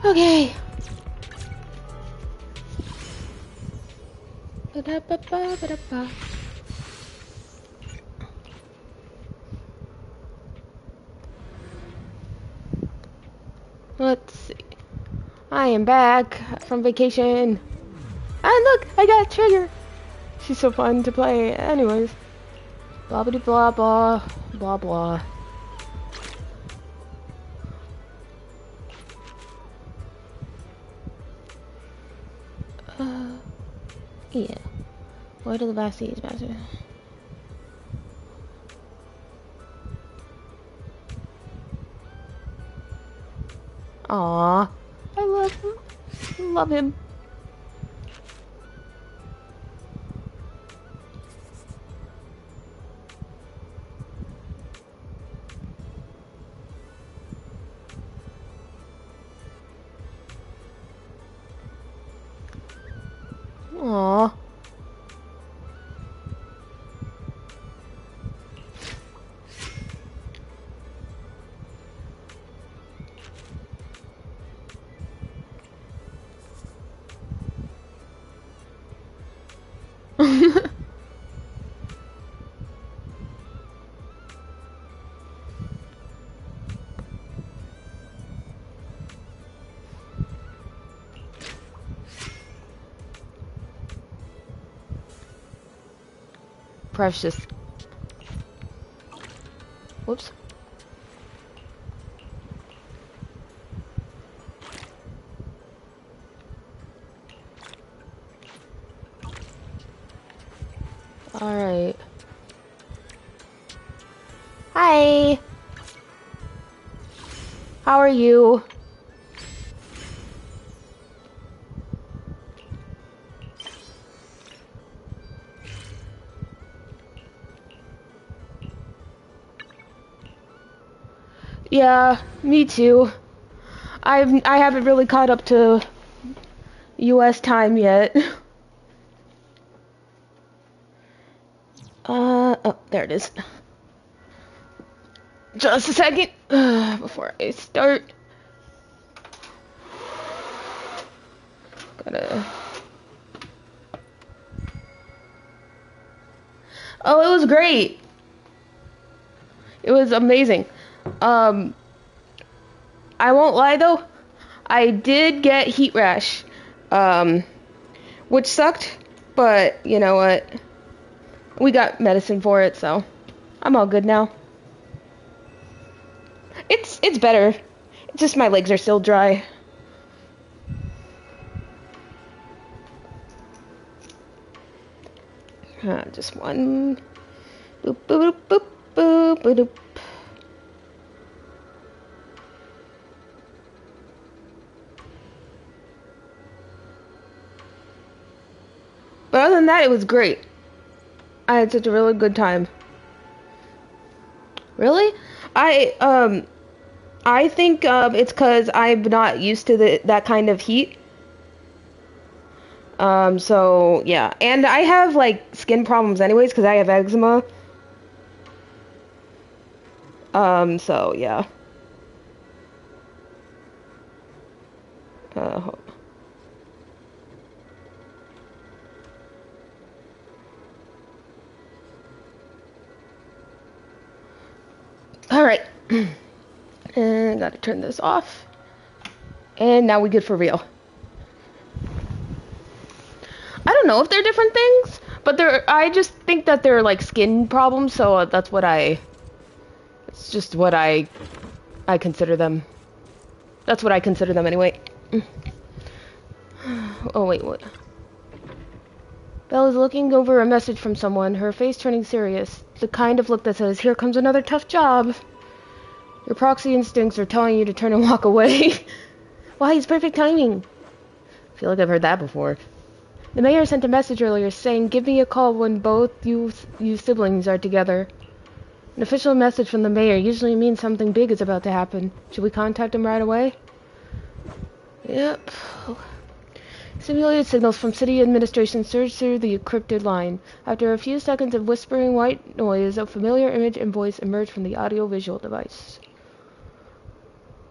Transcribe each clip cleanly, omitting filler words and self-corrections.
Okay. Ba-da-ba-ba-ba-da-ba. Let's see. I am back from vacation. And look, I got a trigger. She's so fun to play. Anyways. Blah blah blah blah blah blah. Yeah. Where do the bastards, bastard? Aww. I love him. Love him. Aww. Precious. Whoops. Alright. Hi. How are you? Yeah, me too. I haven't really caught up to US time yet. Oh, there it is. Just a second before I start. Gotta. Oh, it was great. It was amazing. I won't lie though, I did get heat rash, which sucked, but you know what? We got medicine for it, so I'm all good now. It's better. It's just my legs are still dry. Just one. Boop boop boop boop boop boop. But other than that, it was great. I had such a really good time. Really? I think it's because I'm not used to that kind of heat. So yeah, and I have like skin problems anyways because I have eczema. So yeah. Uh, all right. And gotta turn this off. And now we good for real. I don't know if they're different things, but I just think that they're like skin problems, so that's what it's just what I consider them. That's what I consider them anyway. Oh wait, what? Belle is looking over a message from someone, her face turning serious. The kind of look that says, "Here comes another tough job." Your proxy instincts are telling you to turn and walk away. Why, it's perfect timing. I feel like I've heard that before. The mayor sent a message earlier saying, "Give me a call when both you siblings are together." An official message from the mayor usually means something big is about to happen. Should we contact him right away? Yep. Simulated signals from city administration surged through the encrypted line. After a few seconds of whispering white noise, a familiar image and voice emerged from the audio-visual device.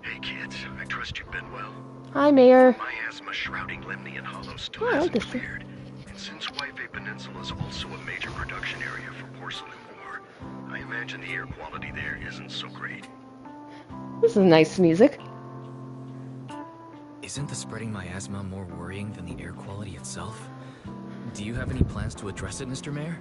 Hey kids, I trust you've been well. Hi, Mayor. Miasma shrouding Lemnian Hollow still Oh, I like hasn't this. cleared. And since Waifei Peninsula is also a major production area for porcelain ore, I imagine the air quality there isn't so great. This is nice music. Isn't the spreading miasma more worrying than the air quality itself? Do you have any plans to address it, Mr. Mayor?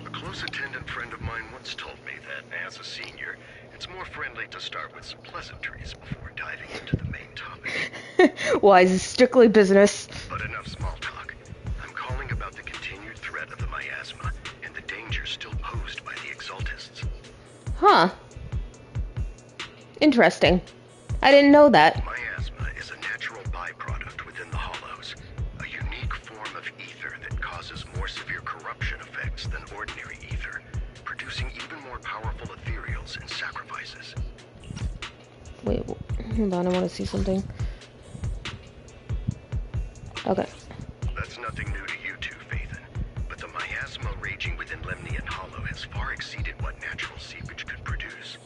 A close attendant friend of mine once told me that, as a senior, it's more friendly to start with some pleasantries before diving into the main topic. Why is this strictly business? But enough small talk. I'm calling about the continued threat of the miasma and the danger still posed by the Exaltists. Huh. Interesting. I didn't know that. Miasma is a natural byproduct within the hollows, a unique form of ether that causes more severe corruption effects than ordinary ether, producing even more powerful ethereals and sacrifices. Wait, hold on, I want to see something. Okay. That's nothing new to you two, Phaethon, but the miasma raging within Lemnian Hollow has far exceeded what natural seepage could produce.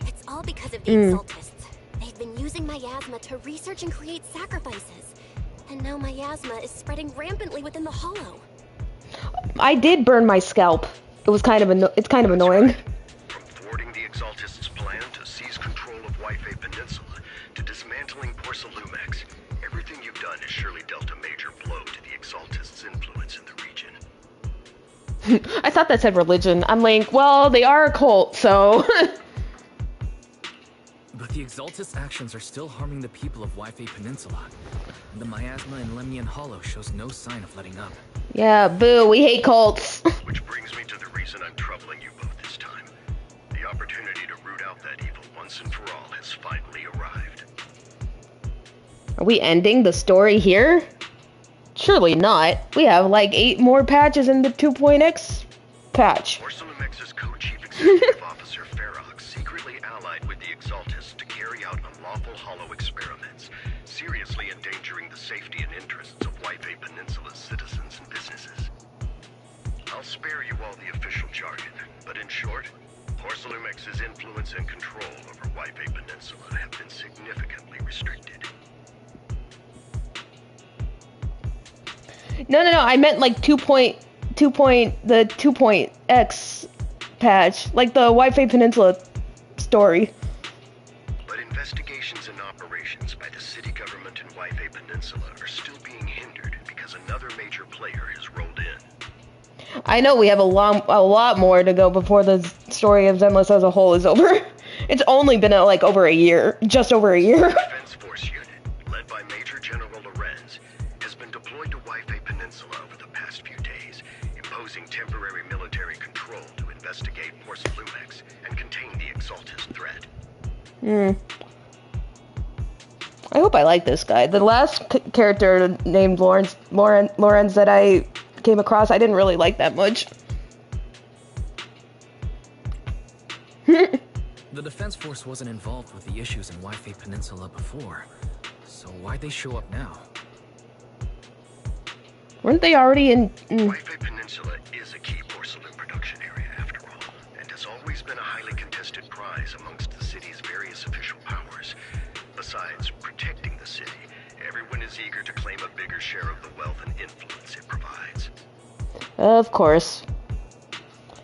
It's all because of the Exaltists. They've been using miasma to research and create sacrifices. And now miasma is spreading rampantly within the hollow. I did burn my scalp. It was kind of it's kind of annoying. Right. From thwarting the Exaltists' plan to seize control of Waifei Peninsula to dismantling Porcelumex, everything you've done has surely dealt a major blow to the Exaltists' influence in the region. I thought that said religion. I'm like, well, they are a cult, so... But the Exaltist actions are still harming the people of Waifei Peninsula. And the miasma in Lemnian Hollow shows no sign of letting up. Yeah, boo, we hate cults. Which brings me to the reason I'm troubling you both this time. The opportunity to root out that evil once and for all has finally arrived. Are we ending the story here? Surely not. We have like 8 more patches in the 2.x patch. Porcelumex's co-chief executive officer Ferox secretly allied with the Exaltists to carry out unlawful hollow experiments, seriously endangering the safety and interests of Waifei Peninsula's citizens and businesses. I'll spare you all the official jargon, but in short, Porcelumex's influence and control over Waifei Peninsula have been significantly restricted. No, I meant like 2.x patch, like the Waifei Peninsula story. But investigations and operations by the city government in Waifei Peninsula are still being hindered because another major player has rolled in. I know we have a lot more to go before the story of Zenless as a whole is over. It's only been like over a year, just over a year. The Defense Force unit, led by Major General Lorenz, has been deployed to Waifei Peninsula over the past few days, imposing temporary military control to investigate Porcelumex and contain the Exaltist threat. I hope I like this guy. The last character named Lorenz that I came across, I didn't really like that much. The Defense Force wasn't involved with the issues in Waifei Peninsula before, so why'd they show up now? Weren't they already in... Waifei Peninsula is a key porcelain production area after all, and has always been a highly contested prize amongst the city's various official powers. Besides protecting the city, everyone is eager to claim a bigger share of the wealth and influence it provides. Of course.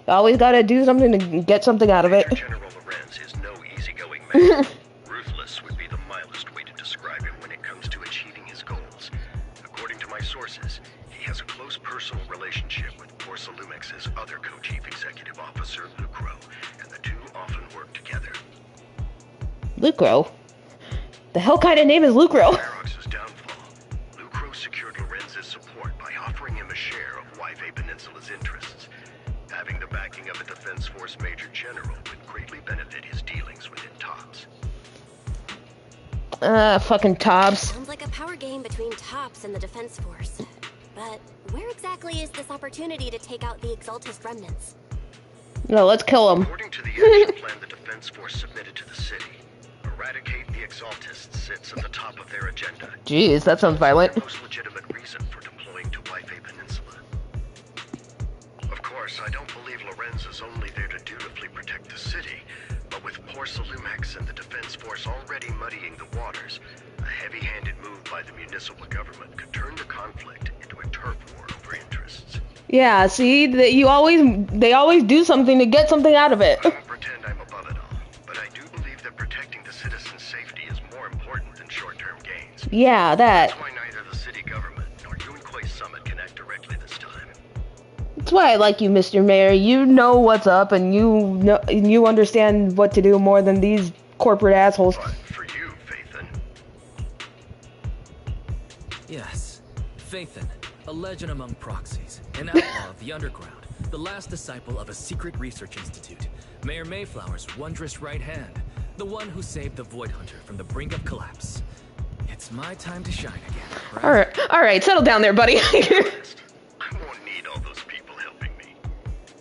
Always gotta do something to get something out of it. Major General Lorenz is no easygoing man. Ruthless would be the mildest way to describe him when it comes to achieving his goals. According to my sources, he has a close personal relationship with Porcelumex's other co-chief executive officer, Lucro, and the two often work together. Lucro? The hell kind of name is Lucro? Ferox's downfall, Lucro secured Lorenz's support by offering him a share of Waifei Peninsula's interests. Having the backing of a Defense Force Major General would greatly benefit his dealings within TOPS. Fucking Tops. Sounds like a power game between TOPS and the Defense Force. But where exactly is this opportunity to take out the Exaltist remnants? No, let's kill him. According to the action plan the Defense Force submitted to the city, eradicate the Exaltists sits at the top of their agenda. Jeez, that sounds violent. The most legitimate reason for deploying to Waifei Peninsula. Of course, I don't believe Lorenz is only there to dutifully protect the city, But with poor Salumex and the Defense Force already muddying the waters, a heavy-handed move by the municipal government could turn the conflict into a turf war over interests. Yeah, see, they always do something to get something out of it. I won't pretend I'm above it all, but I do believe that protecting the citizens' safety is more important than short-term gains. Yeah, that. That's why neither the city government nor Yunquay Summit can act directly this time. That's why I like you, Mr. Mayor. You know what's up, and you understand what to do more than these corporate assholes. But for you, Phaethon. Yes, Phaethon, a legend among proxies, an outlaw of the underground, the last disciple of a secret research institute, Mayor Mayflower's wondrous right hand, the one who saved the Void Hunter from the brink of collapse. It's my time to shine again, right? All right, settle down there, buddy. I won't need all those people helping me.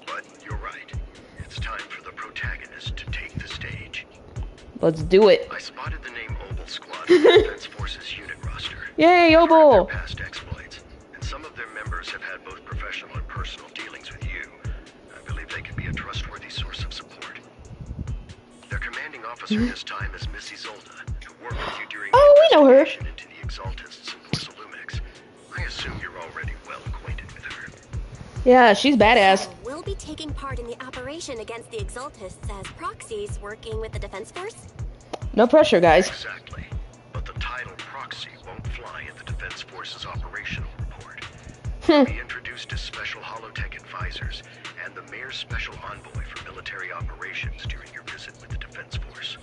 But you're right. It's time for the protagonist to take the stage. Let's do it. I spotted the name Obel Squad on the Defense Forces unit roster. Yay, I've heard of Obel! their past exploits, and some of their members have had both professional and personal dealings with you. I believe they can be a trustworthy source of support. Their commanding officer this time is Miss Isolda, who worked with you during Oh, we know her. the investigation into the Exaltists and Porcelumix. I assume you're already well acquainted with her. Yeah, she's badass. So we'll be taking part in the operation against the Exaltists as proxies working with the Defense Force? No pressure, guys. Exactly. But the title proxy won't fly in the Defense Force's operational report. You'll be introduced as special holotech advisors and the mayor's special envoy for military operations during your visit with the Defense Force.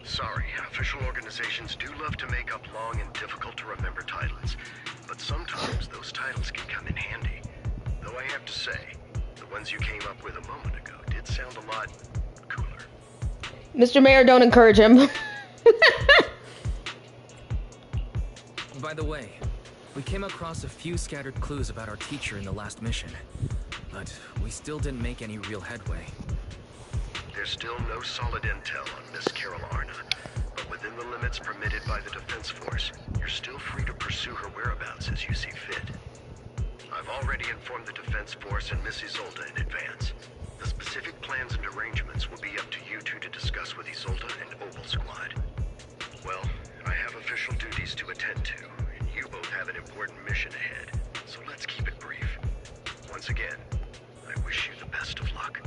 Sorry, official organizations do love to make up long and difficult to remember titles, but sometimes those titles can come in handy. Though I have to say, the ones you came up with a moment ago did sound a lot cooler. Mr. Mayor, don't encourage him. By the way, we came across a few scattered clues about our teacher in the last mission, but we still didn't make any real headway. There's still no solid intel on Miss Carol Arna, but within the limits permitted by the Defense Force, you're still free to pursue her whereabouts as you see fit. I've already informed the Defense Force and Miss Isolda in advance. The specific plans and arrangements will be up to you two to discuss with Isolda and Obel Squad. Well, I have official duties to attend to, and you both have an important mission ahead, so let's keep it brief. Once again, I wish you the best of luck.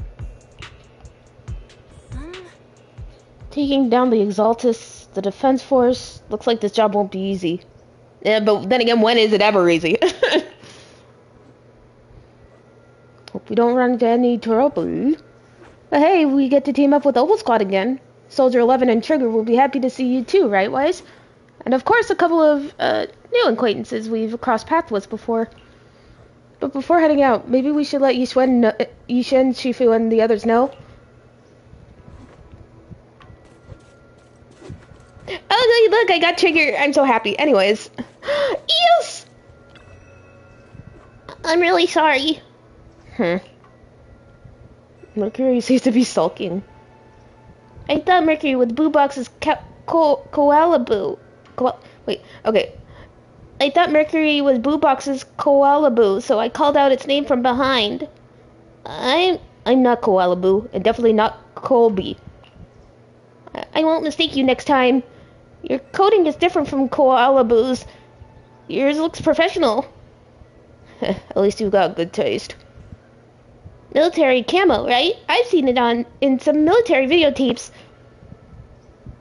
Taking down the Exaltists, the Defense Force, looks like this job won't be easy. Yeah, but then again, when is it ever easy? Hope we don't run into any trouble. But hey, we get to team up with Obel Squad again. Soldier 11 and Trigger will be happy to see you too, right, Wise? And of course, a couple of new acquaintances we've crossed paths with before. But before heading out, maybe we should let Yishen, Shifu, and the others know. Oh, look, I got Trigger. I'm so happy. Anyways. Yes! I'm really sorry. Mercury seems to be sulking. I thought Mercury with Boo Box's Koala Boo. Wait, okay. I thought Mercury was Boo Box's Koala Boo, so I called out its name from behind. I'm not Koala Boo, and definitely not Colby. I won't mistake you next time. Your coding is different from Koala Boo's. Yours looks professional. At least you've got good taste. Military camo, right? I've seen it in some military videotapes.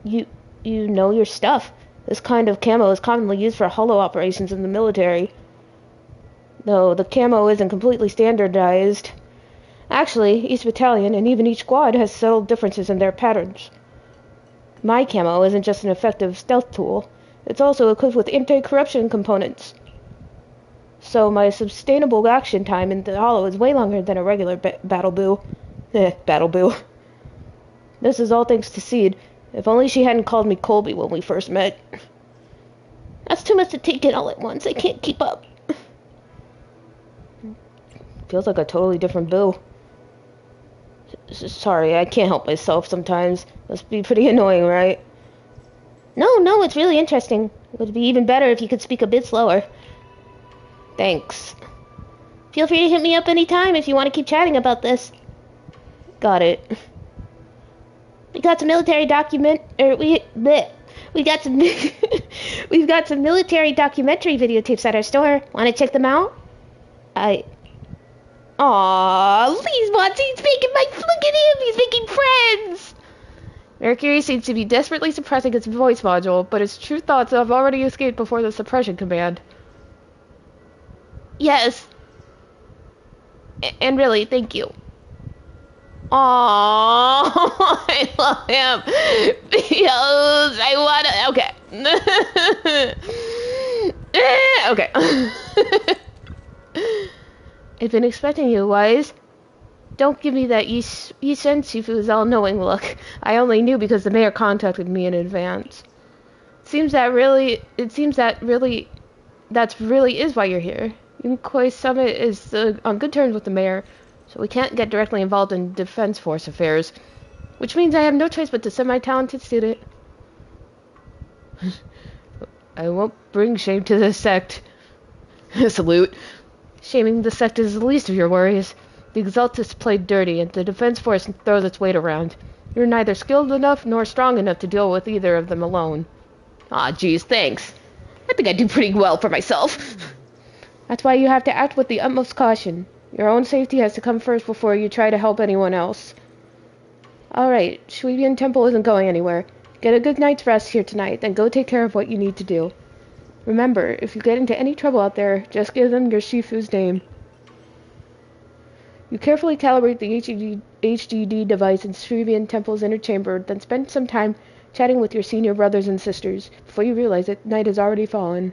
You know your stuff. This kind of camo is commonly used for holo operations in the military. Though the camo isn't completely standardized. Actually, each battalion and even each squad has subtle differences in their patterns. My camo isn't just an effective stealth tool. It's also equipped with anti-corruption components. So my sustainable action time in the holo is way longer than a regular battle boo. Battle boo. This is all thanks to Seed. If only she hadn't called me Colby when we first met. That's too much to take in all at once. I can't keep up. Feels like a totally different boo. Sorry, I can't help myself sometimes. Must be pretty annoying, right? No, it's really interesting. It would be even better if you could speak a bit slower. Thanks. Feel free to hit me up anytime if you want to keep chatting about this. Got it. We got some military document, or we got some, we've got some military documentary videotapes at our store. Want to check them out? Aww, please, Monty, he's making look at him, he's making friends! Mercury seems to be desperately suppressing its voice module, but its true thoughts have already escaped before the suppression command. Yes. And really, thank you. Aww, I love him. Because I wanna, okay. Okay. I've been expecting you, Wise. Don't give me that Yi-Sen Shifu's all-knowing look. I only knew because the mayor contacted me in advance. That really is why you're here. Yunkoi Summit is on good terms with the mayor, so we can't get directly involved in Defense Force affairs. Which means I have no choice but to send my talented student. I won't bring shame to the sect. Salute. Shaming the sect is the least of your worries. The Exaltists played dirty, and the Defense Force throws its weight around. You're neither skilled enough nor strong enough to deal with either of them alone. Aw, geez, thanks. I think I do pretty well for myself. That's why you have to act with the utmost caution. Your own safety has to come first before you try to help anyone else. Alright, Shuibian Temple isn't going anywhere. Get a good night's rest here tonight, then go take care of what you need to do. Remember, if you get into any trouble out there, just give them your Shifu's name. You carefully calibrate the HDD device in Shuibian Temple's inner chamber, then spend some time chatting with your senior brothers and sisters, before you realize that night has already fallen.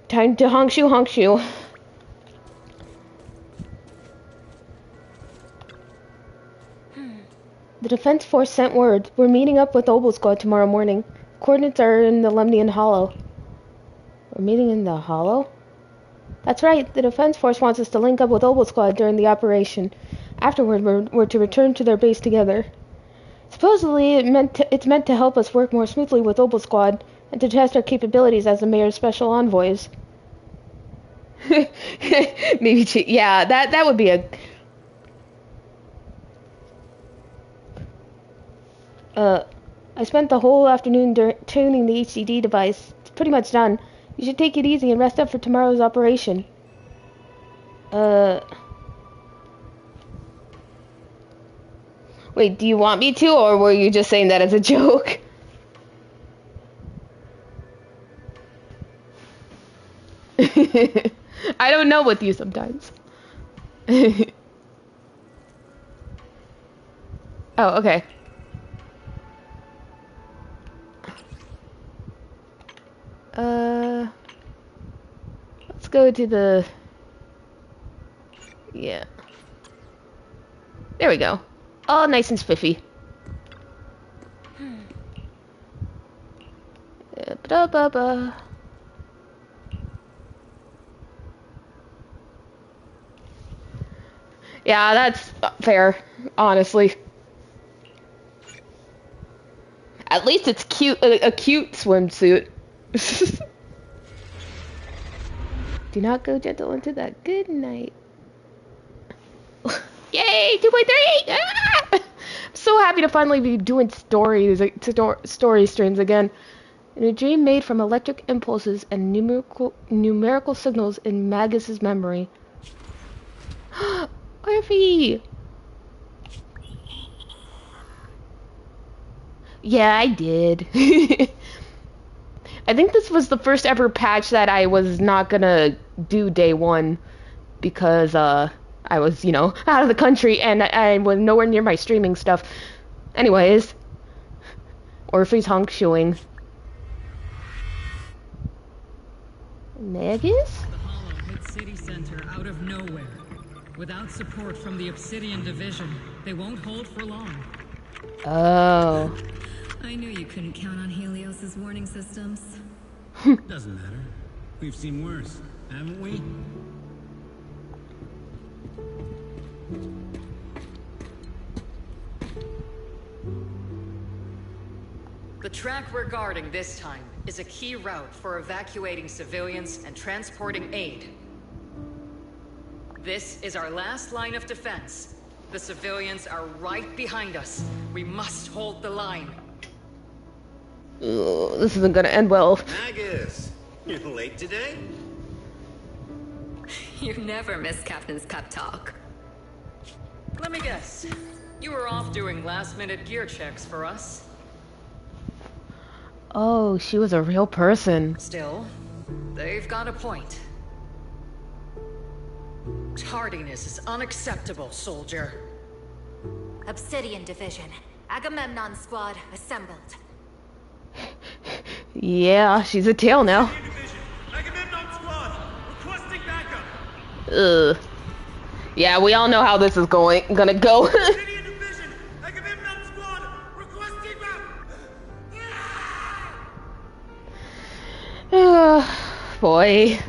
Time to honkshu. The Defense Force sent word. We're meeting up with Obel Squad tomorrow morning. Coordinates are in the Lemnian Hollow. We're meeting in the Hollow? That's right. The Defense Force wants us to link up with Obel Squad during the operation. Afterward, we're to return to their base together. Supposedly, it's meant to help us work more smoothly with Obel Squad and to test our capabilities as the mayor's special envoys. Maybe, yeah, that would be a... I spent the whole afternoon tuning the HDD device. It's pretty much done. You should take it easy and rest up for tomorrow's operation. Wait, do you want me to, or were you just saying that as a joke? I don't know with you sometimes. Oh, okay. Let's go to the... Yeah. There we go. All nice and spiffy. Yeah, that's fair, honestly. At least it's cute, a cute swimsuit. Do not go gentle into that. Good night. Yay! 2.3! Ah! I'm so happy to finally be doing story streams again. In a dream made from electric impulses and numerical signals in Magus's memory. Orphy! Yeah, I did. I think this was the first ever patch that I was not gonna do day one because I was, you know, out of the country and I was nowhere near my streaming stuff. Anyways, Orphe's honk-shoeing. Magus? The Hollow hit City Center out of nowhere. Without support from the Obsidian Division, they won't hold for long. Oh. I knew you couldn't count on Helios's warning systems. Doesn't matter. We've seen worse, haven't we? The track we're guarding this time is a key route for evacuating civilians and transporting aid. This is our last line of defense. The civilians are right behind us. We must hold the line. Ugh, this isn't gonna end well. Magus, you're late today? You never miss Captain's pep talk. Let me guess. You were off doing last-minute gear checks for us. Oh, she was a real person. Still, they've got a point. Tardiness is unacceptable, soldier. Obsidian Division. Agamemnon Squad assembled. Yeah, she's a tail now. Agamemnon Squad, requesting backup. Ugh. Yeah, we all know how this is gonna go. Obsidian Division, Agamemnon Squad, requesting backup. Boy.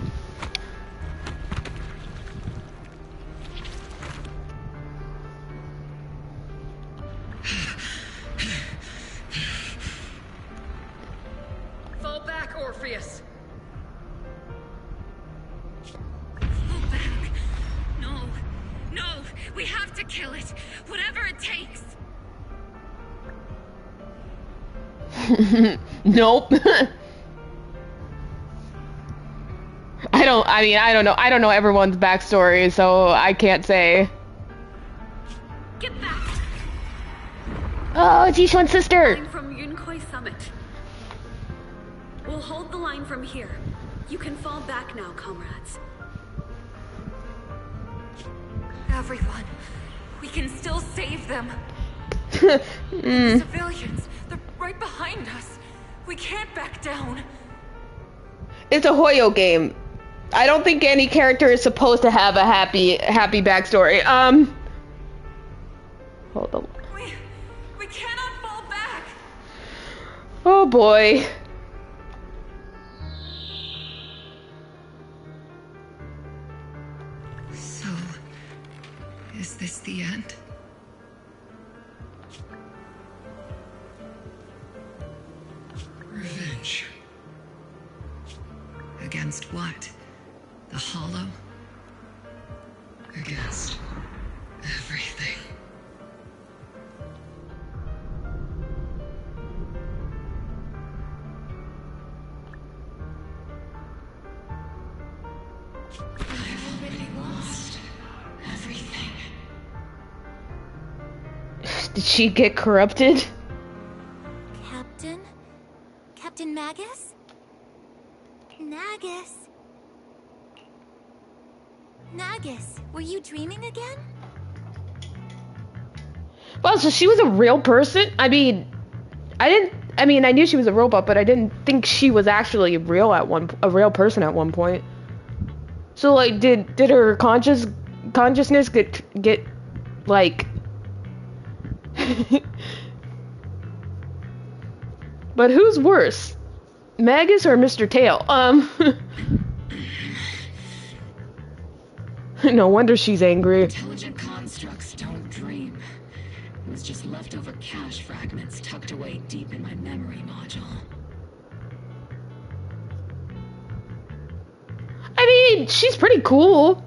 Fall back, Orpheus. Fall back. No. No. We have to kill it. Whatever it takes. Nope. I don't know. I don't know everyone's backstory, so I can't say. Get back. Oh, it's Yishuan's sister. I'm from Yunkoi Summit. We'll hold the line from here. You can fall back now, comrades. Everyone, we can still save them. The civilians, they're right behind us. We can't back down. It's a Hoyo game. I don't think any character is supposed to have a happy backstory. Hold on. We cannot fall back. Oh boy. So, is this the end? Revenge. Against what? The Hollow? Against everything. I've already lost everything. Did she get corrupted? Captain? Captain Magus? Nagus? Nagus, were you dreaming again? Well, so she was a real person? I knew she was a robot, but I didn't think she was actually a real person at one point. So, like, did her consciousness get, like... But who's worse? Magus or Mr. Tail? No wonder she's angry. Intelligent constructs don't dream. It was just leftover cache fragments tucked away deep in my memory module. I mean, she's pretty cool.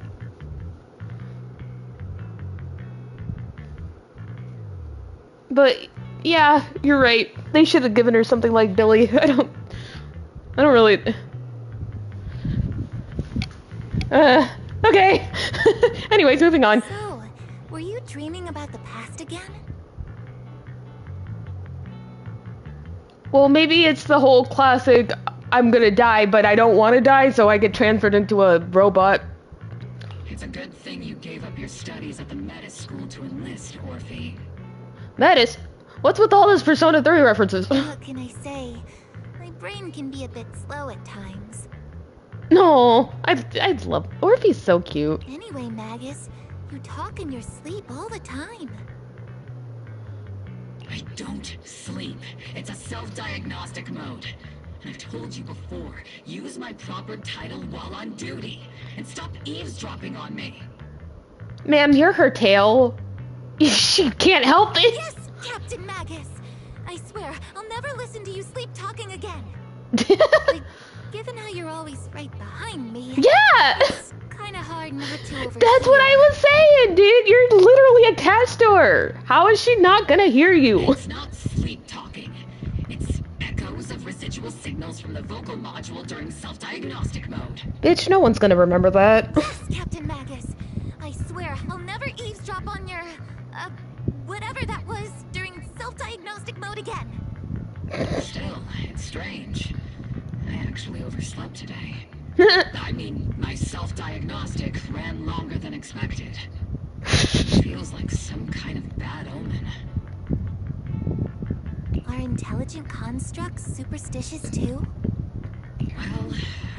But yeah, you're right. They should have given her something like Billy. I don't really. Okay. Anyways, moving on. So, were you dreaming about the past again? Well, maybe it's the whole classic, I'm gonna die, but I don't want to die, so I get transferred into a robot. It's a good thing you gave up your studies at the Metis school to enlist, Orphe. Metis? What's with all this Persona 3 references? What can I say? My brain can be a bit slow at times. No, I love... Orphe's so cute. Anyway, Magus, you talk in your sleep all the time. I don't sleep. It's a self-diagnostic mode. And I've told you before, use my proper title while on duty. And stop eavesdropping on me. Ma'am, you're her tail. She can't help it. Yes, Captain Magus. I swear, I'll never listen to you sleep talking again. Given how you're always right behind me, Yeah! it's kind of hard not to overhear. That's what I was saying, dude! You're literally attached to her! How is she not gonna hear you? It's not sleep talking. It's echoes of residual signals from the vocal module during self-diagnostic mode. Bitch, no one's gonna remember that. Yes, Captain Magus. I swear I'll never eavesdrop on your, whatever that was during self-diagnostic mode again. Still, it's strange. I actually overslept today. I mean, my self-diagnostic ran longer than expected. Feels like some kind of bad omen. Are intelligent constructs superstitious too? Well,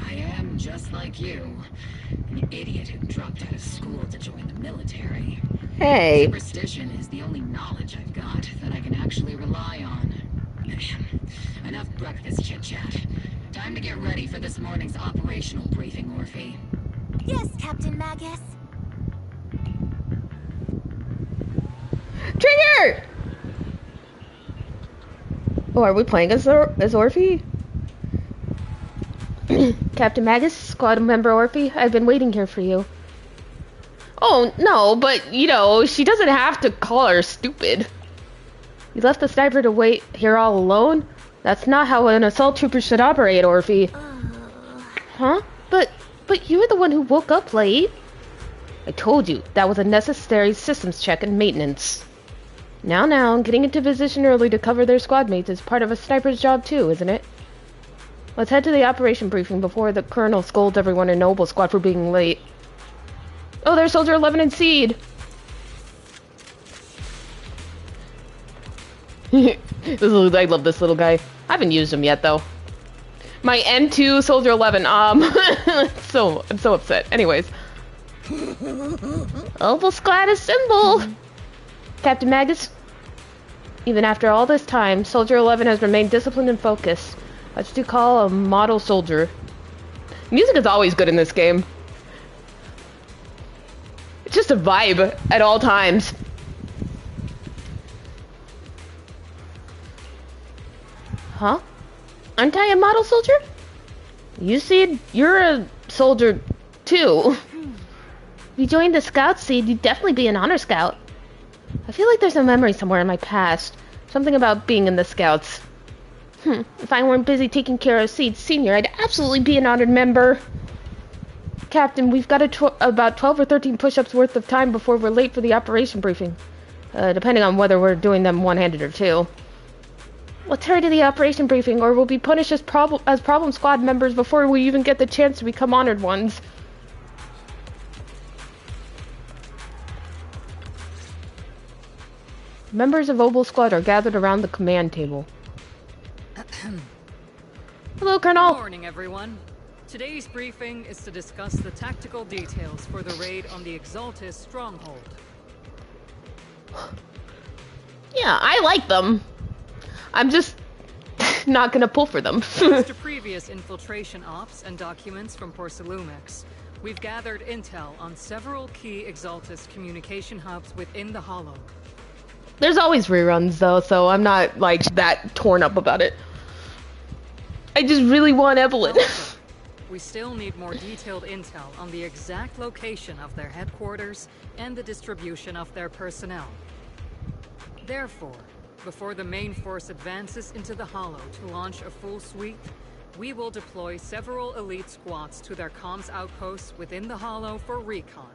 I am just like you. An idiot who dropped out of school to join the military. Hey. Superstition is the only knowledge I've got that I can actually rely on. Enough breakfast chit-chat. Time to get ready for this morning's operational briefing, Orphe. Yes, Captain Magus. Trigger! Oh, are we playing as Orphe? Captain Magus, squad member Orphe, I've been waiting here for you. Oh, no, but, you know, she doesn't have to call her stupid. You left the sniper to wait here all alone? That's not how an assault trooper should operate, Orphe. Huh? But you were the one who woke up late. I told you, that was a necessary systems check and maintenance. Now, getting into position early to cover their squad mates is part of a sniper's job too, isn't it? Let's head to the operation briefing before the colonel scolds everyone in Noble Squad for being late. Oh, there's Soldier 11 and Seed! I love this little guy. I haven't used him yet, though. My N2 Soldier 11, I'm so upset. Anyways. Noble Squad assemble! Captain Magus, even after all this time, Soldier 11 has remained disciplined and focused. What you call a model soldier. Music is always good in this game. It's just a vibe at all times. Huh? Aren't I a model soldier? You see, you're a soldier too. If you joined the Scout Seed, you'd definitely be an honor scout. I feel like there's a memory somewhere in my past. Something about being in the Scouts. If I weren't busy taking care of Seed Senior, I'd absolutely be an honored member. Captain, we've got about 12 or 13 push-ups worth of time before we're late for the operation briefing. Depending on whether we're doing them one-handed or two. Let's hurry to the operation briefing, or we'll be punished as problem squad members before we even get the chance to become honored ones. Members of Noble Squad are gathered around the command table. Hello, Colonel. Good morning, everyone. Today's briefing is to discuss the tactical details for the raid on the Exaltis stronghold. Yeah, I like them. I'm just not gonna pull for them. Thanks to previous infiltration ops and documents from Porcelumex, we've gathered intel on several key Exaltis communication hubs within the Hollow. There's always reruns, though, so I'm not, like, that torn up about it. I just really want Evelyn. However, we still need more detailed intel on the exact location of their headquarters and the distribution of their personnel. Therefore, before the main force advances into the Hollow to launch a full sweep, we will deploy several elite squads to their comms outposts within the Hollow for recon.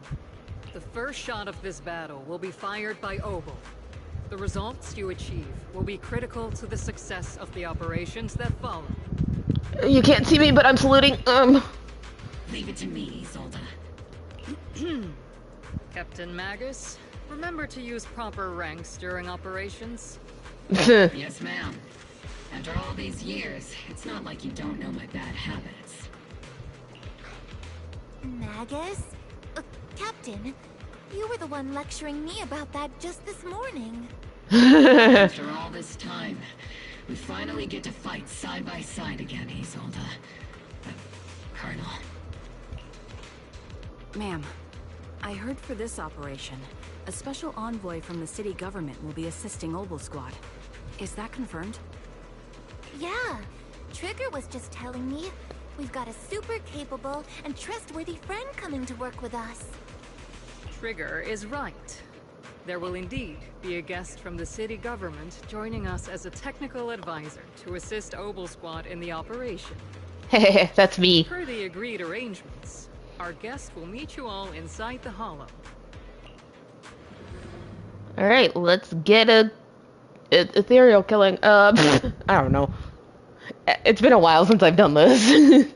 The first shot of this battle will be fired by Obel. The results you achieve will be critical to the success of the operations that follow. You can't see me, but I'm saluting. Leave it to me, Isolde. Captain Magus, remember to use proper ranks during operations? Yes, ma'am. After all these years, it's not like you don't know my bad habits. Magus? Captain, you were the one lecturing me about that just this morning. After all this time, we finally get to fight side by side again, Isolde. Colonel. Ma'am, I heard for this operation, a special envoy from the city government will be assisting Noble Squad. Is that confirmed? Yeah, Trigger was just telling me. We've got a super capable and trustworthy friend coming to work with us. Trigger is right. There will indeed be a guest from the city government joining us as a technical advisor to assist Obel Squad in the operation. That's me. Per the agreed arrangements, our guest will meet you all inside the Hollow. Alright, let's get a ethereal killing. I don't know. It's been a while since I've done this.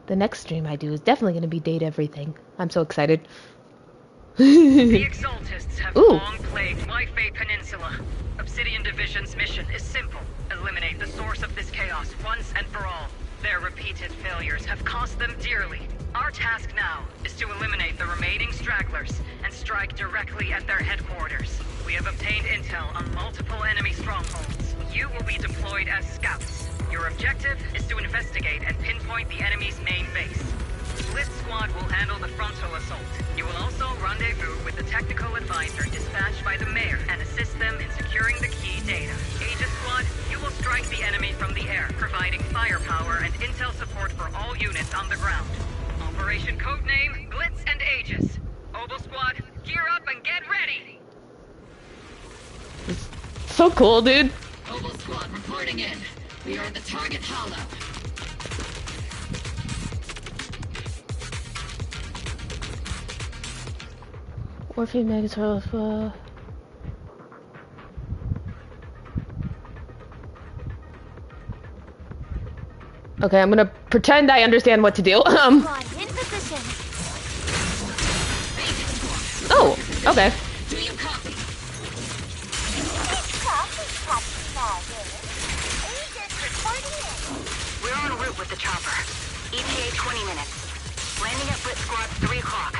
The next stream I do is definitely going to be date everything. I'm so excited. The Exaltists have Ooh. long plagued Wi-Fi Peninsula. Obsidian Division's mission is simple. Eliminate the source of this chaos once and for all. Their repeated failures have cost them dearly. Our task now is to eliminate the remaining stragglers and strike directly at their headquarters. We have obtained intel on multiple enemy strongholds. You will be deployed as scouts. Your objective is to investigate and pinpoint the enemy's main base. Blitz Squad will handle the frontal assault. You will also rendezvous with the technical advisor dispatched by the mayor and assist them in securing the key data. Aegis Squad, you will strike the enemy from the air, providing firepower and intel support for all units on the ground. Operation codename Blitz and Aegis. Obel Squad, gear up and get ready! So cool, dude. Obel Squad reporting in. We are at the target hollow. Orphe Megatron. Okay, I'm gonna pretend I understand what to do. Squad in position. Oh, okay. Do you copy? We're en route with the chopper. ETA 20 minutes. Landing at Blitz Squad 3 o'clock.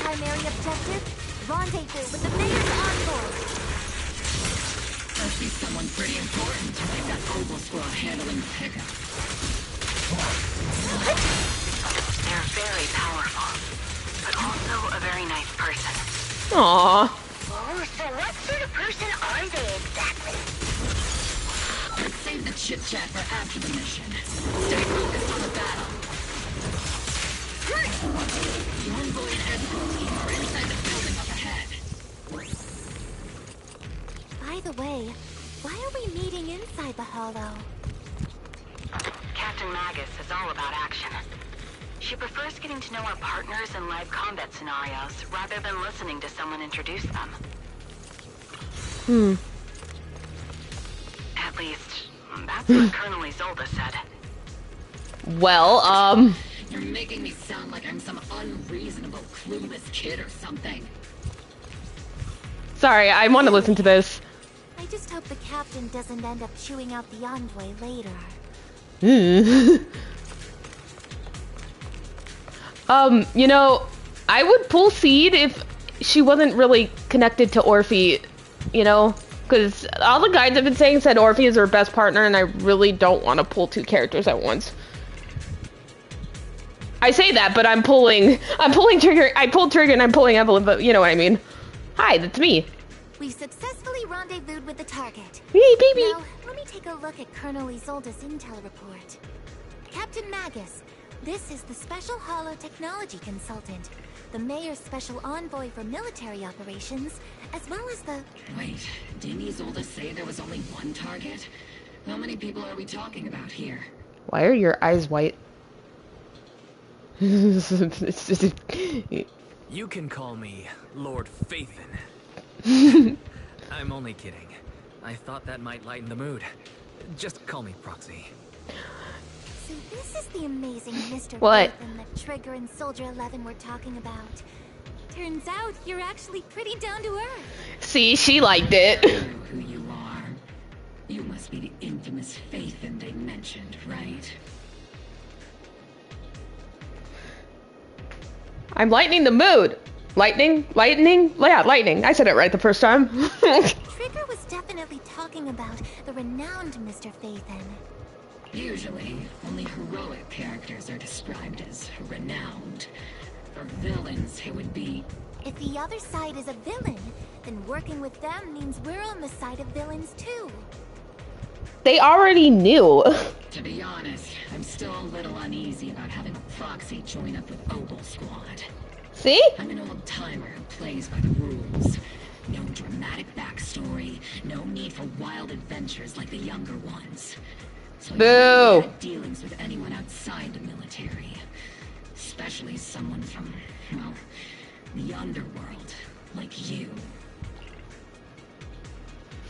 Primary objective, rendezvous with the mayor's envoy. Must be someone pretty important to make that Obel Squad handling the pickup. They're very powerful, but also a very nice person. Aww. Oh, so what sort of person are they exactly? Let's save the chit-chat for after the mission. Stay focused on the battle. The envoy and escort team are inside the building up ahead. By the way, why are we meeting inside the Hollow? Captain Magus is all about action. She prefers getting to know our partners in live combat scenarios rather than listening to someone introduce them. At least, that's what Colonel Isolde said. Well, You're making me sound like I'm some unreasonable, clueless kid or something. sorry, I want to listen to this. I just hope the captain doesn't end up chewing out the envoy later. You know, I would pull Seed if she wasn't really connected to Orphe, you know? Because all the guides have been saying said Orphe is her best partner, and I really don't want to pull two characters at once. I say that, but I'm pulling Trigger, I pulled Trigger and I'm pulling Evelyn, but you know what I mean. Hi, that's me. We've successfully rendezvoused with the target. Hey, baby. Now, let me take a look at Colonel Isolde's intel report. Captain Magus, this is the Special Hollow Technology Consultant, the Mayor's Special Envoy for Military Operations, as well as the... Wait, didn't Isolde say there was only one target? How many people are we talking about here? Why are your eyes white? It's just... You can call me Lord Phaethon. I'm only kidding. I thought that might lighten the mood. Just call me Proxy. So this is the amazing Mr. What? Phaethon that Trigger and Soldier 11 were talking about. Turns out you're actually pretty down to earth. See, she liked it. I know who you are. You must be the infamous Phaethon they mentioned, right? I'm lightening the mood. Lightning? Yeah, lightning. I said it right the first time. Trigger was definitely talking about the renowned Mr. Phaethon. Usually, only heroic characters are described as renowned. For villains, it would be... If the other side is a villain, Then working with them means we're on the side of villains too. They already knew. To be honest, I'm still a little uneasy about having a proxy join up with Obel Squad. See? I'm an old timer who plays by the rules. No dramatic backstory, no need for wild adventures like the younger ones. So I rarely had dealings with anyone outside the military. Especially someone from, well, the underworld, like you.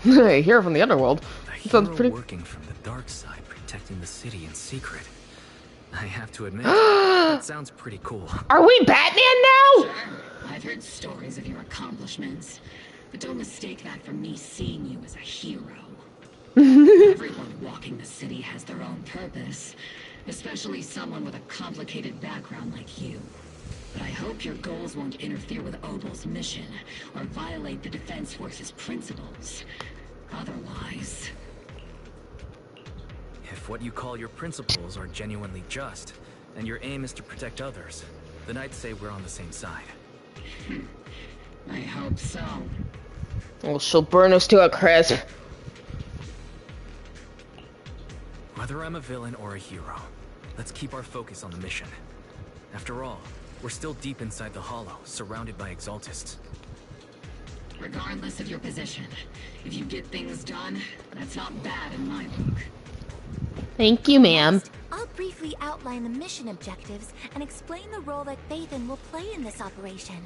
Hey, here from the underworld. Sounds pretty. Working from the dark side, protecting the city in secret. I have to admit, that sounds pretty cool. Are we Batman now? Sure. I've heard stories of your accomplishments, but don't mistake that for me seeing you as a hero. Everyone walking the city has their own purpose, especially someone with a complicated background like you. But I hope your goals won't interfere with Obel's mission, or violate the Defense Force's principles. Otherwise... If what you call your principles are genuinely just, and your aim is to protect others, then I'd say we're on the same side. I hope so. Well, she'll burn us to a crisp. Whether I'm a villain or a hero, let's keep our focus on the mission. After all, we're still deep inside the Hollow, surrounded by Exaltists. Regardless of your position, if you get things done, that's not bad in my book. Thank you, ma'am. I'll briefly outline the mission objectives and explain the role that Phaethon will play in this operation.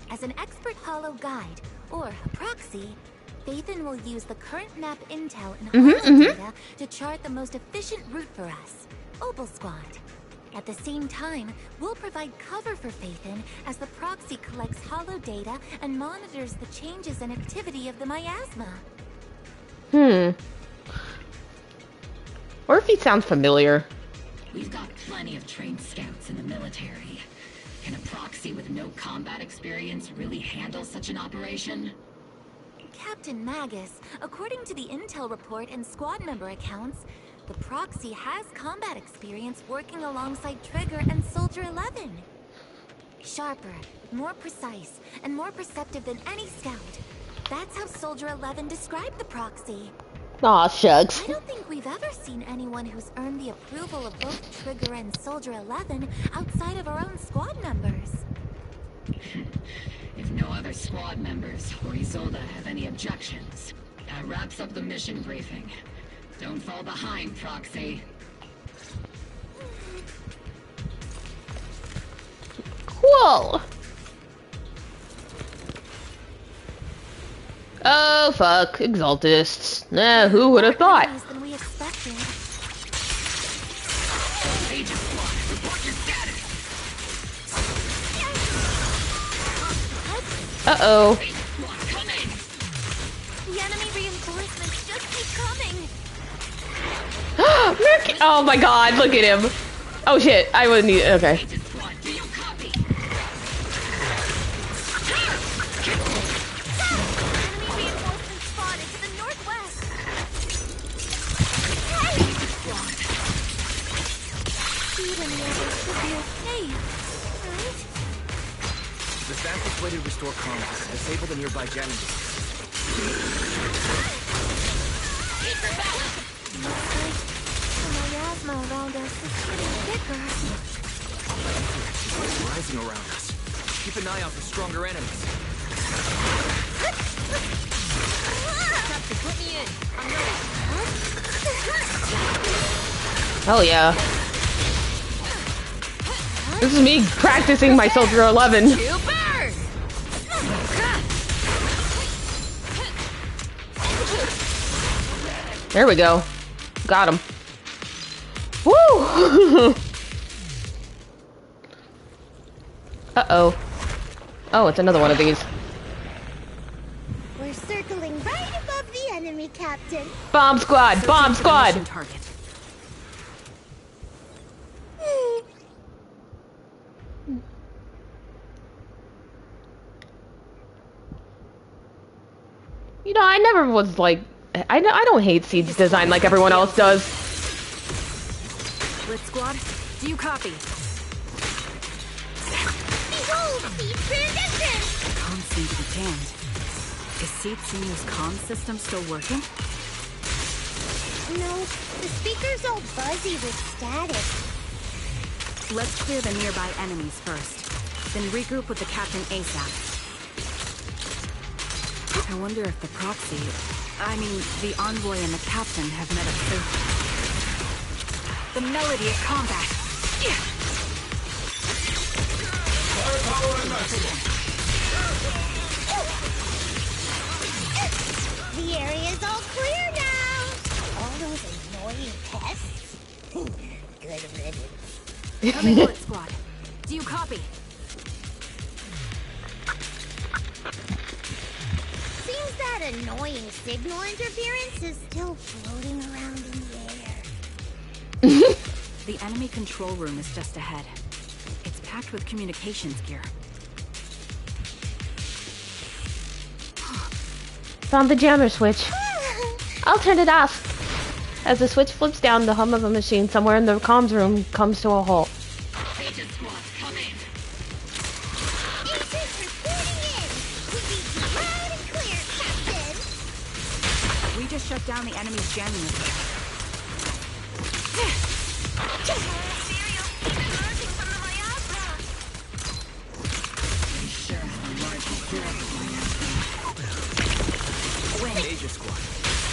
As an expert Hollow guide, or a proxy, Phaethon will use the current map intel and Hollow data to chart the most efficient route for us, Obel Squad. At the same time, we'll provide cover for Phaethon as the proxy collects Hollow data and monitors the changes and activity of the miasma. Orphe sounds familiar. We've got plenty of trained scouts in the military. Can a proxy with no combat experience really handle such an operation? Captain Magus, according to the intel report and squad member accounts, the proxy has combat experience working alongside Trigger and Soldier 11. Sharper, more precise, and more perceptive than any scout. That's how Soldier 11 described the proxy. Aw, shucks. I don't think we've ever seen anyone who's earned the approval of both Trigger and Soldier 11 outside of our own squad members. If no other squad members or Isolde have any objections, that wraps up the mission briefing. Don't fall behind, Proxy. Cool. Oh, fuck. Exaltists. Nah, who would have thought? Than we expected. Agent Squad, report your status. Uh-oh. Agent Squad, come in. The enemy reinforcements just keep coming. Oh my god, look at him. Oh shit, I wouldn't need. Okay. Agent Squad, do you copy? Enemy reinforcements spotted to the northwest. Hey! Speed and the should be okay, right? The fastest way to restore comms is to disable the nearby jamming devices. Keep your balance. Looks like the miasma around us is getting thicker. It's rising around us. Keep an eye out for stronger enemies. Captain, put me in. I'm ready. Hell yeah. This is me practicing my Soldier 11. You burn! There we go. Got him. Woo! Uh-oh. Oh, it's another one of these. We're circling right above the enemy, Captain. Bomb squad! Bomb squad! Mission target. You know, I never was like... I don't hate Seed's design like everyone else does. Blitz Squad, do you copy? Behold, Seed transition! Comms seem to be jammed. Is ZZZ's comm system still working? No, the speaker's all buzzy with static. Let's clear the nearby enemies first, then regroup with the captain ASAP. I wonder if the proxy, the envoy and the captain have met up safely. The melody of combat. The area's all clear now. All those annoying pests. Good riddance. Coming bullet squad. Do you copy? Seems that annoying signal interference is still floating around in the air. The enemy control room is just ahead. It's packed with communications gear. Found the jammer switch. I'll turn it off. As the switch flips down, the hum of a machine somewhere in the comms room comes to a halt. Agent squad, come in. Agents reporting in. We need you loud and clear, Captain. We just shut down the enemy's jamming machine. Agent squad,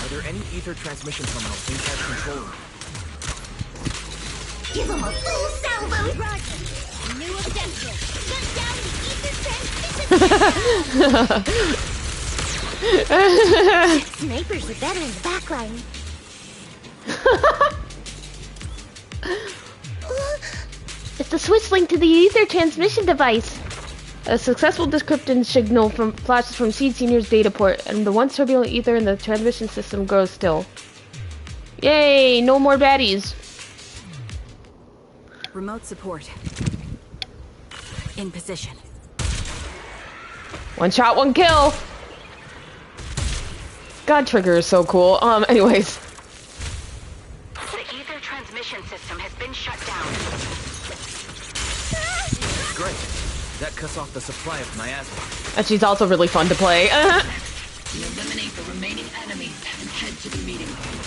are there any ether transmission terminals inside the control room? Give them a full salvo. Roger. New objective. Shut down the ether transmission. Snipers are better in the backline. It's the switch linked to the ether transmission device. A successful decryption signal flashes from Seed Senior's data port, and the once turbulent ether in the transmission system grows still. Yay! No more baddies. Remote support. In position. One shot, one kill. God, Trigger is so cool. Anyways. The ether transmission system has been shut down. Great. That cuts off the supply of miasma. And she's also really fun to play. We eliminate the remaining enemies and head to the meeting room.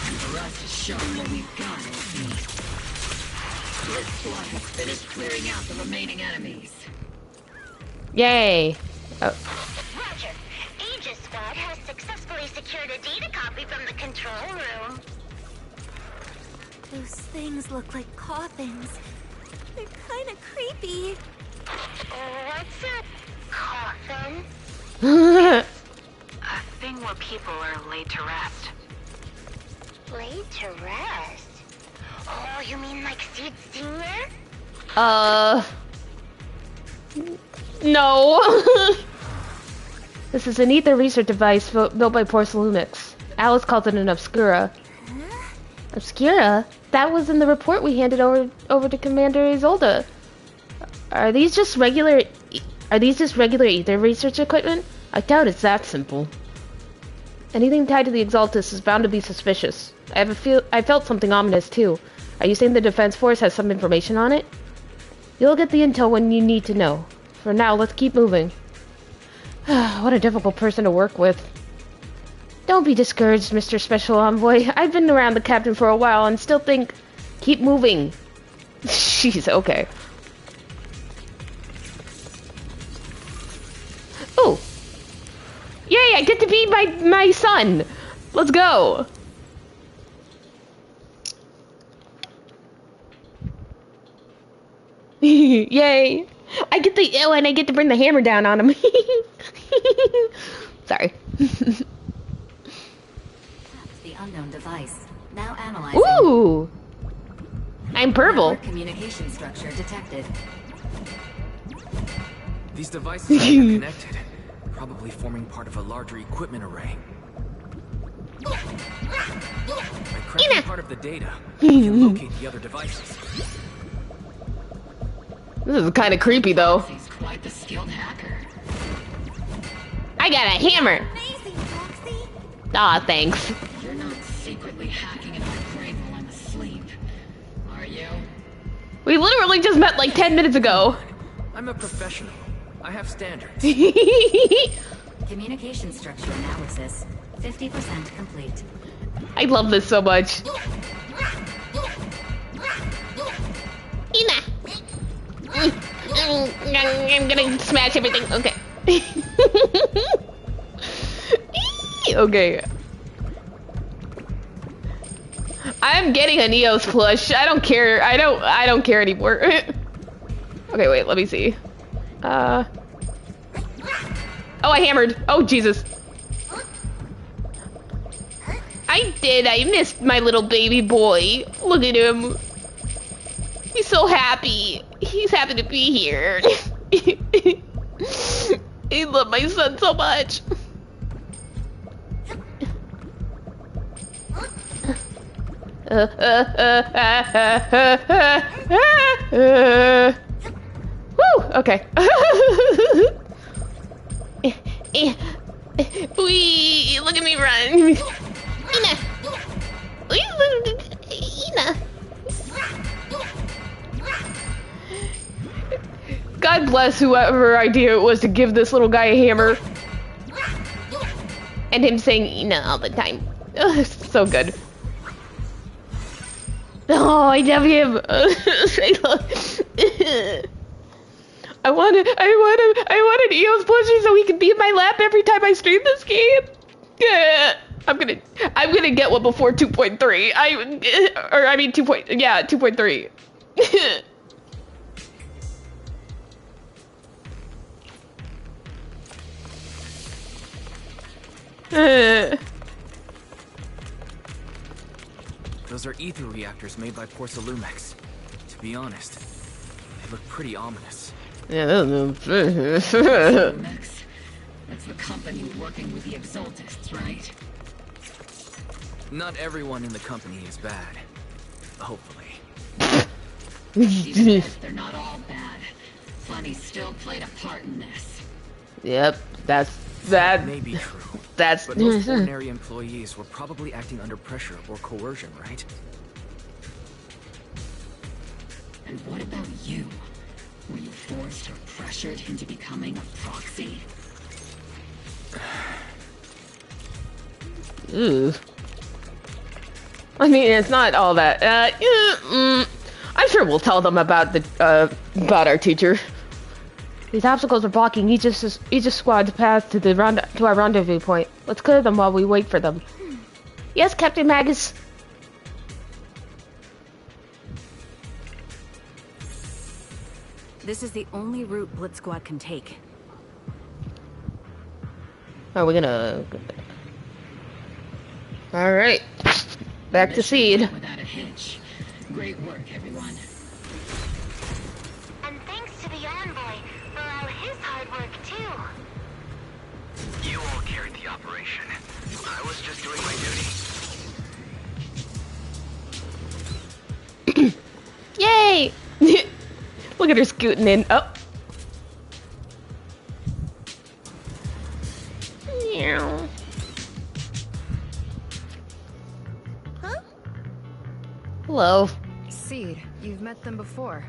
And for us to show what we've got, this squad has finished clearing out the remaining enemies. Yay. Oh. Roger. Aegis Squad has successfully secured a data copy from the control room. Those things look like coffins. They're kind of creepy. What's a coffin? A thing where people are laid to rest. Laid to rest? Oh, you mean like Seed Senior? No. This is an ether research device built by Porcelunix. Alice calls it an Obscura. Huh? Obscura? That was in the report we handed over to Commander Isolde. Are these just regular ether research equipment? I doubt it's that simple. Anything tied to the Exaltus is bound to be suspicious. I felt something ominous too. Are you saying the Defense Force has some information on it? You'll get the intel when you need to know. For now, let's keep moving. What a difficult person to work with. Don't be discouraged, Mr. Special Envoy. I've been around the captain for a while and still think... Keep moving. Jeez, okay. Oh! Yay, I get to be my son! Let's go! Yay! I get to bring the hammer down on him. Sorry. That's the unknown device. Now analyzing. Ooh! I'm purple. Network communication structure detected. These devices are interconnected, probably forming part of a larger equipment array. By cracking part of the data, we can locate the other devices. This is kind of creepy, though. He's quite the skilled hacker. I got a hammer. Amazing, Foxy. Aw, thanks. You're not secretly hacking in my brain while I'm asleep, are you? We literally just met like 10 minutes ago. I'm a professional. I have standards. Communication structure analysis 50% complete. I love this so much. Ina! I'm gonna smash everything. Okay. Okay. I'm getting a Neos plush. I don't care. I don't care anymore. Okay, wait, let me see. Oh, I hammered. Oh, Jesus. I did. I missed my little baby boy. Look at him. He's so happy. He's happy to be here. I love my son so much. Woo! Okay. Wee! Look at me run. Ina! Ina! God bless whoever idea it was to give this little guy a hammer. And him saying Ina all the time. Oh, so good. Oh, I love him. I want an EOS plushie so he can be in my lap every time I stream this game. I'm gonna get one before 2.3. 2.3. Those are ether reactors made by Porcelumex. To be honest, they look pretty ominous. Yeah, that's the company working with the Exaltists, right? Not everyone in the company is bad. Hopefully. Even if they're not all bad, Funny still played a part in this. Yep, that may be true. That's but most ordinary employees were probably acting under pressure or coercion, right? And what about you? Were you forced or pressured into becoming a proxy? Ooh. I mean, it's not all that. I'm sure we'll tell them about about our teacher. These obstacles are blocking each squad's path to our rendezvous point. Let's clear them while we wait for them. Yes, Captain Magus. This is the only route Blitz Squad can take. Are we gonna? All right, back to Seed. Without a hitch. Great work, everyone. And thanks to the envoy for all his hard work too. You all carried the operation. I was just doing my duty. Yay! Look at her scooting in. Oh. Meow. Huh? Hello. Seed, you've met them before.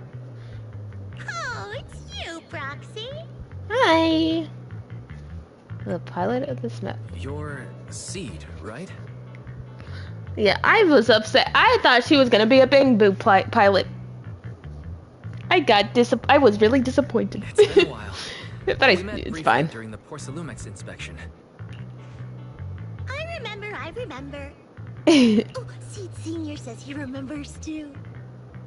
Oh, it's you, Proxy. Hi. The pilot of this map. You're Seed, right? Yeah, I was upset. I thought she was gonna be a Bing Boo pilot. I was really disappointed. It's been a while. But it's fine. During the Porcelumex inspection. I remember. Oh, Seed Senior says he remembers too.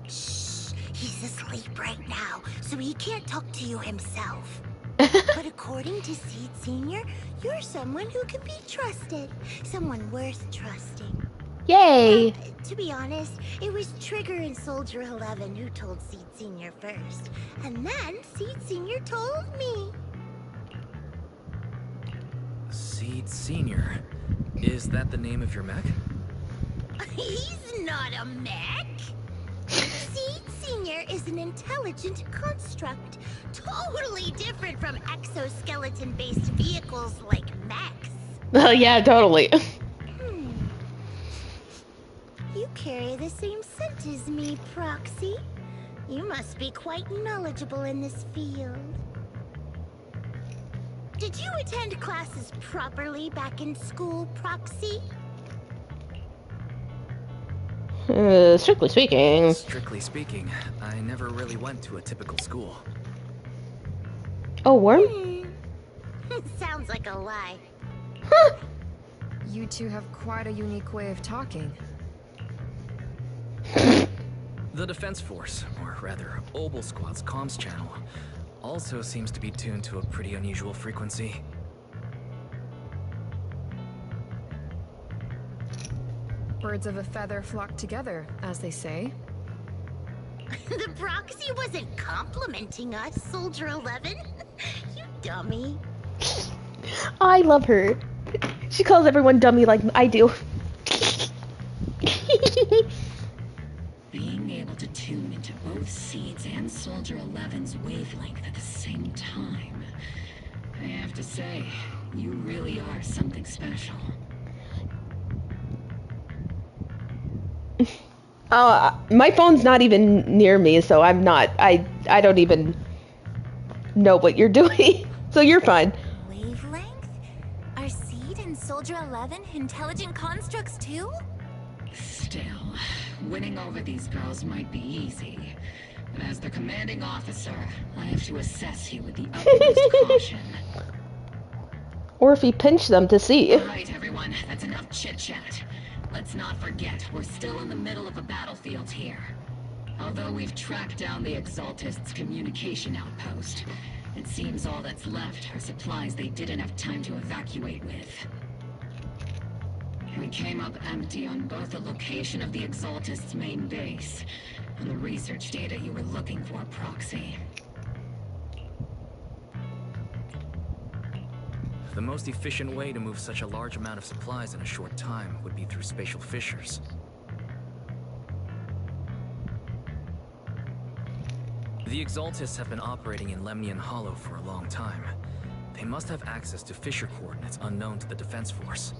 Shh, he's asleep right now, so he can't talk to you himself. But according to Seed Senior, you're someone who can be trusted. Someone worth trusting. Yay! To be honest, it was Trigger and Soldier 11 who told Seed Senior first. And then Seed Senior told me. Seed Senior. Is that the name of your mech? He's not a mech. Seed Senior is an intelligent construct, totally different from exoskeleton-based vehicles like mechs. Oh yeah, totally. You carry the same scent as me, Proxy. You must be quite knowledgeable in this field. Did you attend classes properly back in school, Proxy? Strictly speaking. Strictly speaking, I never really went to a typical school. Oh, worm? Sounds like a lie. You two have quite a unique way of talking. The Defense Force, or rather, Obel Squad's comms channel, also seems to be tuned to a pretty unusual frequency. Birds of a feather flock together, as they say. The Proxy wasn't complimenting us, Soldier 11. You dummy. I love her. She calls everyone dummy like I do. Being able to tune into both Seeds and Soldier 11's wavelength at the same time. I have to say, you really are something special. My phone's not even near me, so I'm not. I don't even know what you're doing. So you're fine. Wavelength? Are Seed and Soldier 11 intelligent constructs too? Still, winning over these girls might be easy. But as their commanding officer, I have to assess you with the utmost caution. Or if you pinch them to see. Alright, everyone, that's enough chit-chat. Let's not forget, we're still in the middle of a battlefield here. Although we've tracked down the Exaltists' communication outpost, it seems all that's left are supplies they didn't have time to evacuate with. We came up empty on both the location of the Exaltists' main base and the research data you were looking for, Proxy. The most efficient way to move such a large amount of supplies in a short time would be through spatial fissures. The Exaltists have been operating in Lemnian Hollow for a long time. They must have access to fissure coordinates unknown to the Defense Force.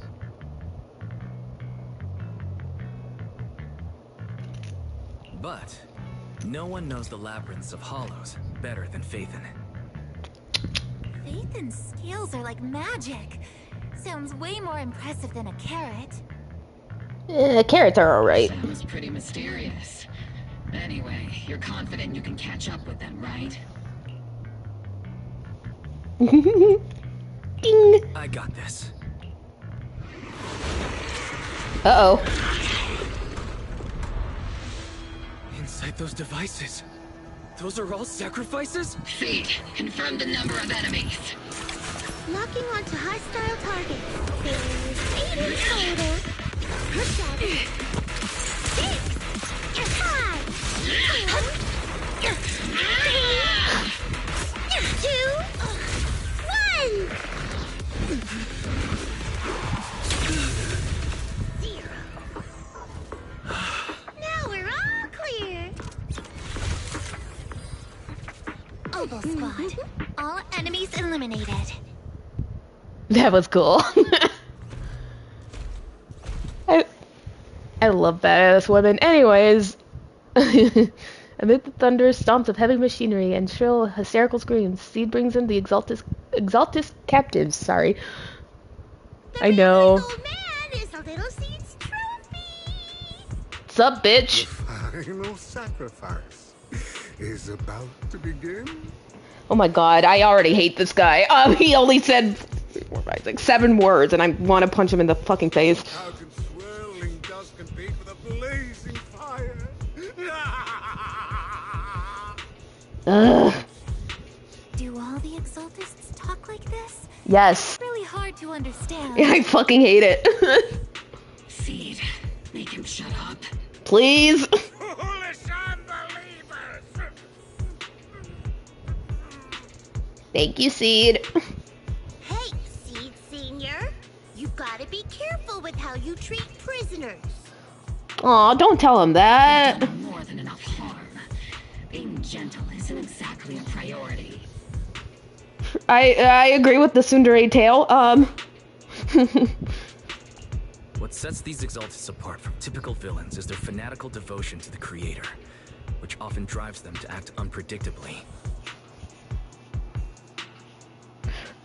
But no one knows the labyrinths of hollows better than Phaethon. Phaethon's scales are like magic. Sounds way more impressive than a carrot. Carrots are alright. Sounds pretty mysterious. Anyway, you're confident you can catch up with them, right? Ding! I got this. Uh-oh. Inside those devices, those are all sacrifices? Seed, confirm the number of enemies. Locking onto hostile targets. There's 8 in total. 7, 6, 5, 4, 3, 2, 1. 0. Now we're all clear. Obel Squad. All enemies eliminated. That was cool. I love badass women. Anyways, amid the thunderous stomps of heavy machinery and shrill, hysterical screams, Seed brings in the Exaltist captives. Sorry. I know. Old man is a little Seed's trophy. What's up, bitch? The final sacrifice is about to begin. Oh my god, I already hate this guy. He only said 7 words, and I want to punch him in the fucking face. How can swirling dust compete with a blazing fire? Ugh. Do all the Exaltists talk like this? Yes. It's really hard to understand. Yeah, I fucking hate it. Seed, make him shut up. Please. Foolish unbelievers! Thank you, Seed. Hey, Seed Senior. You've got to be careful with how you treat prisoners. Aw, don't tell him that. You've done more than enough harm. Being gentle isn't exactly a priority. I agree with the tsundere tale. What sets these Exaltists apart from typical villains is their fanatical devotion to the Creator, which often drives them to act unpredictably.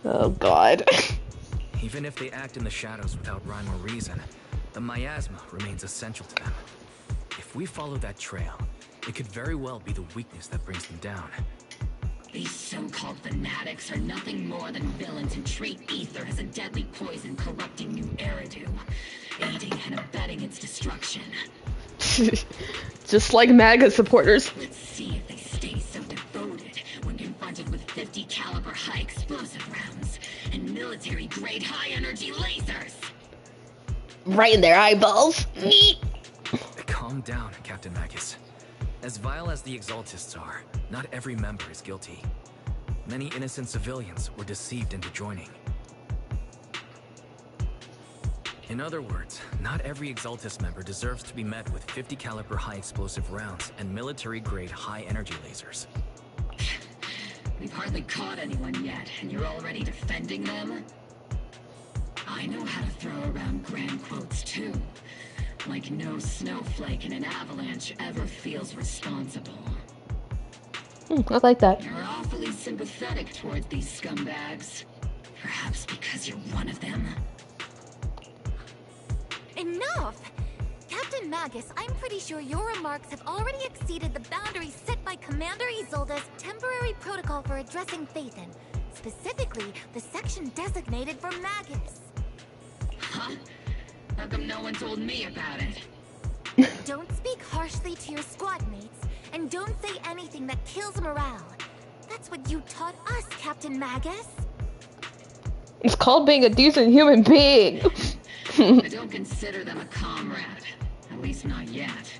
Oh god. Even if they act in the shadows without rhyme or reason, the miasma remains essential to them. If we follow that trail, it could very well be the weakness that brings them down. These so-called fanatics are nothing more than villains who treat ether as a deadly poison corrupting new Eridu, aiding and abetting its destruction. Just like MAGA supporters. Let's see if they stay so devoted when confronted with 50 caliber high explosive rounds and military-grade high-energy lasers. Right in their eyeballs. Calm down, Captain Magus. As vile as the Exaltists are, not every member is guilty. Many innocent civilians were deceived into joining. In other words, not every Exaltist member deserves to be met with 50 caliber high explosive rounds and military-grade high-energy lasers. We've hardly caught anyone yet, and you're already defending them? I know how to throw around grand quotes too. Like no snowflake in an avalanche ever feels responsible. I like that. You're awfully sympathetic towards these scumbags. Perhaps because you're one of them. Enough! Captain Magus, I'm pretty sure your remarks have already exceeded the boundaries set by Commander Isolde's temporary protocol for addressing Phaethon. Specifically, the section designated for Magus. Huh? How come no one told me about it? Don't speak harshly to your squad mates, and don't say anything that kills morale. That's what you taught us, Captain Magus. It's called being a decent human being. I don't consider them a comrade. At least not yet.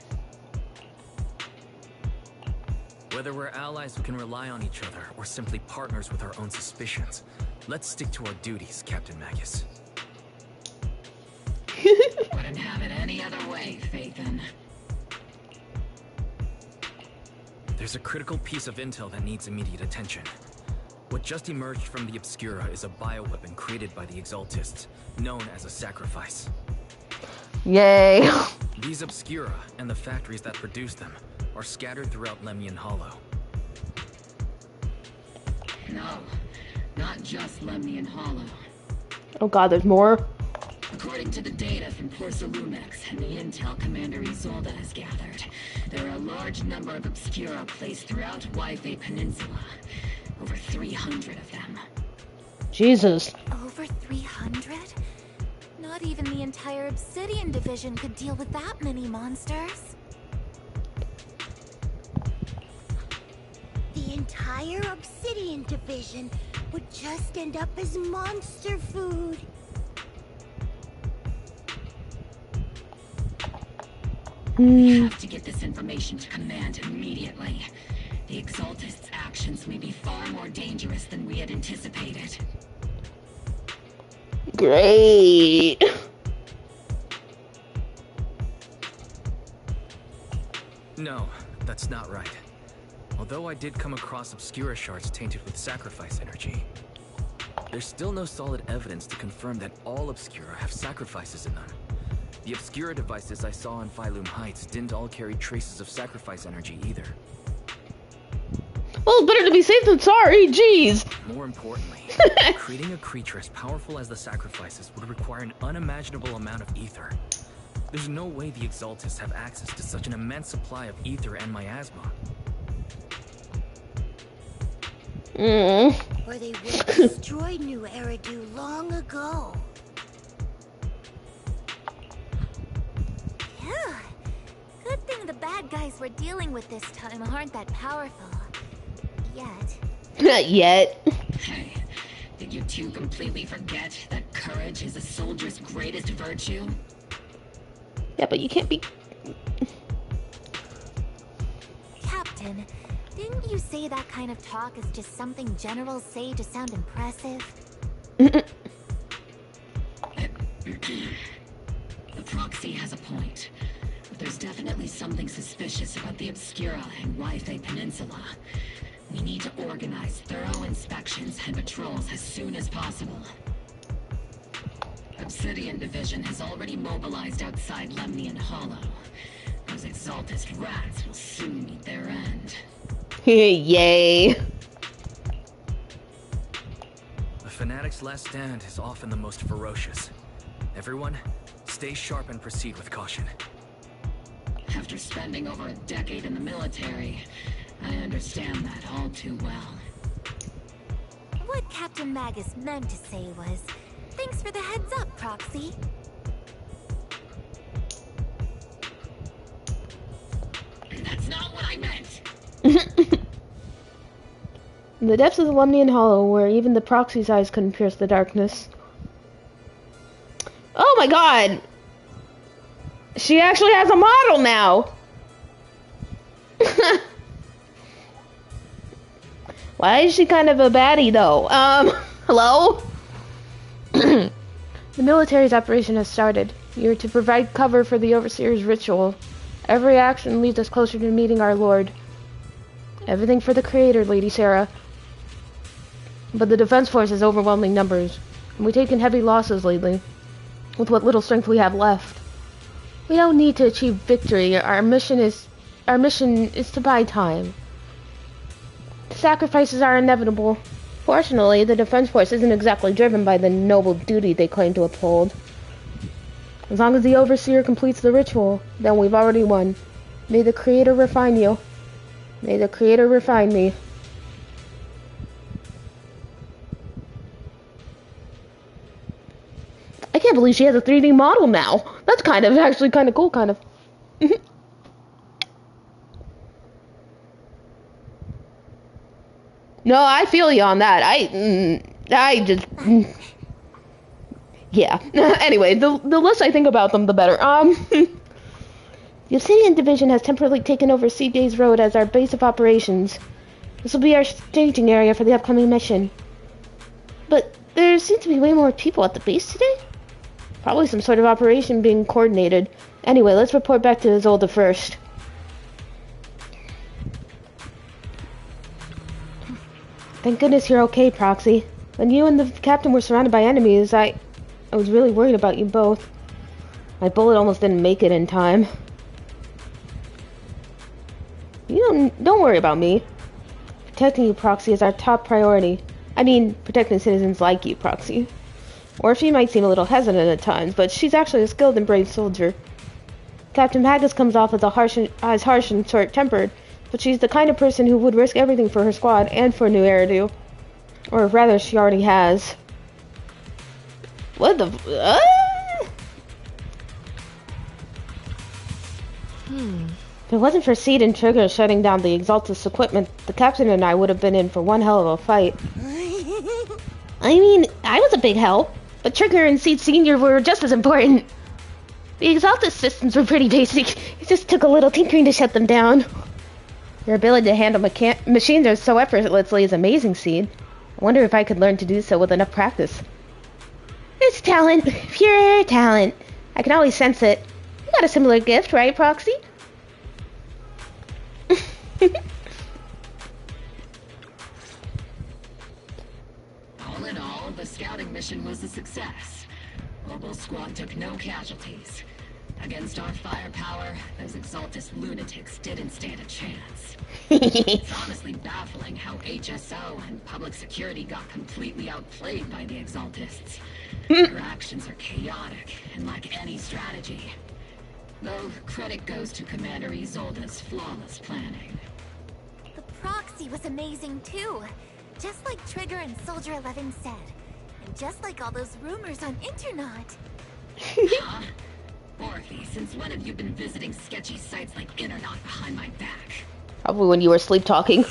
Whether we're allies who can rely on each other or simply partners with our own suspicions, let's stick to our duties, Captain Magus. Wouldn't have it any other way, Phaethon. There's a critical piece of intel that needs immediate attention. What just emerged from the Obscura is a bioweapon created by the Exaltists, known as a sacrifice. Yay. These Obscura, and the factories that produce them, are scattered throughout Lemnian Hollow. No, not just Lemnian Hollow. Oh god, there's more? According to the data from Porcelumex and the intel Commander Isolde has gathered, there are a large number of Obscura placed throughout Yfei Peninsula. Over 300 of them. Jesus. Over 300? Not even the entire Obsidian Division could deal with that many monsters. The entire Obsidian Division would just end up as monster food. We have to get this information to Command immediately. The Exaltists' actions may be far more dangerous than we had anticipated. Great. No, that's not right. Although I did come across Obscura shards tainted with sacrifice energy, there's still no solid evidence to confirm that all Obscura have sacrifices in them. The Obscura devices I saw on Phylum Heights didn't all carry traces of sacrifice energy either. Well, better to be safe than sorry, jeez. More importantly, creating a creature as powerful as the sacrifices would require an unimaginable amount of ether. There's no way the Exaltists have access to such an immense supply of ether and miasma. Or they would have destroyed New Eridu long ago. Yeah. Good thing the bad guys we're dealing with this time aren't that powerful. Yet. Not yet. Hey, did you two completely forget that courage is a soldier's greatest virtue? Yeah, but you can't be... Captain, didn't you say that kind of talk is just something generals say to sound impressive? The proxy has a point. But there's definitely something suspicious about the Obscura and Yfei Peninsula. We need to organize thorough inspections and patrols as soon as possible. Obsidian Division has already mobilized outside Lemnian Hollow. Those Exaltist rats will soon meet their end. Yay. The fanatic's last stand is often the most ferocious. Everyone, stay sharp and proceed with caution. After spending over a decade in the military, I understand that all too well. What Captain Magus meant to say was, thanks for the heads up, Proxy. That's not what I meant! In the depths of the Lemnian Hollow, where even the Proxy's eyes couldn't pierce the darkness. Oh my god! She actually has a model now! Why is she kind of a baddie, though? Hello? The military's operation has started. You're to provide cover for the Overseer's ritual. Every action leads us closer to meeting our Lord. Everything for the Creator, Lady Sarah. But the Defense Force has overwhelming numbers, and we've taken heavy losses lately, with what little strength we have left. We don't need to achieve victory. Our mission is to buy time. Sacrifices are inevitable. Fortunately, the Defense Force isn't exactly driven by the noble duty they claim to uphold. As long as the Overseer completes the ritual, then we've already won. May the Creator refine you. May the Creator refine me. I can't believe she has a 3D model now. That's actually kind of cool, kind of. No, I feel you on that. I just... Yeah. Anyway, the less I think about them, the better. The Obsidian Division has temporarily taken over Seagaze Road as our base of operations. This will be our staging area for the upcoming mission. But there seem to be way more people at the base today? Probably some sort of operation being coordinated. Anyway, let's report back to Isolde first. Thank goodness you're okay, Proxy. When you and the captain were surrounded by enemies, I was really worried about you both. My bullet almost didn't make it in time. Don't worry about me. Protecting you, Proxy, is our top priority. I mean, protecting citizens like you, Proxy. Or she might seem a little hesitant at times, but she's actually a skilled and brave soldier. Captain Magus comes off as harsh and short-tempered, but she's the kind of person who would risk everything for her squad and for New Eridu. Or rather, she already has. What the... If it wasn't for Seed and Trigger shutting down the Exaltus equipment, the captain and I would have been in for one hell of a fight. I mean, I was a big help, but Trigger and Seed Senior were just as important. The Exaltus systems were pretty basic. It just took a little tinkering to shut them down. Your ability to handle machines so effortlessly is amazing, Seed. I wonder if I could learn to do so with enough practice. It's talent. Pure talent. I can always sense it. You got a similar gift, right, Proxy? All in all, the scouting mission was a success. Mobile Squad took no casualties. Against our firepower, those Exaltus lunatics didn't stand a chance. It's honestly baffling how HSO and public security got completely outplayed by the Exaltists. Their actions are chaotic and lack any strategy. Though credit goes to Commander Isolde's flawless planning. The Proxy was amazing too. Just like Trigger and Soldier 11 said. And just like all those rumors on Internet. Huh? Orphe, since when have you been visiting sketchy sites like Internet behind my back? Probably when you were sleep talking.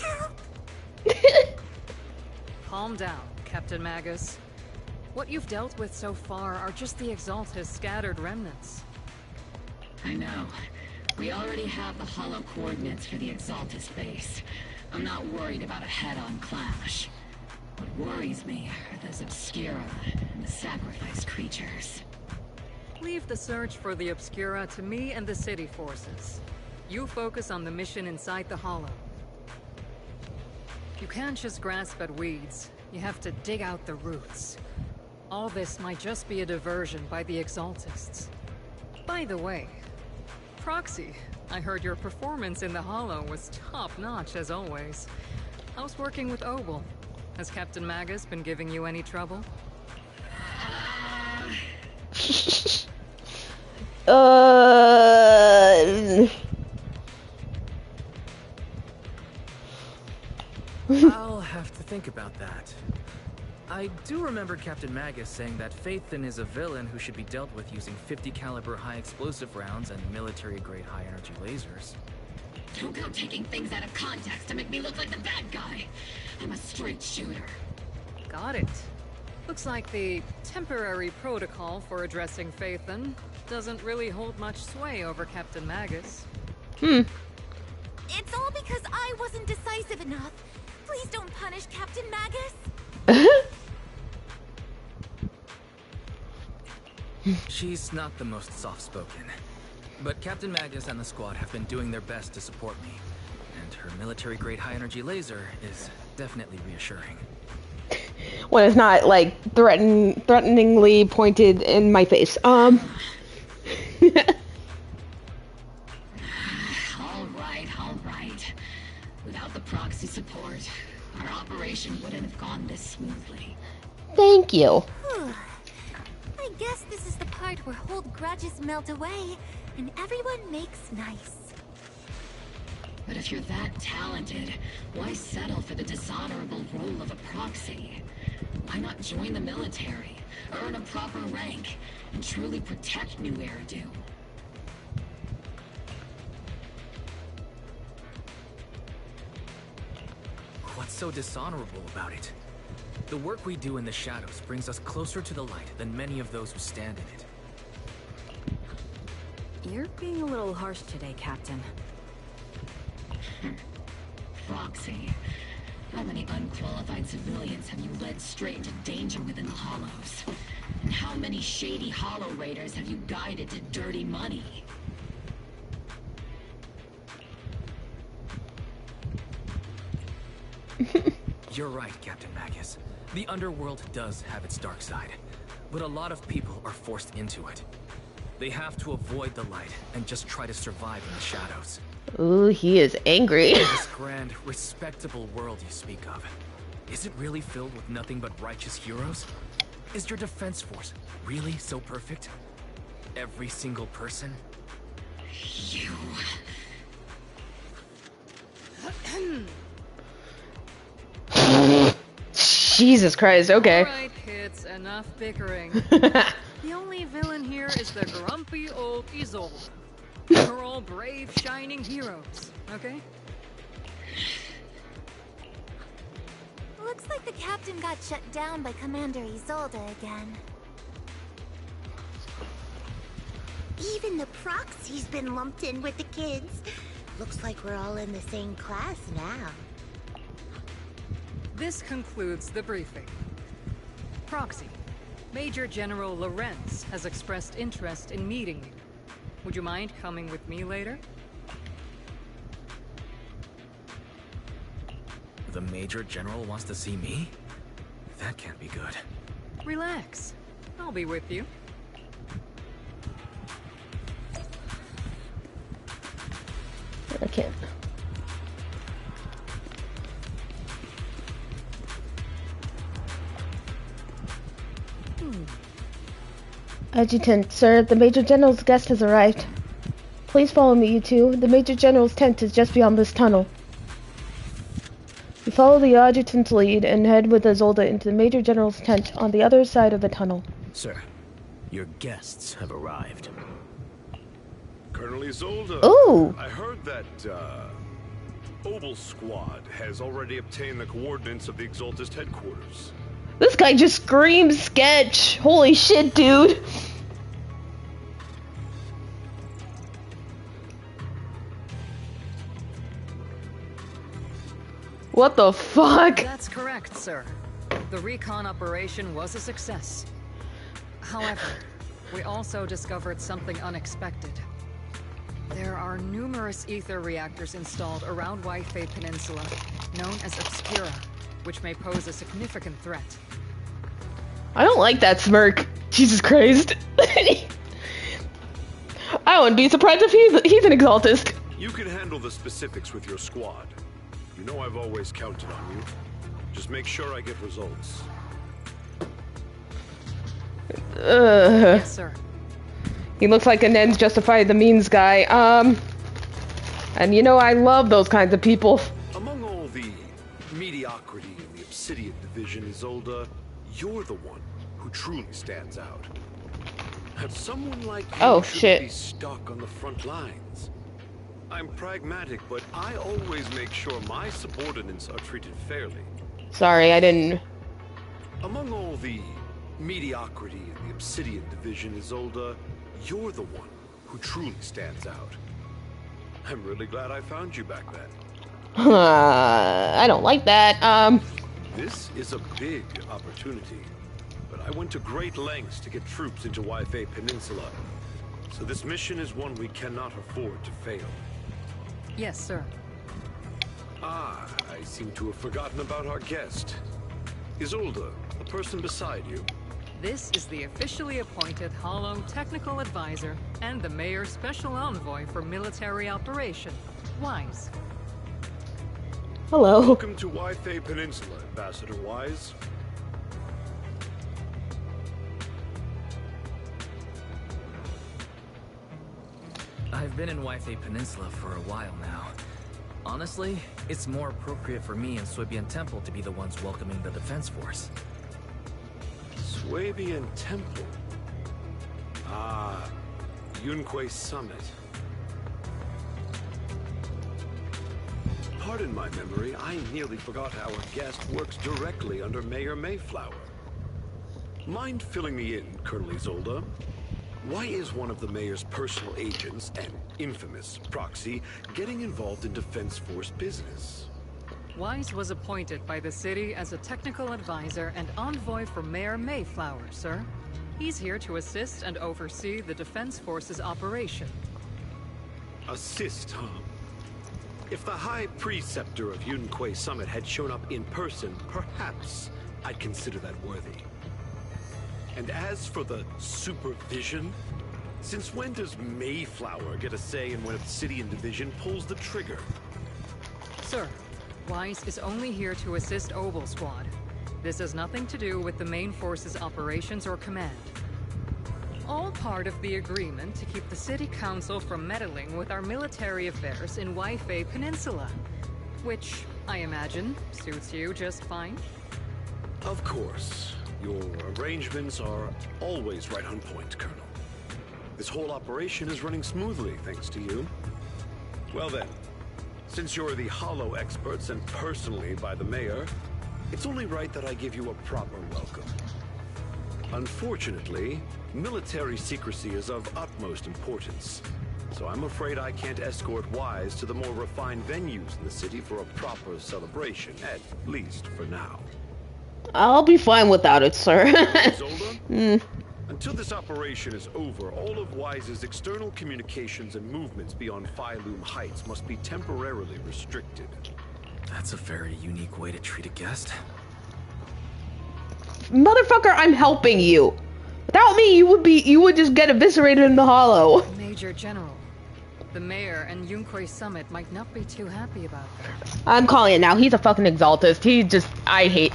Calm down, Captain Magus. What you've dealt with so far are just the Exaltus scattered remnants. I know. We already have the hollow coordinates for the Exaltus base. I'm not worried about a head-on clash. What worries me are those Obscura and the sacrificed creatures. Leave the search for the Obscura to me and the city forces. You focus on the mission inside the hollow. You can't just grasp at weeds. You have to dig out the roots. All this might just be a diversion by the Exaltists. By the way, Proxy, I heard your performance in the hollow was top-notch as always. How's working with Obel? Has Captain Magus been giving you any trouble? I'll have to think about that. I do remember Captain Magus saying that Phaethon is a villain who should be dealt with using 50 caliber high explosive rounds and military grade high energy lasers. Don't go taking things out of context to make me look like the bad guy. I'm a straight shooter. Got it. Looks like the temporary protocol for addressing Phaethon doesn't really hold much sway over Captain Magus. It's all because I wasn't decisive enough. Please don't punish Captain Magus. She's not the most soft-spoken. But Captain Magus and the squad have been doing their best to support me. And her military-grade high-energy laser is definitely reassuring. When it's not, like, threateningly pointed in my face. All right. Without the proxy support, our operation wouldn't have gone this smoothly. Thank you. I guess this is the part where old grudges melt away and everyone makes nice. But if you're that talented, why settle for the dishonorable role of a proxy? Why not join the military, earn a proper rank, and truly protect New Eridu? What's so dishonorable about it? The work we do in the shadows brings us closer to the light than many of those who stand in it. You're being a little harsh today, Captain. Proxy. How many unqualified civilians have you led straight into danger within the Hollows? And how many shady Hollow Raiders have you guided to dirty money? You're right, Captain Magus. The underworld does have its dark side, but a lot of people are forced into it. They have to avoid the light and just try to survive in the shadows. Ooh, he is angry. This grand, respectable world you speak of, is it really filled with nothing but righteous heroes? Is your defense force really so perfect? Every single person? You... Jesus Christ, okay. Alright, kids, enough bickering. The only villain here is the grumpy old Isolde. We're all brave, shining heroes, okay? Looks like the captain got shut down by Commander Isolde again. Even the proxy's been lumped in with the kids. Looks like we're all in the same class now. This concludes the briefing. Proxy, Major General Lorenz has expressed interest in meeting you. Would you mind coming with me later? The Major General wants to see me? That can't be good. Relax. I'll be with you. I can't. Adjutant, sir, the Major General's guest has arrived. Please follow me, you two. The Major General's tent is just beyond this tunnel. You follow the adjutant's lead and head with Isolde into the Major General's tent on the other side of the tunnel. Sir, your guests have arrived. Colonel Isolde. Ooh! I heard that, Oval Squad has already obtained the coordinates of the Exaltist headquarters. This guy just screams sketch! Holy shit, dude! What the fuck? That's correct, sir. The recon operation was a success. However, we also discovered something unexpected. There are numerous ether reactors installed around White Peninsula, known as Obscura, which may pose a significant threat. I don't like that smirk. Jesus Christ. I wouldn't be surprised if he's an Exaltist. You can handle the specifics with your squad. You know I've always counted on you. Just make sure I get results. Yes, sir. He looks like an ends justify the means guy. And you know I love those kinds of people. Among all the mediocrity in the Obsidian division, Isolde, you're the one who truly stands out. Have someone like you shouldn't be stuck on the front lines. I'm pragmatic, but I always make sure my subordinates are treated fairly. Sorry, I didn't. Among all the mediocrity in the Obsidian division, Isolde, you're the one who truly stands out. I'm really glad I found you back then. I don't like that. This is a big opportunity, but I went to great lengths to get troops into Wi-Fi Peninsula. So this mission is one we cannot afford to fail. Yes, sir. Ah, I seem to have forgotten about our guest. Isolde, the person beside you. This is the officially appointed Hollow Technical Advisor and the Mayor's Special Envoy for Military Operation, Wise. Hello. Welcome to Wi-Fi Peninsula, Ambassador Wise. I've been in Wi-Fi Peninsula for a while now. Honestly, it's more appropriate for me and Swabian Temple to be the ones welcoming the Defense Force. Swabian Temple? Ah, Yunque Summit. Pardon my memory, I nearly forgot our guest works directly under Mayor Mayflower. Mind filling me in, Colonel Isolde? Why is one of the Mayor's personal agents, an infamous proxy, getting involved in Defense Force business? Wise was appointed by the city as a technical advisor and envoy for Mayor Mayflower, sir. He's here to assist and oversee the Defense Force's operation. Assist, huh? If the High Preceptor of Yunque Summit had shown up in person, perhaps I'd consider that worthy. And as for the supervision, since when does Mayflower get a say in when Obsidian Division pulls the trigger? Sir, Wise is only here to assist Obel Squad. This has nothing to do with the main force's operations or command. All part of the agreement to keep the City Council from meddling with our military affairs in Wi-Fi Peninsula, which, I imagine, suits you just fine. Of course. Your arrangements are always right on point, Colonel. This whole operation is running smoothly, thanks to you. Well then, since you're the Hollow experts and personally by the Mayor, it's only right that I give you a proper welcome. Unfortunately, military secrecy is of utmost importance, so I'm afraid I can't escort Wise to the more refined venues in the city for a proper celebration, at least for now. I'll be fine without it, sir. Until this operation is over, all of Wise's external communications and movements beyond Phylum Heights must be temporarily restricted. That's a very unique way to treat a guest. Motherfucker, I'm helping you. Without me, you would just get eviscerated in the Hollow. Major General, the Mayor and Yunque Summit might not be too happy about that. I'm calling it now. He's a fucking exaltist. He just, I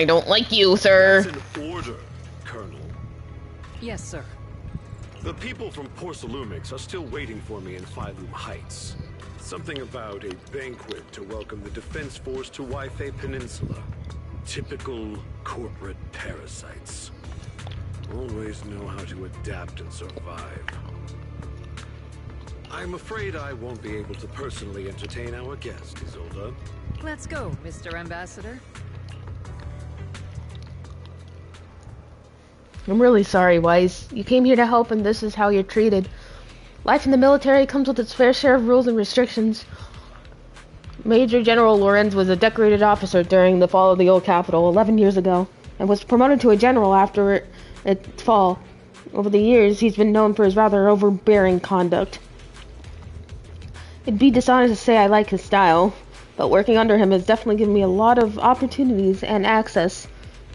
don't like you, sir. That's an order, Colonel. Yes, sir. The people from Porcelumix are still waiting for me in Phylum Heights. Something about a banquet to welcome the Defense Force to Wi-Fi Peninsula. Typical corporate parasites. Always know how to adapt and survive. I'm afraid I won't be able to personally entertain our guest, Isolde. Let's go, Mr. Ambassador. I'm really sorry, Wise. You came here to help and this is how you're treated. Life in the military comes with its fair share of rules and restrictions. Major General Lorenz was a decorated officer during the fall of the old capital 11 years ago, and was promoted to a general after its fall. Over the years, he's been known for his rather overbearing conduct. It'd be dishonest to say I like his style, but working under him has definitely given me a lot of opportunities and access,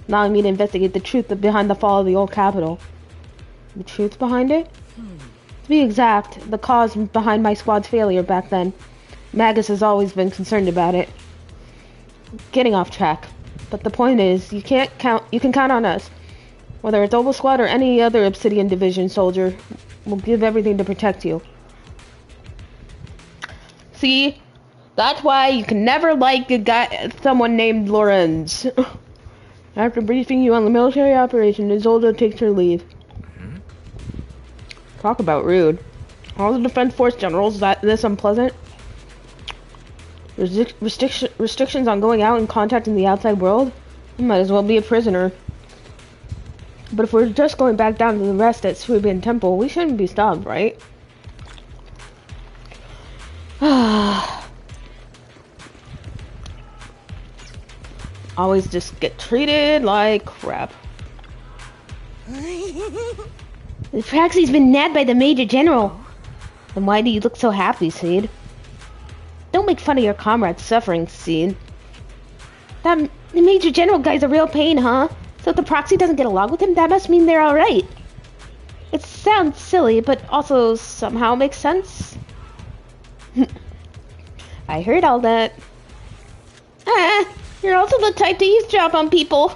allowing me to investigate the truth behind the fall of the old capital. The truth behind it? To be exact, the cause behind my squad's failure back then. Magus has always been concerned about it. Getting off track. but the point is, you can count on us. Whether it's Obel Squad or any other Obsidian Division soldier, we'll give everything to protect you. See? That's why you can never like someone named Lorenz. After briefing you on the military operation, Isolde takes her leave. Talk about rude. All the Defense Force generals, this unpleasant? Restrictions on going out and contacting the outside world? You might as well be a prisoner. But if we're just going back down to the rest at Suibian Temple, we shouldn't be stopped, right? Always just get treated like crap. The proxy's been nabbed by the Major General. Then why do you look so happy, Seed? Don't make fun of your comrade's suffering, Seed. The Major General guy's a real pain, huh? So if the proxy doesn't get along with him, that must mean they're alright. It sounds silly, but also somehow makes sense. I heard all that. You're also the type to eavesdrop on people.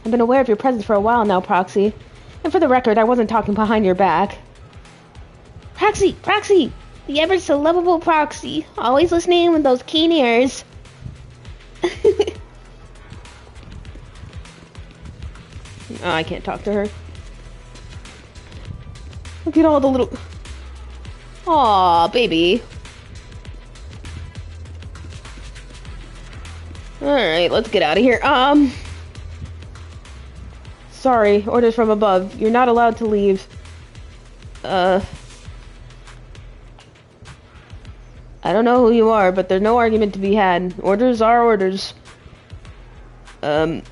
I've been aware of your presence for a while now, Proxy. And for the record, I wasn't talking behind your back. Proxy! The ever so lovable Proxy. Always listening with those keen ears. Oh, I can't talk to her. Look at all the little... Aw, baby. Alright, let's get out of here. Sorry, orders from above. You're not allowed to leave. I don't know who you are, but there's no argument to be had. Orders are orders. The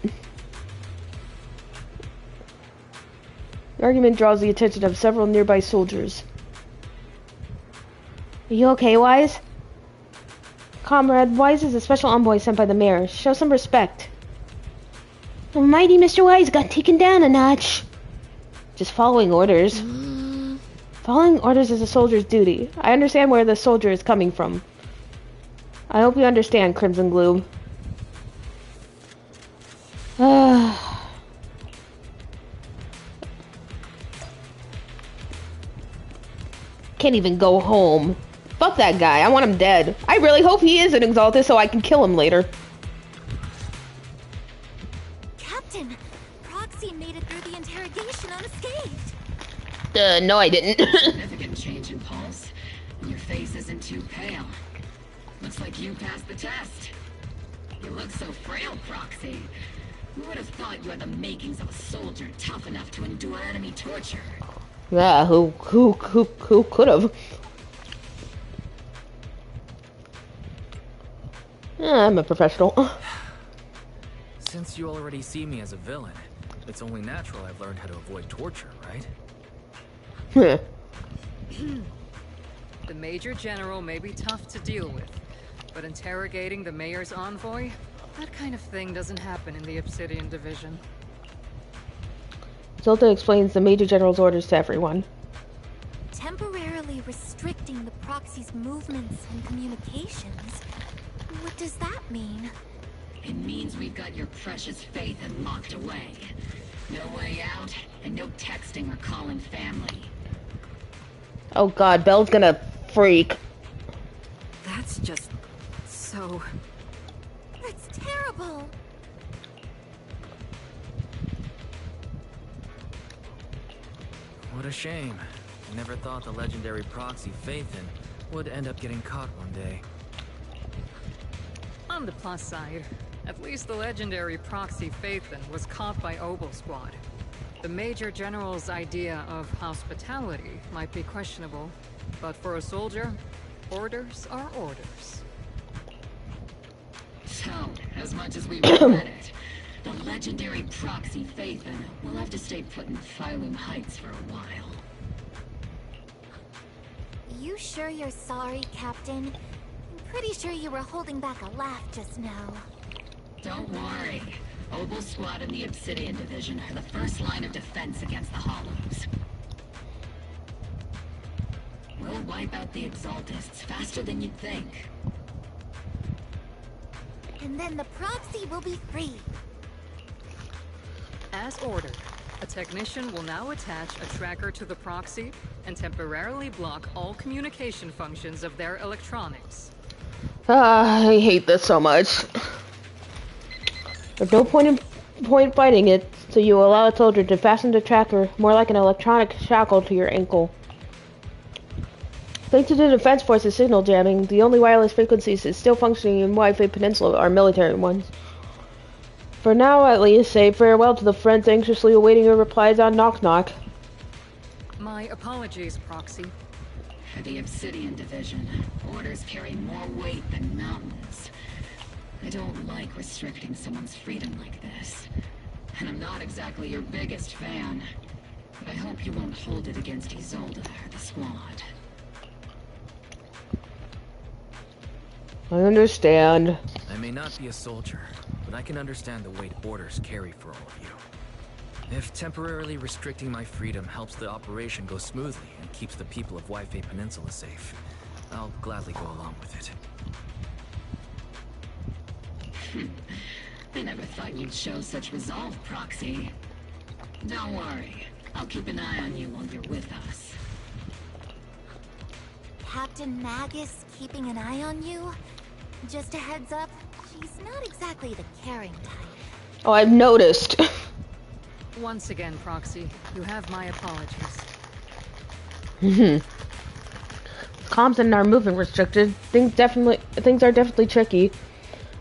argument draws the attention of several nearby soldiers. Are you okay, Wise? Comrade, Wise is a special envoy sent by the mayor. Show some respect. The mighty Mr. Wise got taken down a notch. Just following orders. Following orders is a soldier's duty. I understand where the soldier is coming from. I hope you understand, Crimson Gloom. Can't even go home. Fuck that guy. I want him dead. I really hope he is an Exalted so I can kill him later. Captain, Proxy made it through the interrogation unscathed. No, I didn't. Significant change in pulse. Your face isn't too pale. Looks like you passed the test. You look so frail, Proxy. Who would have thought you had the makings of a soldier tough enough to endure enemy torture? Yeah, who could have? Yeah, I'm a professional. Since you already see me as a villain, it's only natural I've learned how to avoid torture, right? The Major General may be tough to deal with, but interrogating the Mayor's envoy? That kind of thing doesn't happen in the Obsidian Division. Zolta explains the Major General's orders to everyone. Temporarily restricting the Proxy's movements and communications? What does that mean? It means we've got your precious Phaethon locked away. No way out, and no texting or calling family. Oh god, Belle's gonna freak. That's just... so... That's terrible! What a shame. I never thought the legendary proxy Phaethon would end up getting caught one day. On the plus side, at least the legendary proxy Phaethon was caught by Obel Squad. The Major General's idea of hospitality might be questionable, but for a soldier, orders are orders. So, as much as we regret it, the legendary proxy Phaethon will have to stay put in Phylum Heights for a while. You sure you're sorry, Captain? I'm pretty sure you were holding back a laugh just now. Don't worry. Obel Squad and the Obsidian Division are the first line of defense against the Hollows. We'll wipe out the Exaltists faster than you'd think. And then the proxy will be free. As ordered, a technician will now attach a tracker to the proxy and temporarily block all communication functions of their electronics. I hate this so much. There's no point fighting it, so you allow a soldier to fasten the tracker more like an electronic shackle to your ankle. Thanks to the Defense Force's signal jamming, the only wireless frequencies is still functioning in Wi-Fi Peninsula are military ones. For now, at least, say farewell to the friends anxiously awaiting your replies on Knock Knock. My apologies, Proxy. The Obsidian Division. Orders carry more weight than mountains. I don't like restricting someone's freedom like this. And I'm not exactly your biggest fan. But I hope you won't hold it against Isolde or the squad. I understand. I may not be a soldier, but I can understand the weight orders carry for all of you. If temporarily restricting my freedom helps the operation go smoothly and keeps the people of Wi-Fi Peninsula safe, I'll gladly go along with it. I never thought you'd show such resolve, Proxy. Don't worry. I'll keep an eye on you while you're with us. Captain Magus keeping an eye on you? Just a heads up, she's not exactly the caring type. Oh, I've noticed. Once again, Proxy, you have my apologies. Comms and our movement restricted. Things are definitely tricky.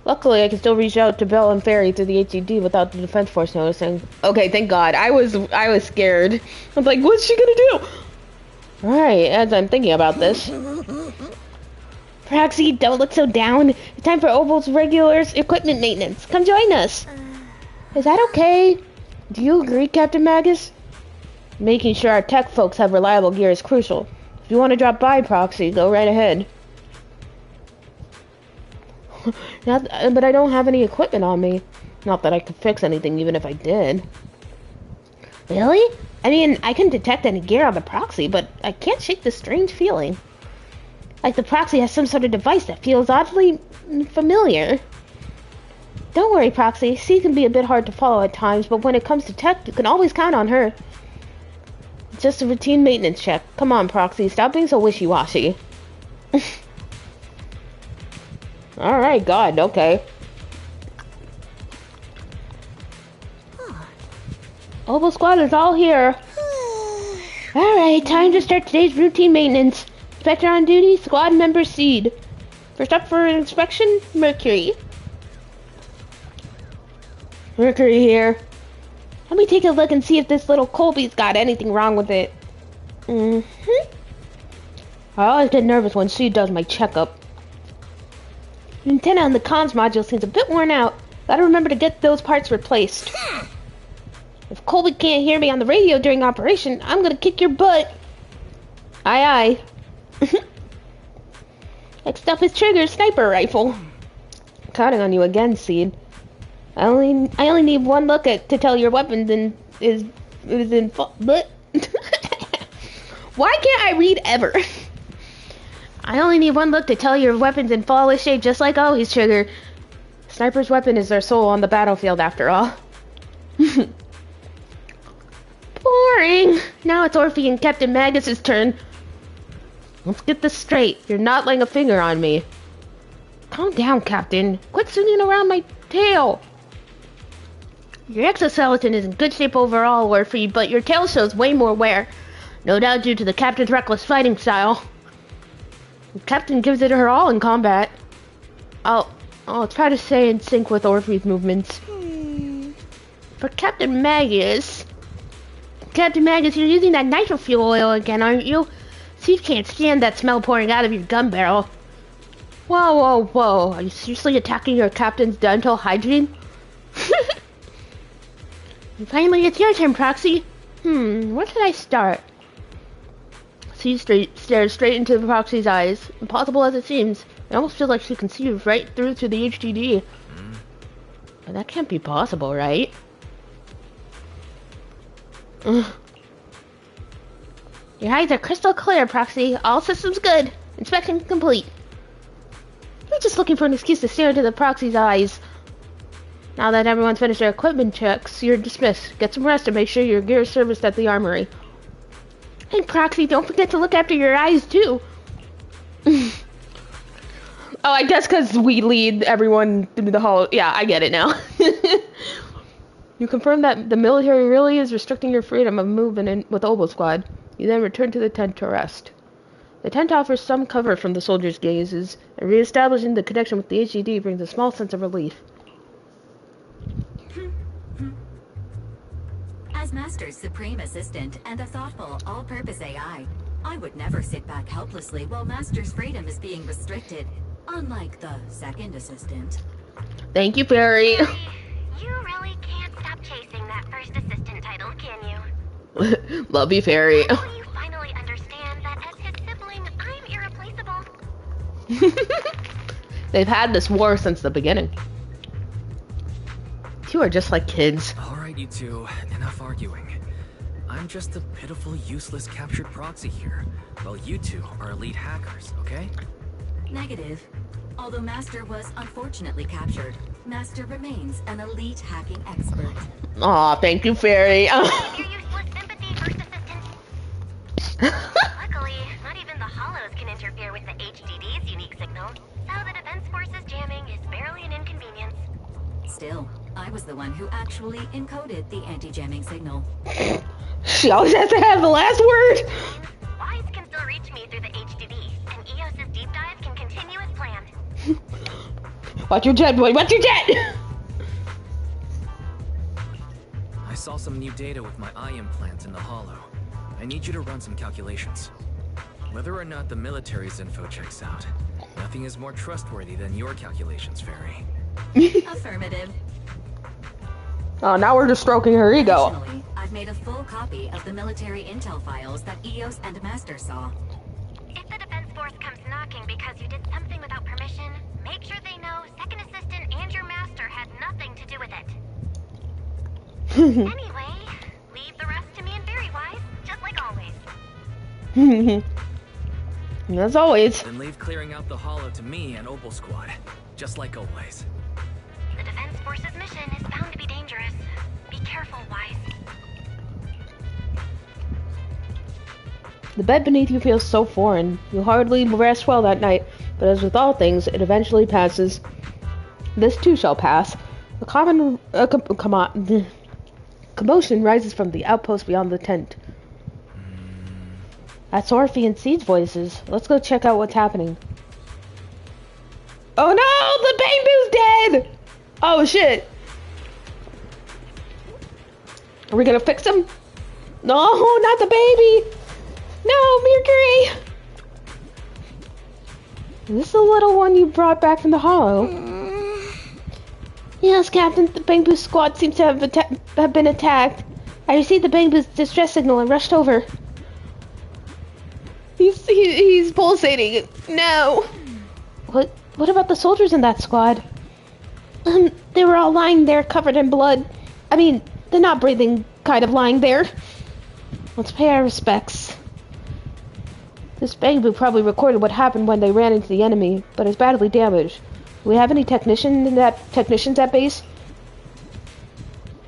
Luckily, I can still reach out to Bell and Ferry through the HDD without the Defense Force noticing. Okay, thank God. I was scared. I was like, what's she gonna do? Alright, as I'm thinking about this. Proxy, don't look so down. It's time for Oval's regulars equipment maintenance. Come join us. Is that okay? Do you agree, Captain Magus? Making sure our tech folks have reliable gear is crucial. If you want to drop by, Proxy, go right ahead. But I don't have any equipment on me. Not that I could fix anything even if I did. Really? I mean, I can detect any gear on the Proxy, but I can't shake this strange feeling. Like the Proxy has some sort of device that feels oddly familiar. Don't worry, Proxy. C can be a bit hard to follow at times, but when it comes to tech, you can always count on her. It's just a routine maintenance check. Come on, Proxy. Stop being so wishy-washy. Alright, God, okay. Oval Squad is all here. Alright, time to start today's routine maintenance. Inspector on duty, squad member Seed. First up for inspection, Mercury. Mercury here. Let me take a look and see if this little Colby's got anything wrong with it. I always get nervous when Seed does my checkup. The antenna on the comms module seems a bit worn out. Gotta remember to get those parts replaced. If Colby can't hear me on the radio during operation, I'm gonna kick your butt. Aye aye. Next up is Trigger sniper rifle. Counting on you again, Seed. I only need one look to tell your weapons is in but why can't I read ever? I only need one look to tell your weapons in flawless shape, just like always, Trigger. Sniper's weapon is their soul on the battlefield, after all. Boring. Now it's Orphe and Captain Magus's turn. Let's get this straight. You're not laying a finger on me. Calm down, Captain. Quit swinging around my tail. Your exoskeleton is in good shape overall, Orphe, but your tail shows way more wear. No doubt due to the Captain's reckless fighting style. The Captain gives it her all in combat. I'll try to stay in sync with Orphe's movements. For Captain Magus, you're using that nitro fuel oil again, aren't you? Steve can't stand that smell pouring out of your gun barrel. Whoa, whoa, whoa. Are you seriously attacking your Captain's dental hygiene? Finally, it's your turn, Proxy. Where should I start? Steve stares straight into the Proxy's eyes. Impossible as it seems, it almost feels like she can see right through to the HDD. But that can't be possible, right? Your eyes are crystal clear, Proxy. All systems good. Inspection complete. You're just looking for an excuse to stare into the Proxy's eyes. Now that everyone's finished their equipment checks, you're dismissed. Get some rest and make sure your gear is serviced at the armory. Hey, Proxy, don't forget to look after your eyes, too. Oh, I guess because we lead everyone through the hall. Yeah, I get it now. You confirm that the military really is restricting your freedom of movement with Oboe Squad. You then return to the tent to rest. The tent offers some cover from the soldiers' gazes, and re-establishing the connection with the HDD brings a small sense of relief. As Master's supreme assistant and a thoughtful, all-purpose AI, I would never sit back helplessly while Master's freedom is being restricted, unlike the second assistant. Thank you, Fairy. You really can't stop chasing that first assistant title, can you? Love you, Fairy. Will you finally understand that as his sibling, I'm irreplaceable? They've had this war since the beginning. You are just like kids. Alright, you two, enough arguing. I'm just a pitiful, useless captured proxy here, while you two are elite hackers, okay? Negative. Although Master was unfortunately captured, Master remains an elite hacking expert. Aw, thank you, Fairy. Your useless sympathy, first assistant. Luckily, not even the hollows can interfere with the HDD's unique signal, so the Defense Force's jamming is barely an inconvenience. Still, I was the one who actually encoded the anti-jamming signal. She always has to have the last word. Wise can still reach me through the HDD, and EOS's deep dive can continue as planned. Watch your jet, boy. Watch your jet. I saw some new data with my eye implant in the hollow. I need you to run some calculations. Whether or not the military's info checks out, nothing is more trustworthy than your calculations, Fairy. Affirmative. Oh, now we're just stroking her ego. Additionally, I've made a full copy of the military intel files that EOS and Master saw. If the Defense Force comes knocking because you did something without permission, make sure they know Second Assistant and your Master had nothing to do with it. Anyway, leave the rest to me and Very Wise, just like always. As always. Then leave clearing out the hollow to me and Oboe Squad, just like always. The Defense Force's mission is bound to be dangerous. Be careful, Wise. The bed beneath you feels so foreign. You hardly rest well that night, but as with all things, it eventually passes. This too shall pass. A commotion rises from the outpost beyond the tent. That's Orphe and Seed's voices. Let's go check out what's happening. Oh no! The Bangbu's dead! Oh shit! Are we gonna fix him? No, not the baby! No, Mercury! Is this the little one you brought back from the hollow? Yes, Captain. The Bangbu squad seems to have been attacked. I received the Bangbu's distress signal and rushed over. He's pulsating. No. What about the soldiers in that squad? They were all lying there covered in blood. I mean, they're not breathing, kind of lying there. Let's pay our respects. This Bangbu probably recorded what happened when they ran into the enemy, but is badly damaged. Do we have any technicians at base?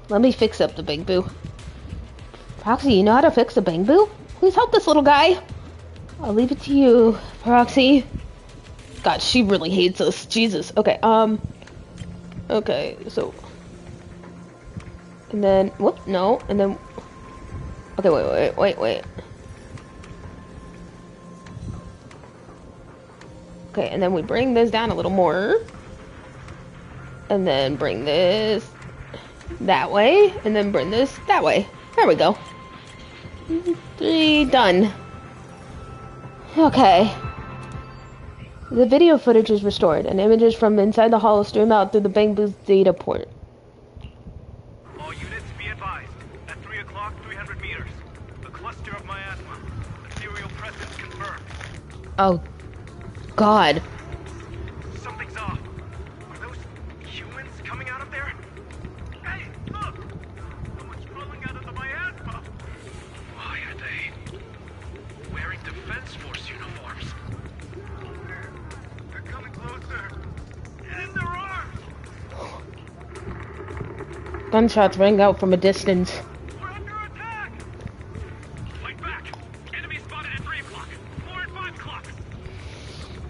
Let me fix up the Bangbu. Proxy, you know how to fix a Bangbu? Please help this little guy. I'll leave it to you, Proxy. God, she really hates us. Jesus. Okay, okay, so... And then... Whoop, no, and then... Okay, wait. Okay, and then we bring this down a little more. And then bring this that way. And then bring this that way. There we go. 3, done. Okay. The video footage is restored, and images from inside the hollow stream out through the Bangbu's data port. All units be advised. At 3 o'clock, 300 meters. A cluster of miasma. Ethereal presence confirmed. Oh, God. Something's off. Are those humans coming out of there? Hey, look! Someone's crawling out of the miasma. Why are they wearing Defense Force uniforms? They're coming closer. Get in their arms! Gunshots rang out from a distance. We're under attack! Fight back! Enemy spotted at 3 o'clock. 4 and 5 o'clock.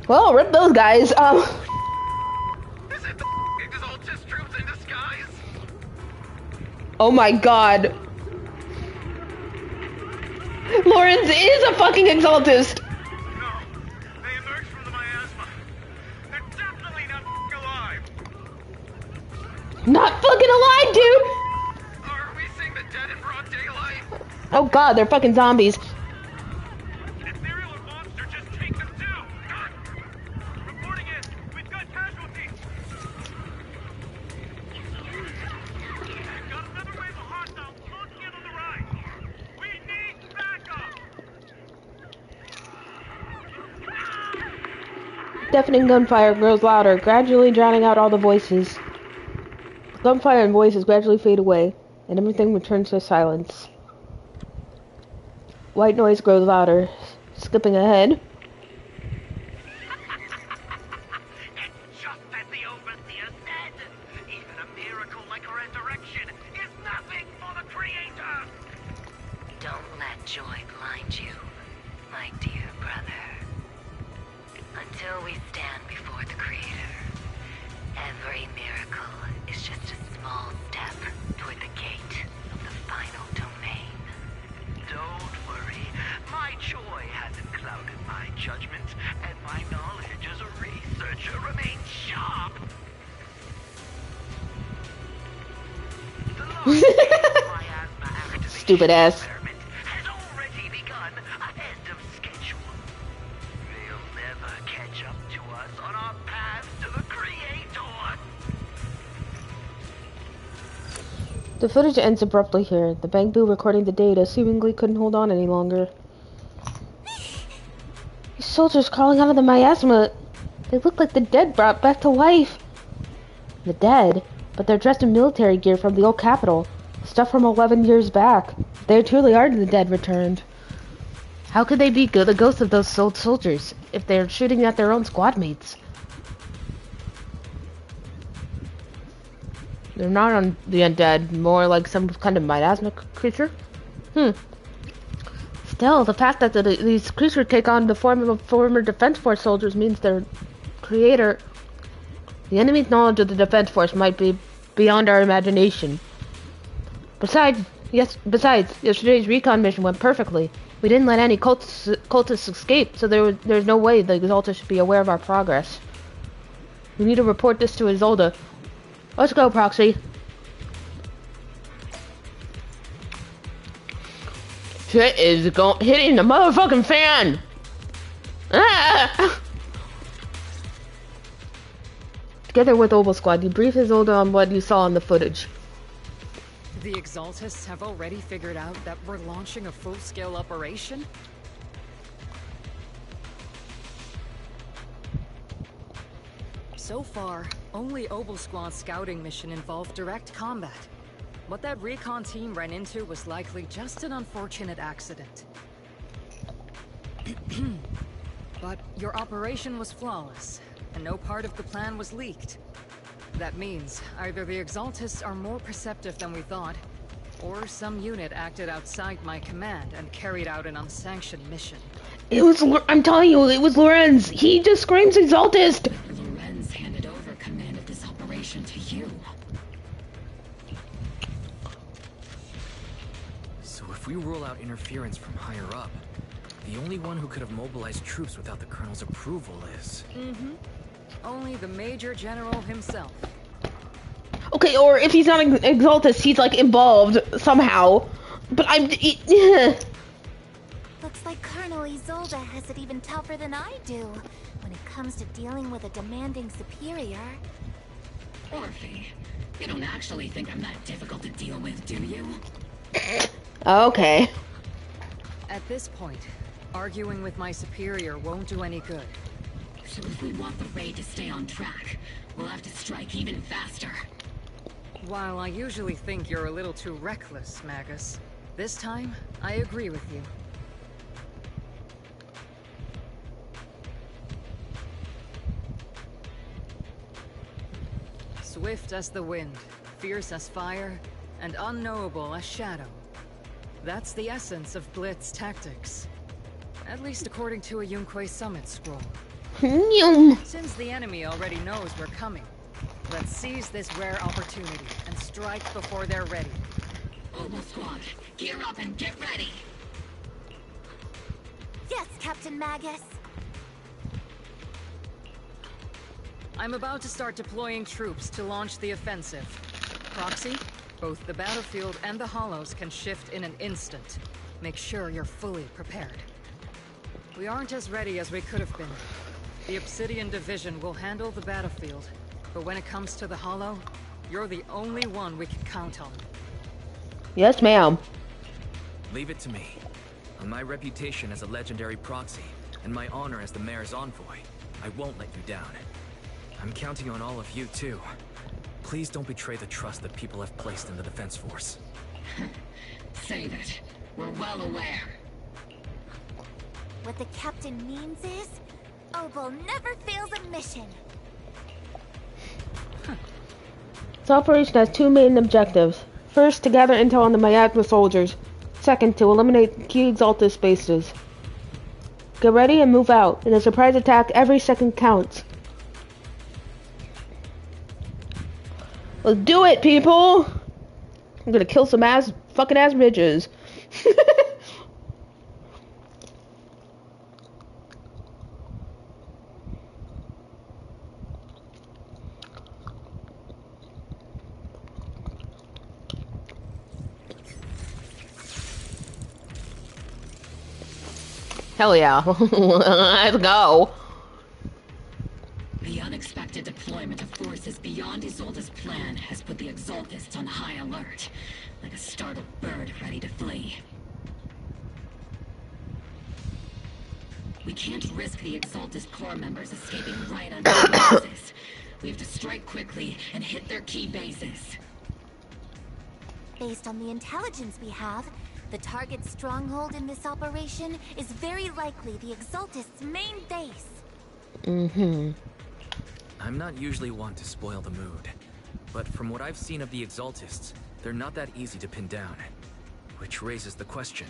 Well, rip those guys. Is it the Exaltus troops in disguise? Oh my god. Lawrence is a fucking Exaltist. No, they emerged from the miasma. They're definitely not alive. Not fucking alive, dude. Are we seeing the dead in broad daylight? Oh god, they're fucking zombies. Ethereal or monster, just take them down. Reporting in. We've got casualties. Got another wave of hostiles closing in on the right. We need backup. Deafening gunfire grows louder, gradually drowning out all the voices. The gunfire and voices gradually fade away, and everything returns to silence. White noise grows louder, skipping ahead. It's just as the Overseer said. Even a miracle like a resurrection is nothing for the Creator. Don't let joy blind you, my dear brother. Until we stand before the Creator, every miracle is just a small step toward the gate of the final domain. Don't worry. My joy hasn't clouded my judgment, and my knowledge as a researcher remains sharp. The large miasma activation Stupid ass. experiment has already begun ahead of schedule. They'll never catch up to us on our path to the Creator. The footage ends abruptly here. The bamboo recording the data seemingly couldn't hold on any longer. These soldiers crawling out of the miasma. They look like the dead brought back to life. The dead? But they're dressed in military gear from the old capital. Stuff from 11 years back. They truly are the dead returned. How could they be the ghosts of those old soldiers if they're shooting at their own squad mates? They're not on the undead, more like some kind of miasma creature? Still, the fact that these creatures take on the form of former Defense Force soldiers means their creator... The enemy's knowledge of the Defense Force might be beyond our imagination. Besides, yesterday's recon mission went perfectly. We didn't let any cultists escape, so there's no way the Exalta should be aware of our progress. We need to report this to Isolde. Let's go, Proxy. Shit is hitting the motherfucking fan! Ah! Together with Oval Squad, you brief Isolde on what you saw in the footage. The Exaltists have already figured out that we're launching a full-scale operation? So far, only Oval Squad's scouting mission involved direct combat. What that recon team ran into was likely just an unfortunate accident. But your operation was flawless, and no part of the plan was leaked. That means either the Exaltists are more perceptive than we thought, or some unit acted outside my command and carried out an unsanctioned mission. It was, I'm telling you, it was Lorenz. He just screams Exaltist. Lorenz handed over command of this operation to you. So if we rule out interference from higher up, the only one who could have mobilized troops without the Colonel's approval is... Only the Major General himself. Okay, or if he's not Exaltist, he's like involved somehow. But Looks like Colonel Isolde has it even tougher than I do when it comes to dealing with a demanding superior. Orphe, you don't actually think I'm that difficult to deal with, do you? Okay. At this point, arguing with my superior won't do any good. So if we want the raid to stay on track, we'll have to strike even faster. While I usually think you're a little too reckless, Magus, this time, I agree with you. Swift as the wind, fierce as fire, and unknowable as shadow. That's the essence of Blitz tactics. At least according to a Yunque summit scroll. Since the enemy already knows we're coming, let's seize this rare opportunity and strike before they're ready. Mobile squad, gear up and get ready! Yes, Captain Magus. I'm about to start deploying troops to launch the offensive. Proxy, both the battlefield and the hollows can shift in an instant. Make sure you're fully prepared. We aren't as ready as we could have been. The Obsidian Division will handle the battlefield, but when it comes to the hollow, you're the only one we can count on. Yes, ma'am. Leave it to me. On my reputation as a legendary proxy, and my honor as the mayor's envoy, I won't let you down. I'm counting on all of you, too. Please don't betray the trust that people have placed in the Defense Force. Save it. We're well aware. What the captain means is, Opal never fails a mission. This operation has two main objectives. First, to gather intel on the Miasma soldiers. Second, to eliminate key Exaltus bases. Get ready and move out. In a surprise attack, every second counts. Let's do it, people! I'm gonna kill some fucking ass bitches. Hell yeah. Let's go. The unexpected deployment of forces beyond Isolde's plan has put the Exaltists on high alert, like a startled bird ready to flee. We can't risk the Exaltist core members escaping right under our noses. We have to strike quickly and hit their key bases. Based on the intelligence we have, the target stronghold in this operation is very likely the Exaltist's main base. Mm-hmm. I'm not usually one to spoil the mood, but from what I've seen of the Exaltists, they're not that easy to pin down. Which raises the question,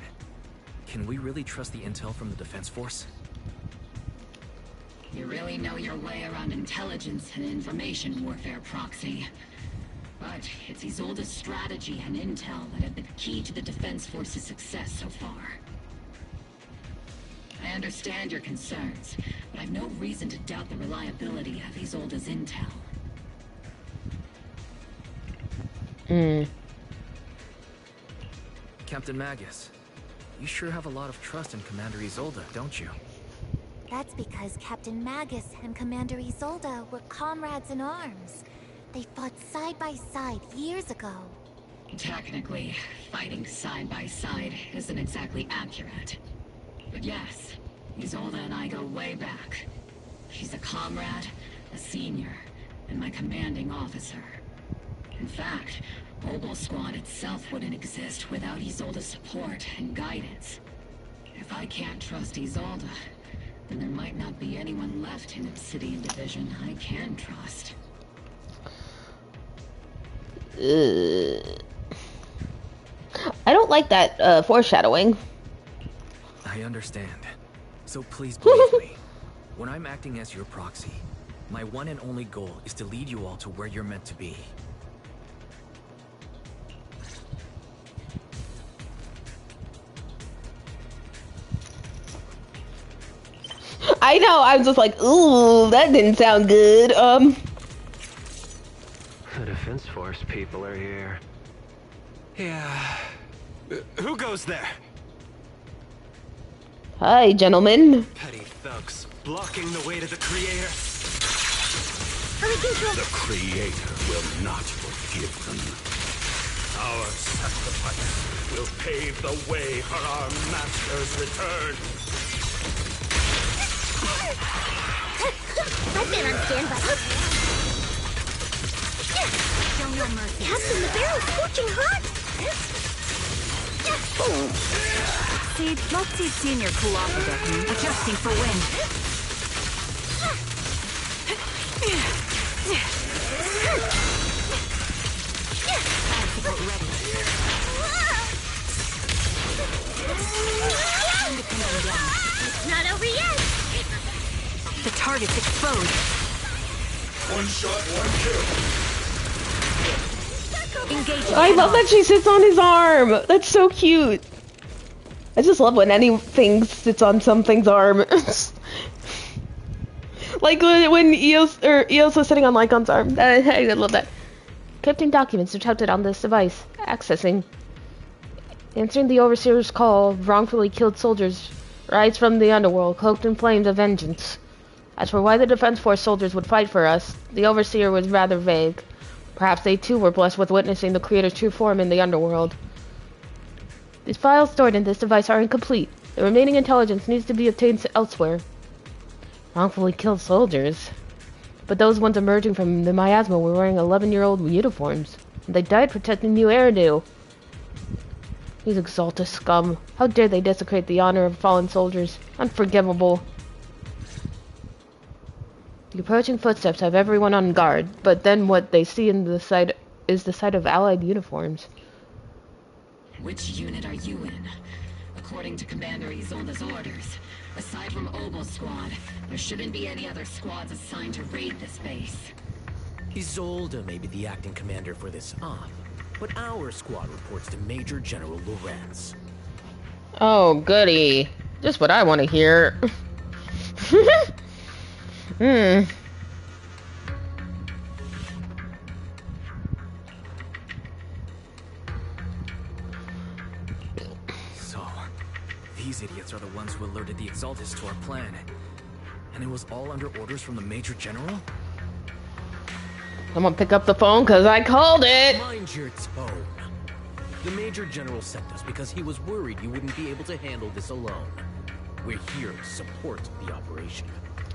can we really trust the intel from the Defense Force? You really know your way around intelligence and information warfare, Proxy. But it's Isolde's strategy and intel that have been key to the Defense Force's success so far. I understand your concerns, but I've no reason to doubt the reliability of Isolde's intel. Captain Magus, you sure have a lot of trust in Commander Isolde, don't you? That's because Captain Magus and Commander Isolde were comrades in arms. They fought side by side years ago. Technically, fighting side by side isn't exactly accurate. But yes, Isolde and I go way back. She's a comrade, a senior, and my commanding officer. In fact, Mobile Squad itself wouldn't exist without Isolde's support and guidance. If I can't trust Isolde, then there might not be anyone left in Obsidian Division I can trust. I don't like that foreshadowing. I understand. So please believe me. When I'm acting as your proxy, my one and only goal is to lead you all to where you're meant to be. I know, I was just like, ooh, that didn't sound good. The Defense Force people are here. Yeah. Who goes there? Hi, gentlemen. Petty thugs blocking the way to the Creator. The Creator will not forgive them. Our sacrifice will pave the way for our master's return. I've been on standby. Show no mercy. Captain, the barrel's scorching hot! Seed, let's see Senior cool off a bit. Adjusting for wind. support ready. Time to pin them down. It's not over yet. The target's exposed. One shot, one kill. Engaging. I love that she sits on his arm. That's so cute. I just love when anything sits on something's arm. Like when Eos was sitting on Lycon's arm. I love that. Encrypting documents detected on this device. Accessing. Answering the Overseer's call, wrongfully killed soldiers rise from the underworld, cloaked in flames of vengeance. As for why the Defense Force soldiers would fight for us, the Overseer was rather vague. Perhaps they too were blessed with witnessing the Creator's true form in the underworld. These files stored in this device are incomplete. The remaining intelligence needs to be obtained elsewhere. Wrongfully killed soldiers. But those ones emerging from the miasma were wearing 11-year-old uniforms. And they died protecting New Eridu. These Exalted scum. How dare they desecrate the honor of fallen soldiers? Unforgivable. The approaching footsteps have everyone on guard, but then what they see in the sight is the sight of Allied uniforms. Which unit are you in? According to Commander Isolde's orders, aside from Obel's squad, there shouldn't be any other squads assigned to raid this base. Isolde may be the acting commander for this op, but our squad reports to Major General Lorenz. Oh, goody. Just what I want to hear. So, these idiots are the ones who alerted the Exaltists to our plan. And it was all under orders from the Major General? I'm gonna pick up the phone because I called it. Mind your tone. The Major General sent us because he was worried you wouldn't be able to handle this alone. We're here to support the operation.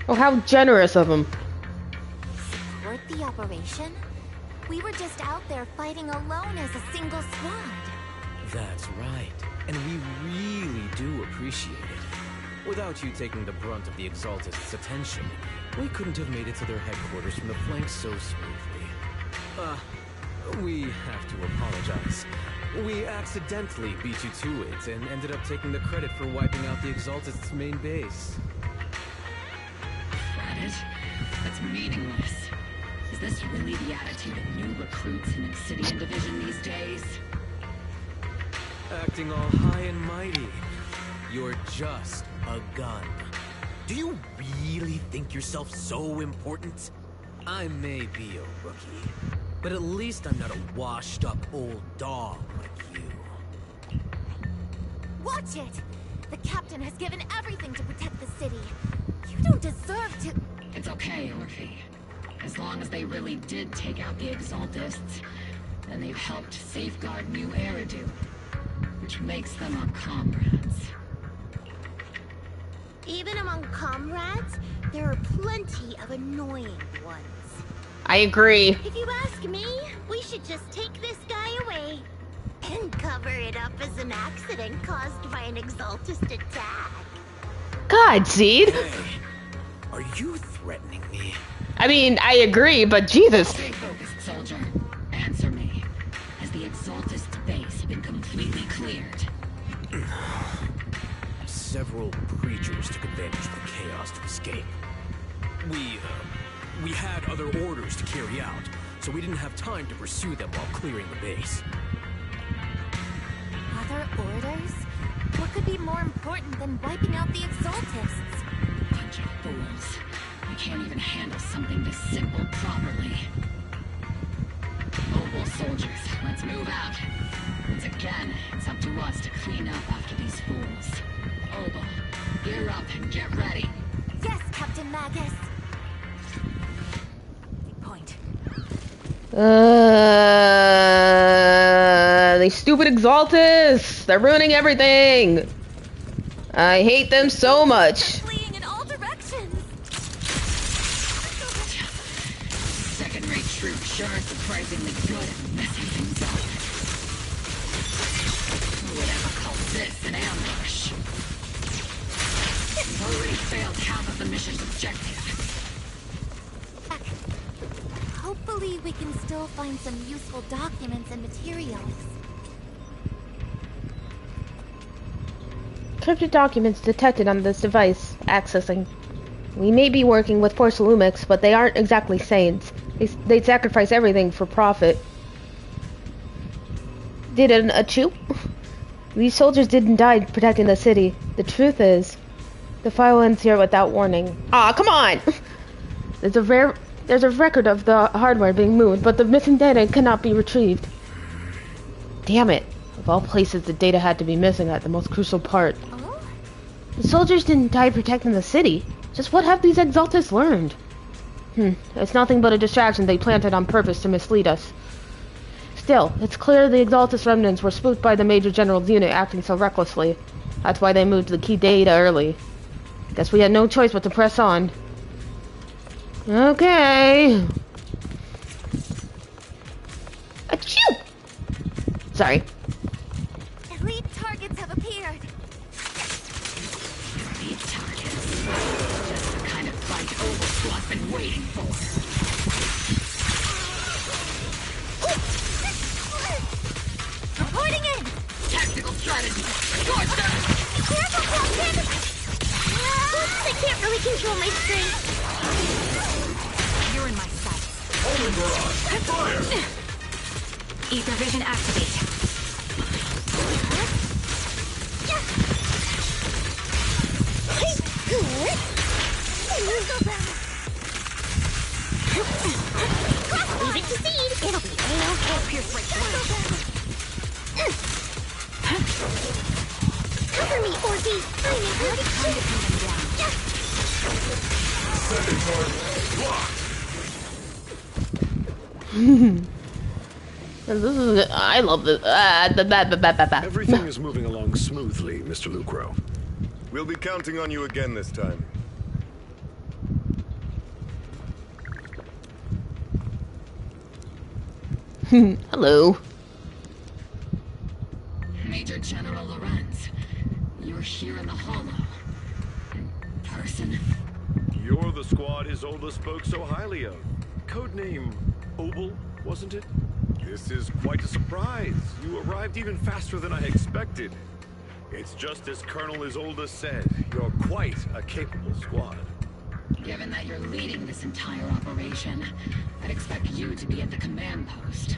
Oh, how generous of him. Support the operation? We were just out there fighting alone as a single squad. That's right. And we really do appreciate it. Without you taking the brunt of the Exaltists' attention, we couldn't have made it to their headquarters from the flank so smoothly. We have to apologize. We accidentally beat you to it and ended up taking the credit for wiping out the Exaltists' main base. Credit? That's meaningless. Is this really the attitude of new recruits in Obsidian Division these days? Acting all high and mighty. You're just a gun. Do you really think yourself so important? I may be a rookie, but at least I'm not a washed-up old dog like you. Watch it! The captain has given everything to protect the city. You don't deserve to... It's okay, Orphe. As long as they really did take out the Exaltists, then they've helped safeguard New Eridu, which makes them our comrades. Even among comrades, there are plenty of annoying ones. I agree. If you ask me, we should just take this guy away and cover it up as an accident caused by an Exaltist attack. God, Seed. Hey, are you threatening me? I mean, I agree, but Jesus. Stay focused, soldier. Answer me. Has the Exaltist base been completely cleared? Several creatures took advantage of the chaos to escape. We had other orders to carry out, so we didn't have time to pursue them while clearing the base. Other orders? What could be more important than wiping out the Exaltists? Bunch of fools. We can't even handle something this simple properly. Obel soldiers, let's move out. Once again, it's up to us to clean up after these fools. Obel, gear up and get ready. Yes, Captain Magus. Point. These stupid Exaltists! They're ruining everything! I hate them so much. Fleeing in all directions. Second-rate troops sure are surprisingly good at messing things up. Who would ever call this an ambush? We've already failed half of the mission's objective. Hopefully we can still find some useful documents and materials. Encrypted documents detected on this device. Accessing. We may be working with Porcelumics, but they aren't exactly saints. They'd sacrifice everything for profit. Did an achoo? These soldiers didn't die protecting the city. The truth is, the file ends here without warning. Aw, come on! There's a record of the hardware being moved, but the missing data cannot be retrieved. Damn it. Of all places, the data had to be missing at the most crucial part. Oh? The soldiers didn't die protecting the city. Just what have these Exaltists learned? It's nothing but a distraction they planted on purpose to mislead us. Still, it's clear the Exaltist remnants were spooked by the Major General's unit acting so recklessly. That's why they moved the key data early. Guess we had no choice but to press on. Okay. Achoo! Sorry. Elite targets have appeared. Elite targets. Just the kind of fight Overslot's been waiting for. Reporting in! Tactical strategy! Scorch them! Careful, Captain! I can't really control my strength. You're in my sight. Open barrage! Fire! Ether vision activate. Leave it to Seed. It'll be A-okay. Pierce right through. Cover me, Orby. I'm in hurt. Time to pin them down. Second target. Locked! I love this. Everything is moving along smoothly, Mr. Lucro. We'll be counting on you again this time. Hello. Major General Lorenz, you're here in the Hollow. In person? You're the squad Isolde spoke so highly of. Codename Obel, wasn't it? This is quite a surprise. You arrived even faster than I expected. It's just as Colonel Isolde said. You're quite a capable squad. Given that you're leading this entire operation, I'd expect you to be at the command post.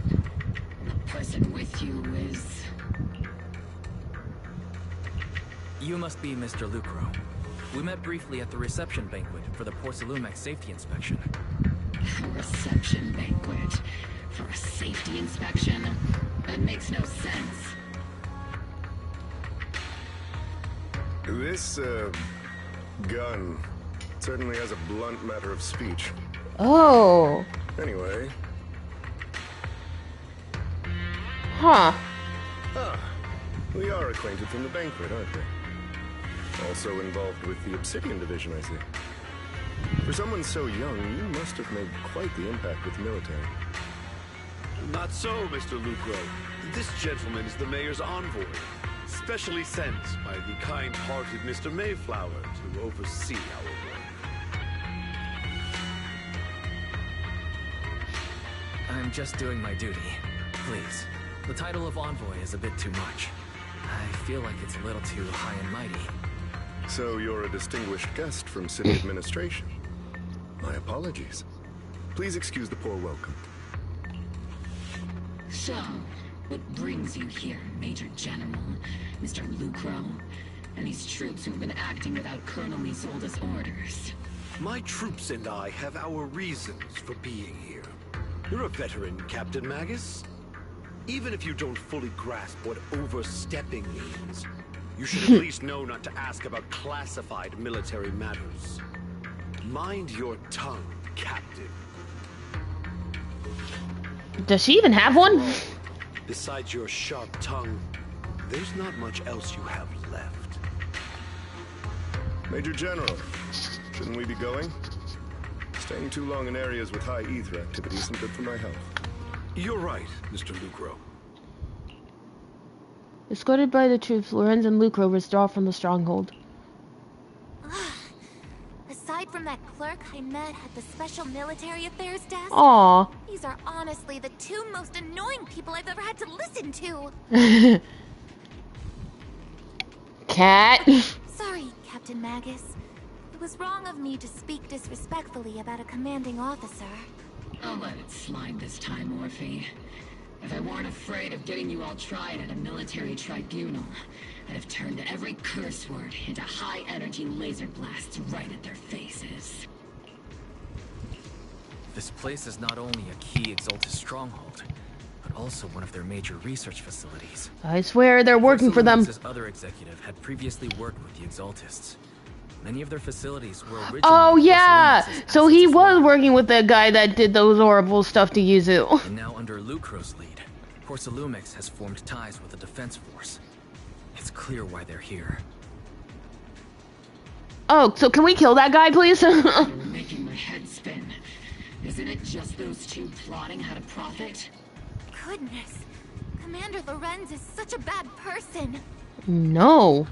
The person with you is... You must be Mr. Lucro. We met briefly at the reception banquet for the Porcelumex safety inspection. A reception banquet for a safety inspection? That makes no sense. This, gun certainly has a blunt matter of speech. Oh. Anyway. Huh. Ah, we are acquainted from the banquet, aren't we? Also involved with the Obsidian Division, I see. For someone so young, you must have made quite the impact with the military. Not so, Mr. Lucro. This gentleman is the mayor's envoy, specially sent by the kind-hearted Mr. Mayflower to oversee our work. I'm just doing my duty. Please. The title of envoy is a bit too much. I feel like it's a little too high and mighty. So you're a distinguished guest from city administration. My apologies. Please excuse the poor welcome. So, what brings you here, Major General, Mr. Lucro, and these troops who've been acting without Colonel Isolde's orders? My troops and I have our reasons for being here. You're a veteran, Captain Magus. Even if you don't fully grasp what overstepping means, you should at least know not to ask about classified military matters. Mind your tongue, Captain. Does she even have one? Besides your sharp tongue, there's not much else you have left. Major General, shouldn't we be going? Staying too long in areas with high ether activity isn't good for my health. You're right, Mr. Lucro. Escorted by the troops, Lorenz and Lucro withdraw from the stronghold. Aside aside from that clerk I met at the Special Military Affairs desk, Aw. these are honestly the two most annoying people I've ever had to listen to. Cat. Sorry, Captain Magus. It was wrong of me to speak disrespectfully about a commanding officer. I'll let it slide this time, Morphe. If I weren't afraid of getting you all tried at a military tribunal, I'd have turned every curse word into high-energy laser blasts right at their faces. This place is not only a key Exaltus stronghold, but also one of their major research facilities. I swear they're working for them. This other executive had previously worked with the Exaltists. Many of their facilities were originally Oh yeah, so he was working with the guy that did those horrible stuff to Yuzu. And now under Lucro's lead, Porcelumix has formed ties with the defense force. It's clear why they're here. Oh, so can we kill that guy, please? You're making my head spin. Isn't it just those two plotting how to profit? Goodness, Commander Lorenz is such a bad person. No.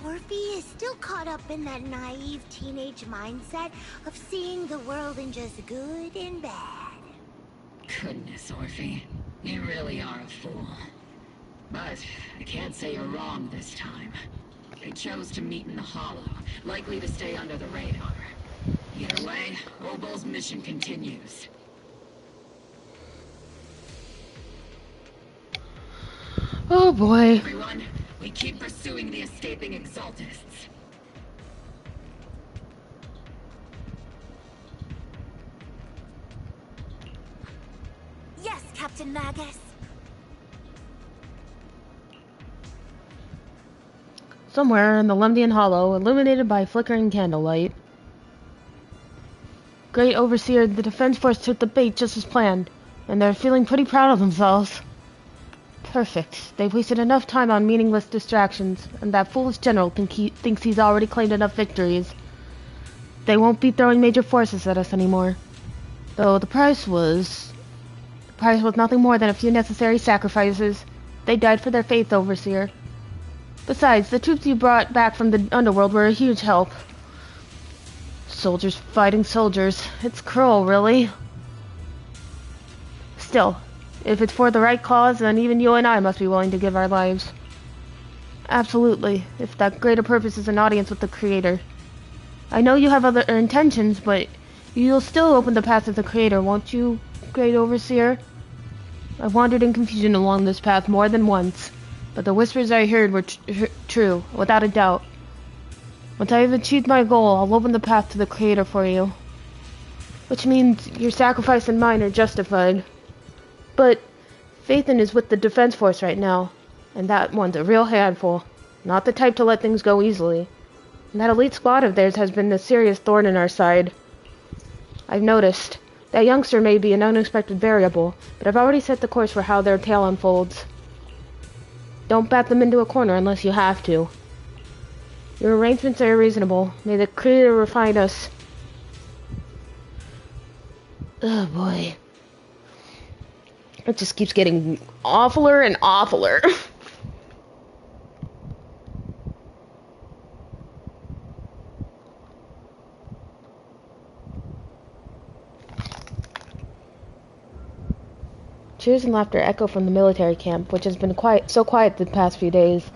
Orphe is still caught up in that naive teenage mindset of seeing the world in just good and bad. Goodness, Orphe. You really are a fool. But I can't say you're wrong this time. They chose to meet in the Hollow, likely to stay under the radar. Either way, Obol's mission continues. Oh boy. Everyone, we keep pursuing the escaping Exaltists. Yes, Captain Magus. Somewhere in the Lumdian Hollow, illuminated by flickering candlelight. Great Overseer, the Defense Force took the bait just as planned, and they're feeling pretty proud of themselves. Perfect. They've wasted enough time on meaningless distractions, and that foolish general thinks he's already claimed enough victories. They won't be throwing major forces at us anymore. Though the price was nothing more than a few necessary sacrifices. They died for their faith, Overseer. Besides, the troops you brought back from the underworld were a huge help. Soldiers fighting soldiers. It's cruel, really. Still, if it's for the right cause, then even you and I must be willing to give our lives. Absolutely, if that greater purpose is an audience with the Creator. I know you have other intentions, but you'll still open the path of the Creator, won't you, Great Overseer? I've wandered in confusion along this path more than once, but the whispers I heard were true, without a doubt. Once I have achieved my goal, I'll open the path to the Creator for you. Which means your sacrifice and mine are justified. But Phaethon is with the Defense Force right now, and that one's a real handful. Not the type to let things go easily. And that elite squad of theirs has been a serious thorn in our side. I've noticed. That youngster may be an unexpected variable, but I've already set the course for how their tale unfolds. Don't bat them into a corner unless you have to. Your arrangements are reasonable. May the Creator refine us. Oh boy. It just keeps getting awfuler and awfuler. Cheers and laughter echo from the military camp, which has been so quiet the past few days.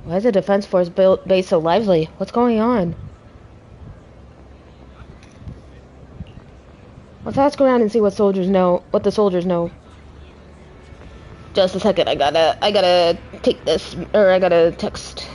Why is the Defense Force base so lively? What's going on? Let's ask around and see what the soldiers know. Just a second, I gotta take this, or I gotta text.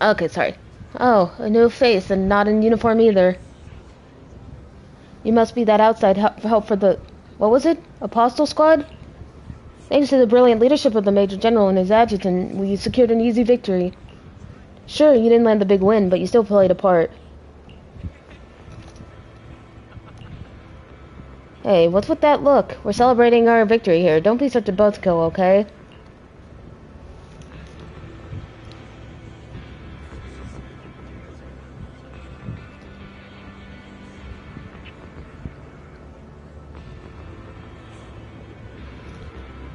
Okay, sorry. Oh, a new face and not in uniform either. You must be that outside help for the... What was it? Apostle Squad? Thanks to the brilliant leadership of the Major General and his adjutant, we secured an easy victory. Sure, you didn't land the big win, but you still played a part. Hey, what's with that look? We're celebrating our victory here. Don't be such a buzzkill, okay?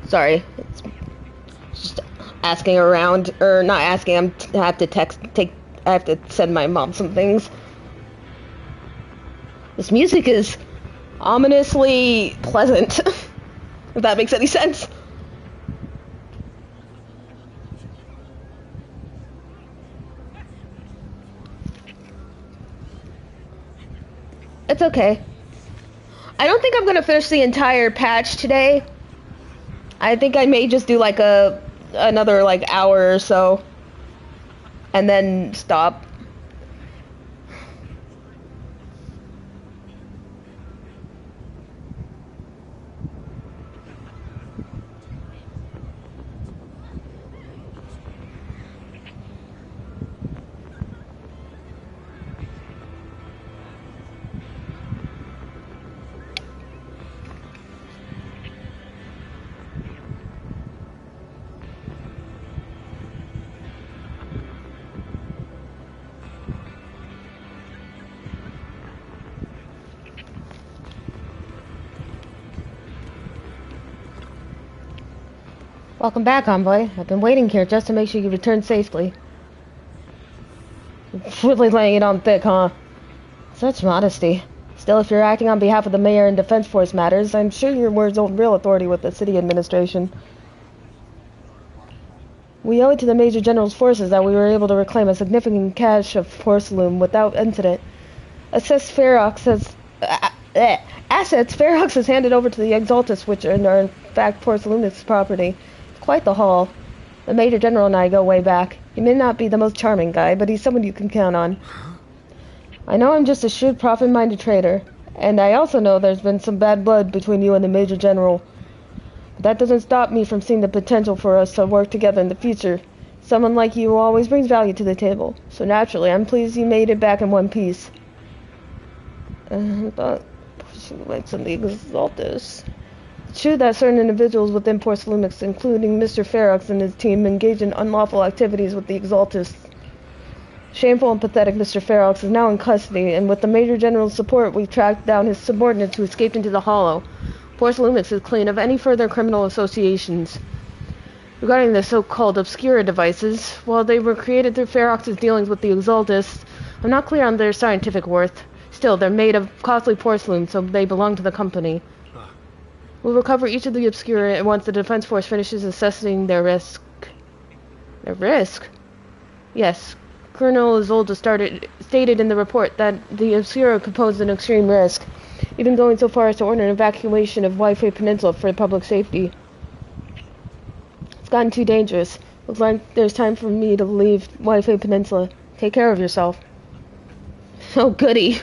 Sorry, it's just asking around, or not asking. I have to send my mom some things. This music is ominously pleasant, if that makes any sense. It's okay. I don't think I'm gonna finish the entire patch today. I think I may just do like another like hour or so and then stop. Welcome back, Envoy. I've been waiting here just to make sure you return safely. Really laying it on thick, huh? Such modesty. Still, if you're acting on behalf of the Mayor and Defense Force matters, I'm sure your words hold real authority with the city administration. We owe it to the Major General's forces that we were able to reclaim a significant cache of porcelain without incident. Assets Ferox has handed over to the Exaltus, which are in fact Porcelain's property. Quite the haul. The Major General and I go way back. He may not be the most charming guy, but he's someone you can count on. I know I'm just a shrewd, profit-minded trader, and I also know there's been some bad blood between you and the Major General. But that doesn't stop me from seeing the potential for us to work together in the future. Someone like you always brings value to the table, so naturally I'm pleased you made it back in one piece. I thought she likes some of the Exaltus. It's true that certain individuals within Porcelainix, including Mr. Ferox and his team, engage in unlawful activities with the Exaltus. Shameful and pathetic Mr. Ferox is now in custody, and with the Major General's support, we've tracked down his subordinates who escaped into the Hollow. Porcelainix is clean of any further criminal associations. Regarding the so-called Obscura devices, while they were created through Ferox's dealings with the Exaltus, I'm not clear on their scientific worth. Still, they're made of costly porcelain, so they belong to the company. We'll recover each of the Obscura once the Defense Force finishes assessing their risk. Their risk? Yes. Colonel Isolde stated in the report that the Obscura could pose an extreme risk, even going so far as to order an evacuation of Wi-Fi Peninsula for public safety. It's gotten too dangerous. Looks like there's time for me to leave Wi-Fi Peninsula. Take care of yourself. Oh, goody.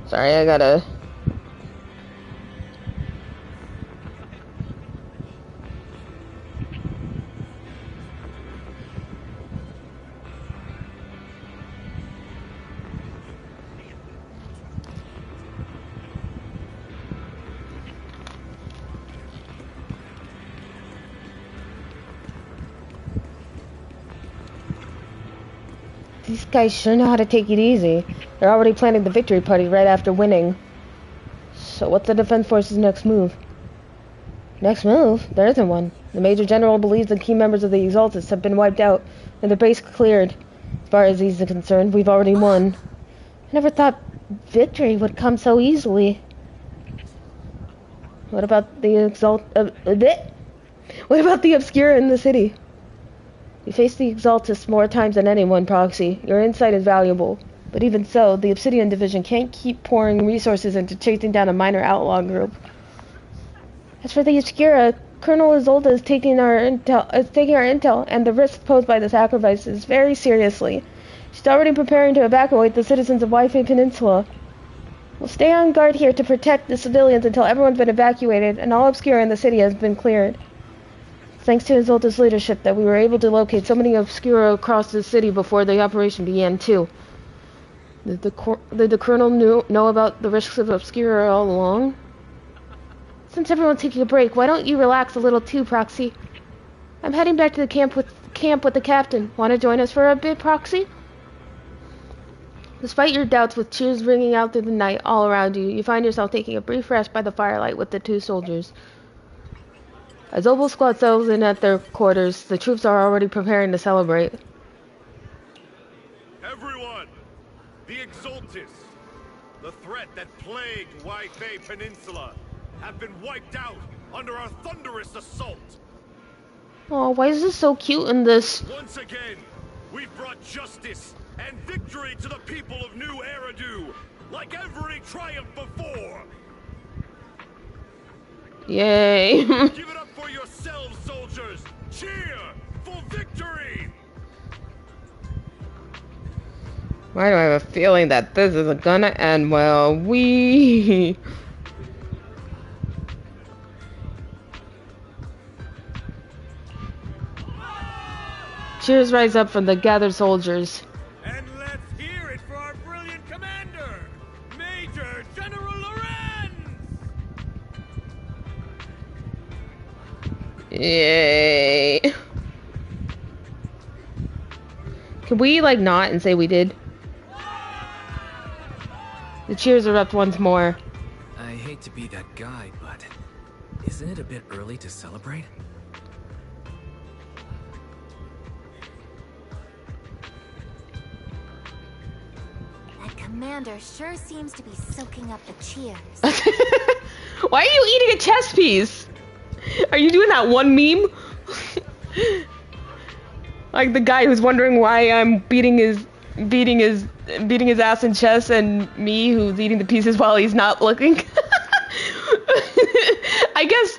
Sorry, I gotta... These guys sure know how to take it easy. They're already planning the victory party right after winning. So what's the Defense Force's next move? Next move? There isn't one. The Major General believes the key members of the Exaltus have been wiped out, and the base cleared. As far as he's concerned, we've already won. I never thought victory would come so easily. What about the What about the Obscura in the city? You faced the Exaltists more times than anyone, Proxy. Your insight is valuable. But even so, the Obsidian Division can't keep pouring resources into chasing down a minor outlaw group. As for the Obscura, Colonel Isolde is taking our intel and the risks posed by the sacrifices very seriously. She's already preparing to evacuate the citizens of Wi-Fi Peninsula. We'll stay on guard here to protect the civilians until everyone's been evacuated and all Obscura in the city has been cleared. Thanks to Isolde's leadership that we were able to locate so many Obscura across the city before the operation began, too. Did the Colonel know about the risks of Obscura all along? Since everyone's taking a break, why don't you relax a little too, Proxy? I'm heading back to the camp with the captain. Want to join us for a bit, Proxy? Despite your doubts, with cheers ringing out through the night all around you, you find yourself taking a brief rest by the firelight with the two soldiers. As Obel Squad settles in at their quarters, the troops are already preparing to celebrate. Everyone! The Exaltists, the threat that plagued Wi-Fi Peninsula, have been wiped out under our thunderous assault. Oh, why is this so cute in this? Once again, we've brought justice and victory to the people of New Eridu, like every triumph before. Yay. Give it up for yourselves, soldiers. Cheer for victory. Why do I have a feeling that this isn't gonna end well? We. Cheers rise up from the gathered soldiers. And let's hear it for our brilliant commander, Major General Lorenz! Yay. Can we, like, not and say we did? The cheers erupt once more. I hate to be that guy, but isn't it a bit early to celebrate? Commander sure seems to be soaking up the cheers. Why are you eating a chess piece? Are you doing that one meme? Like the guy who's wondering why I'm beating his ass in chess, and me who's eating the pieces while he's not looking. I guess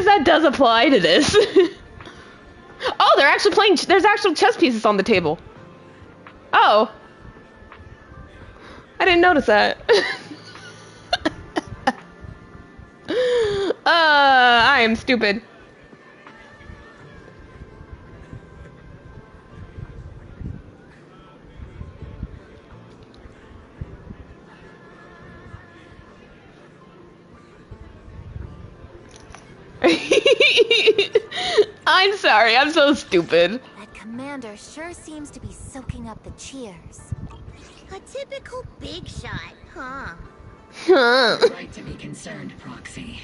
that does apply to this. Oh, they're actually playing. There's actual chess pieces on the table. Oh. I didn't notice that. I am stupid. I'm sorry, I'm so stupid. That commander sure seems to be soaking up the cheers. A typical big shot, huh? You're right to be concerned, Proxy.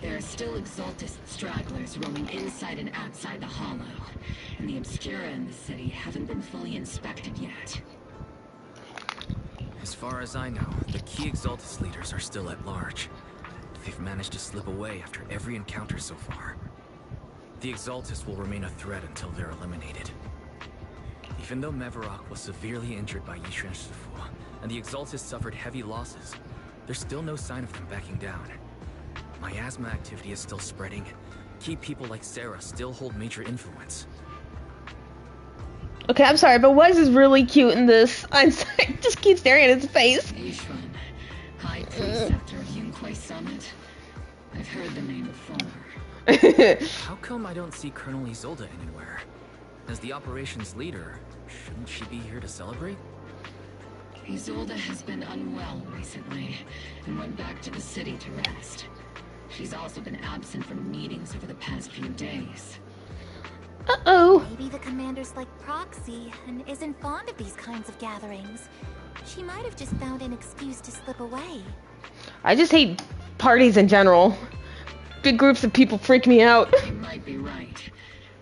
There are still Exaltist stragglers roaming inside and outside the Hollow, and the Obscura in the city haven't been fully inspected yet. As far as I know, the key Exaltist leaders are still at large. They've managed to slip away after every encounter so far. The Exaltists will remain a threat until they're eliminated. Even though Mevarok was severely injured by Yishan Shifu, and the Exaltists suffered heavy losses, there's still no sign of them backing down. Miasma activity is still spreading. Key people like Sarah still hold major influence. Okay, I'm sorry, but Wes is really cute in this. I'm sorry, just keep staring at his face. Yishan, High Preceptor of Yunquai Summit. I've heard the name before. How come I don't see Colonel Isolde anywhere? As the operations leader, shouldn't she be here to celebrate? Isolde has been unwell recently, and went back to the city to rest. She's also been absent from meetings over the past few days. Uh-oh. Maybe the commander's like Proxy, and isn't fond of these kinds of gatherings. She might have just found an excuse to slip away. I just hate parties in general. Big groups of people freak me out. You might be right.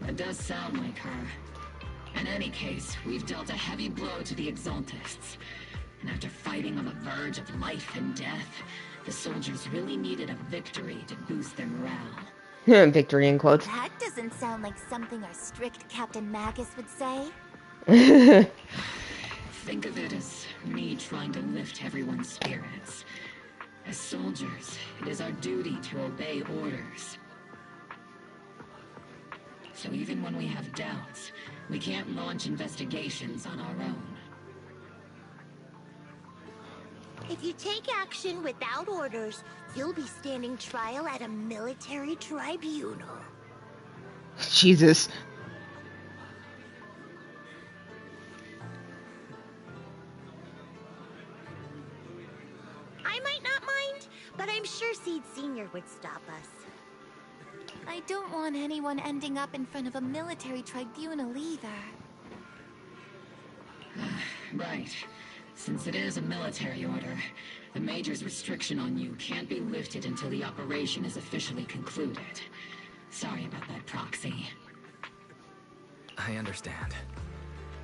That does sound like her. In any case, we've dealt a heavy blow to the Exaltists. And after fighting on the verge of life and death, the soldiers really needed a victory to boost their morale. Victory in quotes. That doesn't sound like something our strict Captain Magus would say. Think of it as me trying to lift everyone's spirits. As soldiers, it is our duty to obey orders. So even when we have doubts, we can't launch investigations on our own. If you take action without orders, you'll be standing trial at a military tribunal. Jesus. I might not mind, but I'm sure Seed Sr. would stop us. I don't want anyone ending up in front of a military tribunal either. Right. Since it is a military order, the Major's restriction on you can't be lifted until the operation is officially concluded. Sorry about that, Proxy. I understand.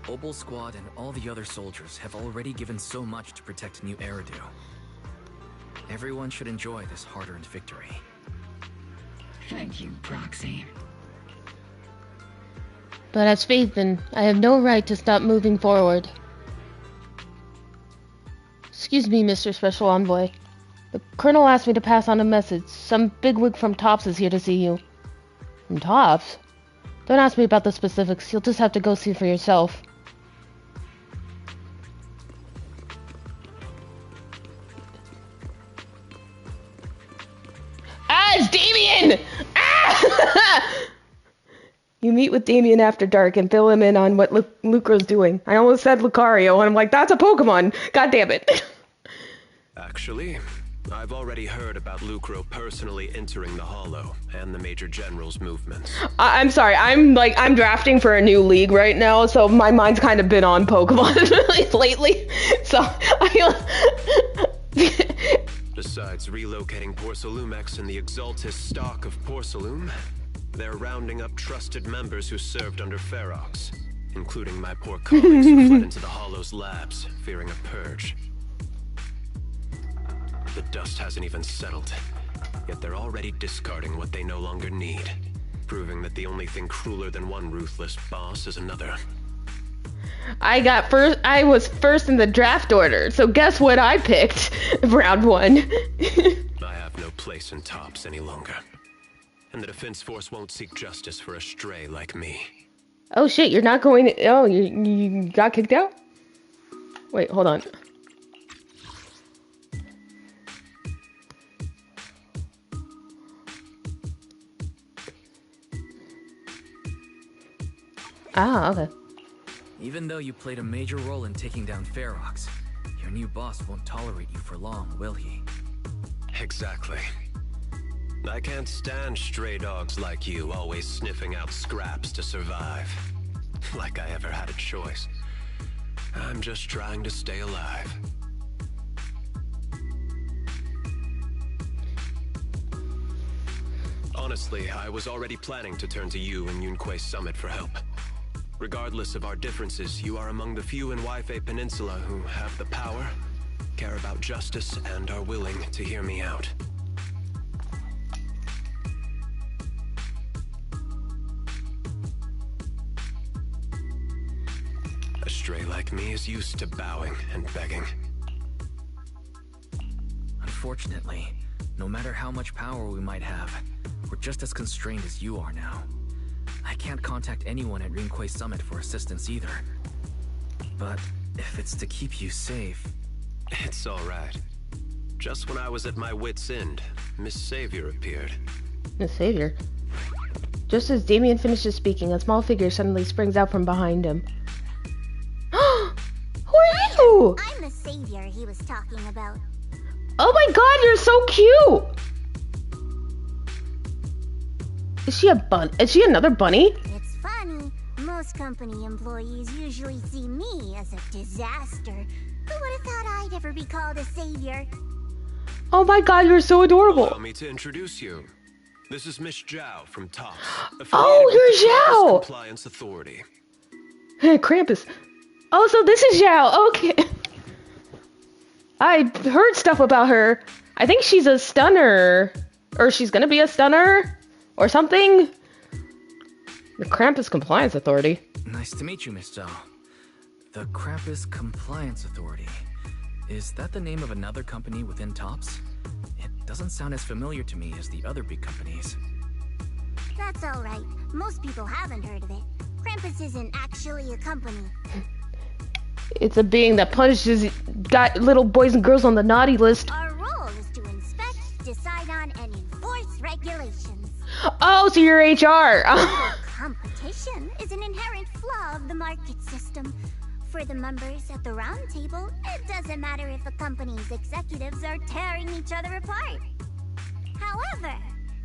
Obel Squad and all the other soldiers have already given so much to protect New Eridu. Everyone should enjoy this hard-earned victory. Thank you, Proxy. But as Phaethon, I have no right to stop moving forward. Excuse me, Mr. Special Envoy. The Colonel asked me to pass on a message. Some bigwig from TOPS is here to see you. From TOPS? Don't ask me about the specifics. You'll just have to go see for yourself. Ah, it's Damien! Ah! You meet with Damien after dark and fill him in on what Lucro's doing. I almost said Lucario, and I'm like, that's a Pokemon! God damn it. Actually, I've already heard about Lucro personally entering the Hollow and the Major General's movements. I'm sorry, I'm drafting for a new league right now, so my mind's kind of been on Pokemon lately. So, Besides relocating Porcelumex and the Exaltis stock of Porcelume, they're rounding up trusted members who served under Ferox, including my poor colleagues who fled into the Hollow's labs, fearing a purge. The dust hasn't even settled, yet they're already discarding what they no longer need, proving that the only thing crueler than one ruthless boss is another. I was first in the draft order, so guess what I picked? Round 1. I have no place in TOPS any longer. And the Defense Force won't seek justice for a stray like me. Oh shit, you're not going to... Oh, you got kicked out? Wait, hold on. Ah, okay. Even though you played a major role in taking down Ferox, your new boss won't tolerate you for long, will he? Exactly. I can't stand stray dogs like you always sniffing out scraps to survive. Like I ever had a choice. I'm just trying to stay alive. Honestly, I was already planning to turn to you and Yunquei Summit for help. Regardless of our differences, you are among the few in Waifei Peninsula who have the power, care about justice, and are willing to hear me out. A stray like me is used to bowing and begging. Unfortunately, no matter how much power we might have, we're just as constrained as you are now. I can't contact anyone at Yunquei Summit for assistance either. But if it's to keep you safe... It's alright. Just when I was at my wit's end, Miss Savior appeared. Miss Savior? Just as Damien finishes speaking, a small figure suddenly springs out from behind him. Who are you? I'm the savior he was talking about. Oh my god, you're so cute! Is she a Is she another bunny? It's funny. Most company employees usually see me as a disaster. Who would have thought I'd ever be called a savior? Oh my god, you're so adorable. Allow me to introduce you. This is Miss Zhao from TOPS. Oh, you're Zhao! Compliance Authority. Hey, Krampus. Oh, so this is Zhao. Okay. I heard stuff about her. I think she's a stunner. Or she's gonna be a stunner. Or something? The Krampus Compliance Authority. Nice to meet you, Miss Zhao. The Krampus Compliance Authority. Is that the name of another company within TOPS? It doesn't sound as familiar to me as the other big companies. That's alright. Most people haven't heard of it. Krampus isn't actually a company. It's a being that punishes little boys and girls on the naughty list. Our role is to inspect, decide on, and enforce regulations. Oh, so you're HR. Competition is an inherent flaw of the market system. For the members at the round table, it doesn't matter if a company's executives are tearing each other apart. However,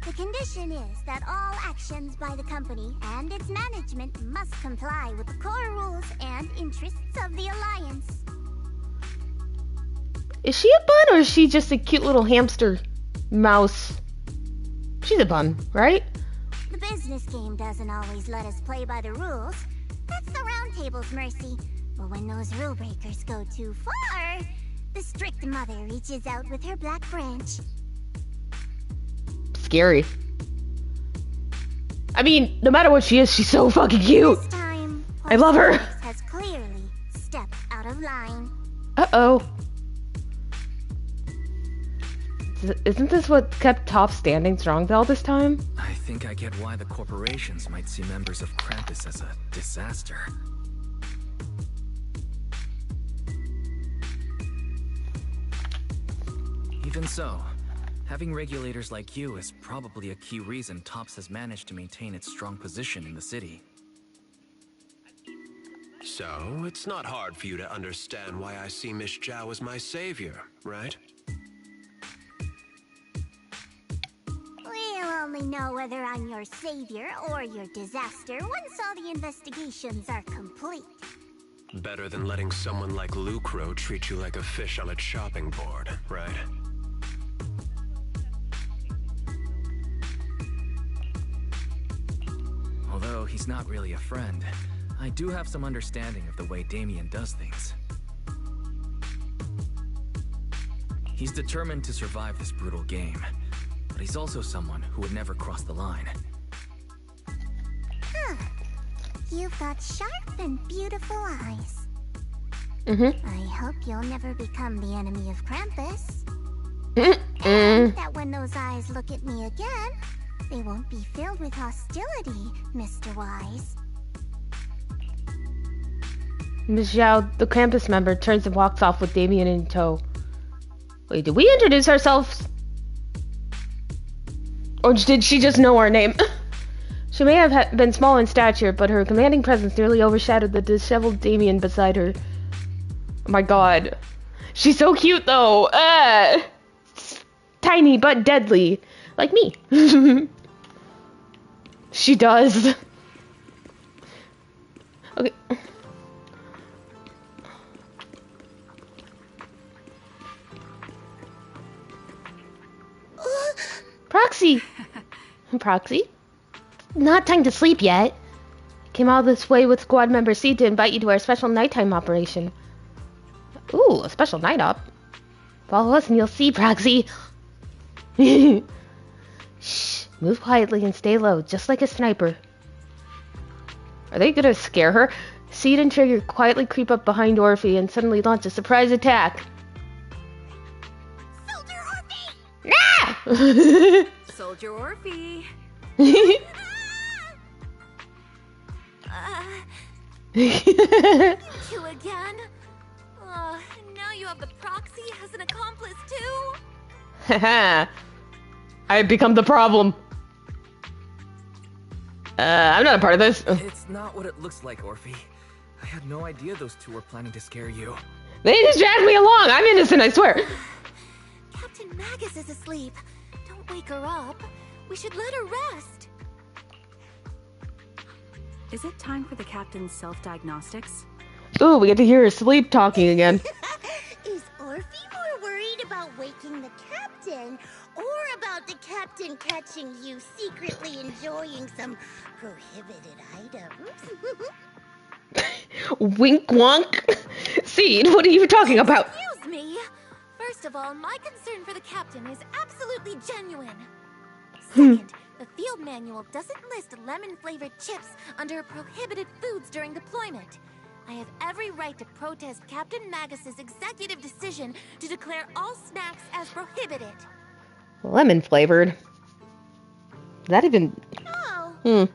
the condition is that all actions by the company and its management must comply with the core rules and interests of the Alliance. Is she a bun or is she just a cute little hamster mouse? She's a bun, right? The business game doesn't always let us play by the rules. That's the round table's mercy. But when those rule breakers go too far, the strict mother reaches out with her black branch. Scary. I mean, no matter what she is, she's so fucking cute. This time, I love her. Has clearly stepped out of line. Uh-oh. Isn't this what kept TOPS standing strong all this time? I think I get why the corporations might see members of Krampus as a disaster. Even so, having regulators like you is probably a key reason TOPS has managed to maintain its strong position in the city. So, it's not hard for you to understand why I see Miss Zhao as my savior, right? We'll only know whether I'm your savior or your disaster once all the investigations are complete. Better than letting someone like Lucro treat you like a fish on a chopping board, right? Although he's not really a friend, I do have some understanding of the way Damien does things. He's determined to survive this brutal game, but he's also someone who would never cross the line. Huh. You've got sharp and beautiful eyes. I hope you'll never become the enemy of Krampus. And that when those eyes look at me again, they won't be filled with hostility, Mr. Wise. Miss Zhao, the Krampus member, turns and walks off with Damien in tow. Wait, did we introduce ourselves? Or did she just know our name? She may have been small in stature, but her commanding presence nearly overshadowed the disheveled Damien beside her. Oh my god. She's so cute though. Tiny but deadly. Like me. She does. Okay. Proxy. Proxy? Not time to sleep yet. Came all this way with squad member C to invite you to our special nighttime operation. Ooh, a special night op. Follow us and you'll see, Proxy. Shh, move quietly and stay low, just like a sniper. Are they gonna scare her? Seed and Trigger quietly creep up behind Orphe and suddenly launch a surprise attack. Soldier Orphe! Ah! Soldier Orphe. You again? Now you have the proxy as an accomplice too? Haha. I've become the problem. I'm not a part of this. It's not what it looks like, Orphe. I had no idea those two were planning to scare you. They just dragged me along. I'm innocent, I swear. Captain Magus is asleep. Don't wake her up. We should let her rest. Is it time for the captain's self-diagnostics? Ooh, we get to hear her sleep talking again. Is Orphe more worried about waking the captain or about the captain catching you secretly enjoying some prohibited items? Wink wonk. Seed, what are you talking about? Excuse me. First of all, my concern for the captain is absolutely genuine. Second, The field manual doesn't list lemon-flavored chips under prohibited foods during deployment. I have every right to protest Captain Magus's executive decision to declare all snacks as prohibited. Lemon flavored. Is that even... Oh. Hmm.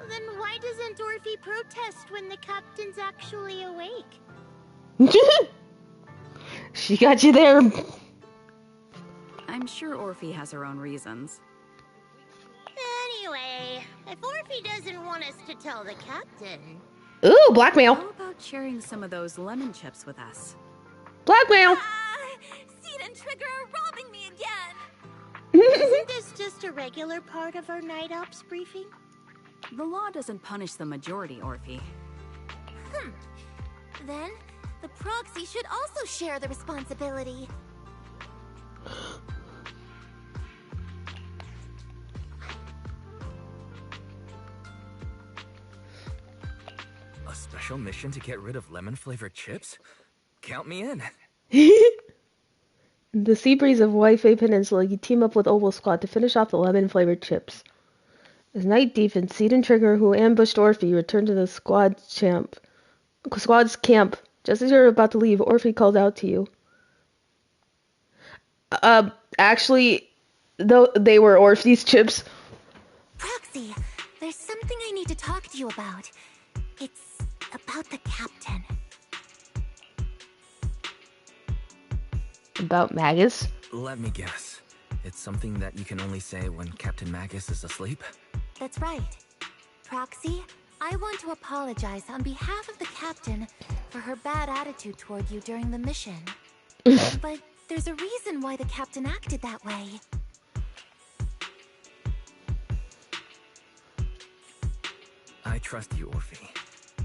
Then why doesn't Orphe protest when the captain's actually awake? She got you there. I'm sure Orphe has her own reasons. Anyway, if Orphe doesn't want us to tell the captain... Ooh, blackmail. How about sharing some of those lemon chips with us? Blackmail. Seed and Trigger are robbing me again! Isn't this just a regular part of our night ops briefing? The law doesn't punish the majority, Orphe. Then, the proxy should also share the responsibility. A special mission to get rid of lemon-flavored chips? Count me in. In the sea breeze of Wi-Fi Peninsula, you team up with Oval Squad to finish off the lemon-flavored chips. As night deepens, Seed and Trigger, who ambushed Orphe, return to the squad's camp. Just as you're about to leave, Orphe calls out to you. Actually, though they were Orphe's chips. Proxy, there's something I need to talk to you about. It's about the captain. About Magus? Let me guess. It's something that you can only say when Captain Magus is asleep? That's right. Proxy, I want to apologize on behalf of the captain for her bad attitude toward you during the mission. But there's a reason why the captain acted that way. I trust you, Orphe.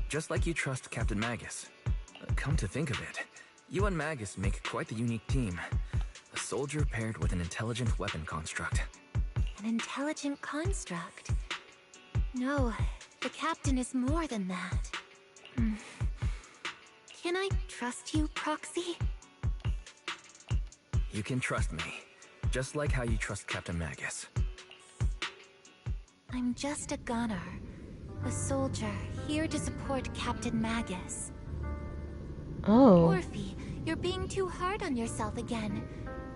Just like you trust Captain Magus. Come to think of it, you and Magus make quite the unique team. A soldier paired with an intelligent weapon construct. An intelligent construct? No, the captain is more than that. Can I trust you, Proxy? You can trust me, just like how you trust Captain Magus. I'm just a gunner. A soldier, here to support Captain Magus. Oh. Orphe, you're being too hard on yourself again.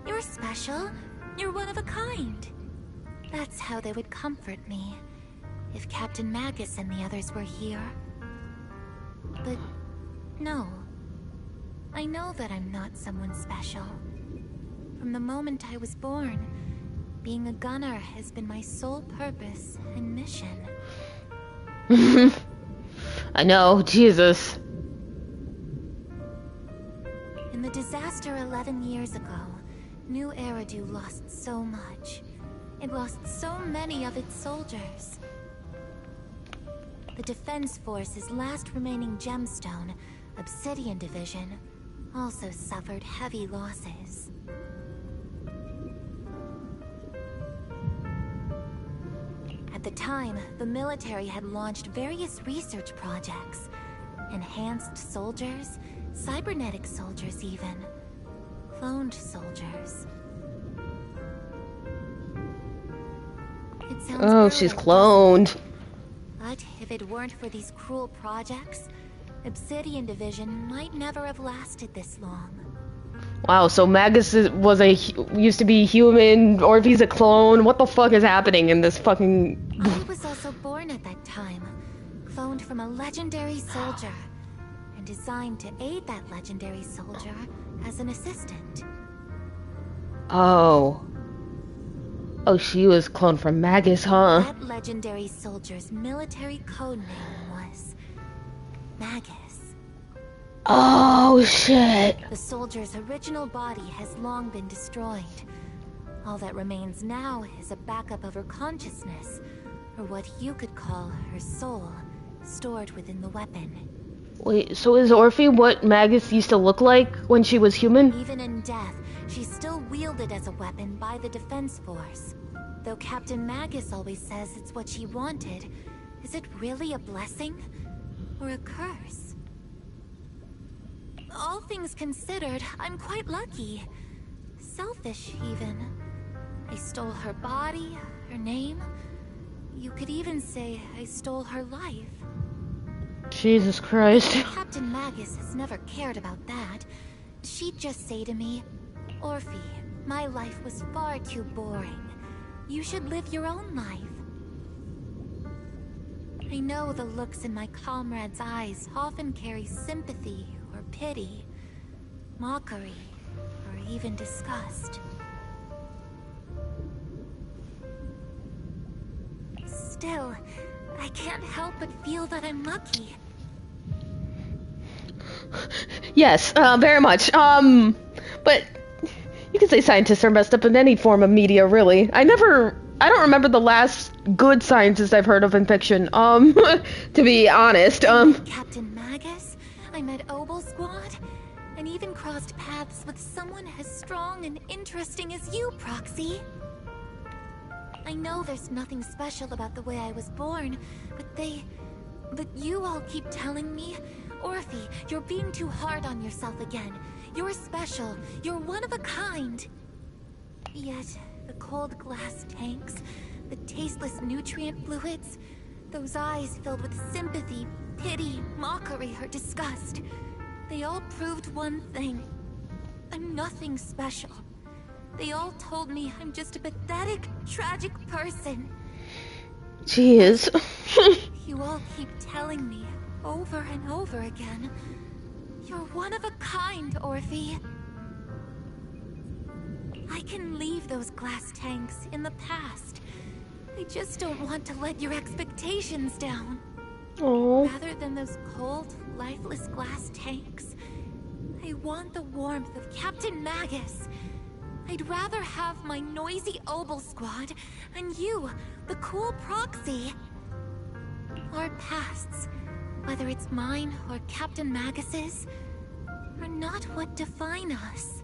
You're special. You're one of a kind. That's how they would comfort me, if Captain Magus and the others were here. But no. I know that I'm not someone special. From the moment I was born, being a gunner has been my sole purpose and mission. I know, Jesus. In the disaster 11 years ago, New Eridu lost so much. It lost so many of its soldiers. The Defense Force's last remaining gemstone, Obsidian Division, also suffered heavy losses. At the time, the military had launched various research projects. Enhanced soldiers, cybernetic soldiers even. Cloned soldiers. It sounds Oh, she's cloned. But if it weren't for these cruel projects, Obsidian Division might never have lasted this long. Wow, so Magus used to be human, Orphe's a clone. What the fuck is happening in this fucking... I was also born at that time, cloned from a legendary soldier, and designed to aid that legendary soldier as an assistant. Oh. Oh, she was cloned from Magus, huh? That legendary soldier's military code name was Magus. Oh, shit. The soldier's original body has long been destroyed. All that remains now is a backup of her consciousness, or what you could call her soul, stored within the weapon. Wait, so is Orphe what Magus used to look like when she was human? Even in death, she's still wielded as a weapon by the Defense Force. Though Captain Magus always says it's what she wanted, is it really a blessing or a curse? All things considered, I'm quite lucky. Selfish, even. I stole her body, her name, You could even say I stole her life. Jesus Christ. Captain Magus has never cared about that. She'd just say to me, Orphe, my life was far too boring. You should live your own life. I know the looks in my comrades' eyes often carry sympathy or pity, mockery, or even disgust. Still, I can't help but feel that I'm lucky. Yes, very much. But you can say scientists are messed up in any form of media, really. I don't remember the last good scientist I've heard of in fiction, to be honest. Captain Magus, I met Obel Squad, and even crossed paths with someone as strong and interesting as you, Proxy. I know there's nothing special about the way I was born, but you all keep telling me, Orphe, you're being too hard on yourself again. You're special. You're one of a kind. Yet, the cold glass tanks, the tasteless nutrient fluids, those eyes filled with sympathy, pity, mockery, or disgust, they all proved one thing. I'm nothing special. They all told me I'm just a pathetic, tragic person. Jeez. You all keep telling me, over and over again, you're one of a kind, Orphe. I can leave those glass tanks in the past. I just don't want to let your expectations down. Oh. Rather than those cold, lifeless glass tanks, I want the warmth of Captain Magus. I'd rather have my noisy Obel Squad and you, the cool Proxy. Our pasts, whether it's mine or Captain Magus's, are not what define us.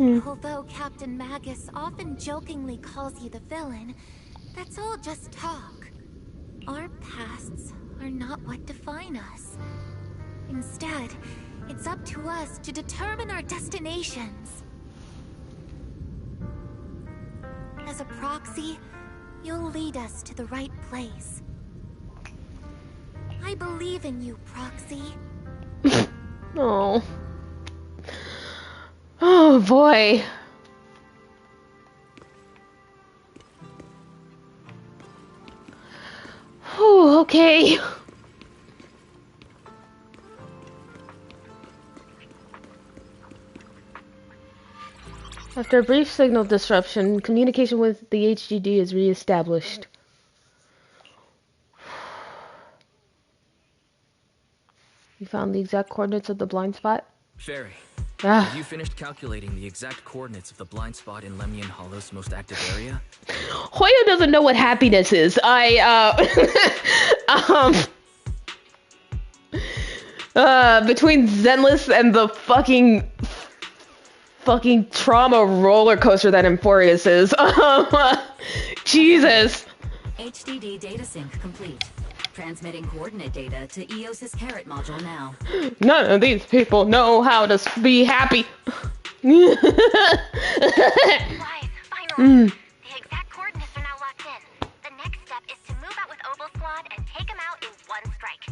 Although Captain Magus often jokingly calls you the villain, that's all just talk. Our pasts are not what define us. Instead, it's up to us to determine our destinations. As a Proxy, you'll lead us to the right place. I believe in you, Proxy. Oh. Oh boy. Whew, okay. After a brief signal disruption, communication with the HGD is re-established. You found the exact coordinates of the blind spot? Fairy, Ah. have you finished calculating the exact coordinates of the blind spot in Lemnian Hollow's most active area? Hoya doesn't know what happiness is. Between Zenless and the fucking trauma roller coaster that Emphorius is. Jesus. HDD data sync complete. Transmitting coordinate data to EOS's carrot module now. None of these people know how to be happy. Wise, finally. The exact coordinates are now locked in. The next step is to move out with Obel Squad and take them out in one strike.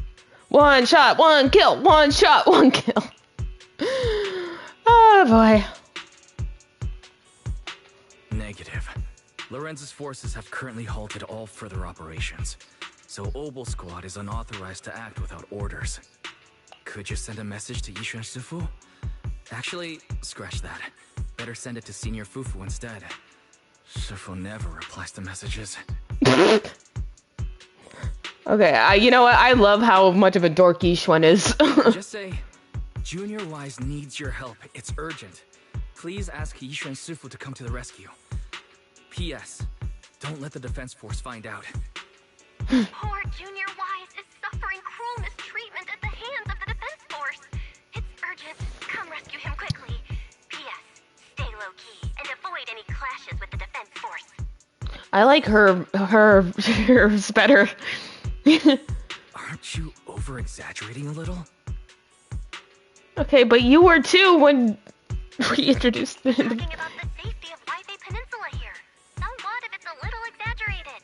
One shot, one kill, one shot, one kill. Oh boy. Negative. Lorenz's forces have currently halted all further operations, so Obel Squad is unauthorized to act without orders. Could you send a message to Yishuan Sufu? Actually, scratch that. Better send it to Senior Fufu instead. Sufu never replies to messages. Okay, you know what? I love how much of a dork Yishuan is. Just say, Junior Wise needs your help. It's urgent. Please ask Yishuan Sufu to come to the rescue. P.S. Don't let the defense force find out. Poor Junior Wise is suffering cruel mistreatment at the hands of the defense force. It's urgent. Come rescue him quickly. P.S. Stay low-key and avoid any clashes with the defense force. I like hers better. Aren't you over-exaggerating a little? Okay, but you were too when we introduced the... Talking about the safety of White Bay Peninsula here. Somewhat if it's a little exaggerated.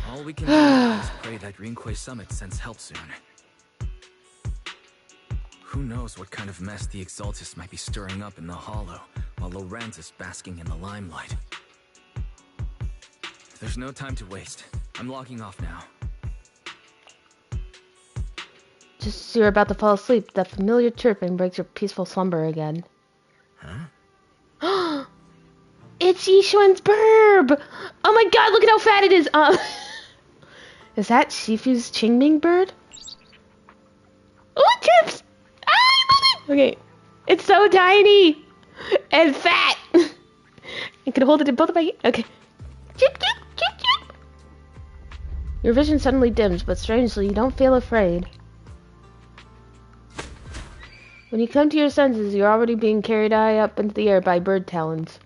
All we can do now is pray that Rinquay Summit sends help soon. Who knows what kind of mess the Exaltus might be stirring up in the Hollow, while Laurent is basking in the limelight. There's no time to waste. I'm logging off now. Just as you're about to fall asleep, that familiar chirping breaks your peaceful slumber again. Huh? It's Yishuan's burb! Oh my god, look at how fat it is! Is that Shifu's Qingming bird? Oh, it chirps! Ah, I love it! Okay, it's so tiny! And fat! I can hold it in both of my hands. Okay. Chip, chip, chip, chip! Your vision suddenly dims, but strangely, you don't feel afraid. When you come to your senses, you're already being carried high up into the air by bird talons.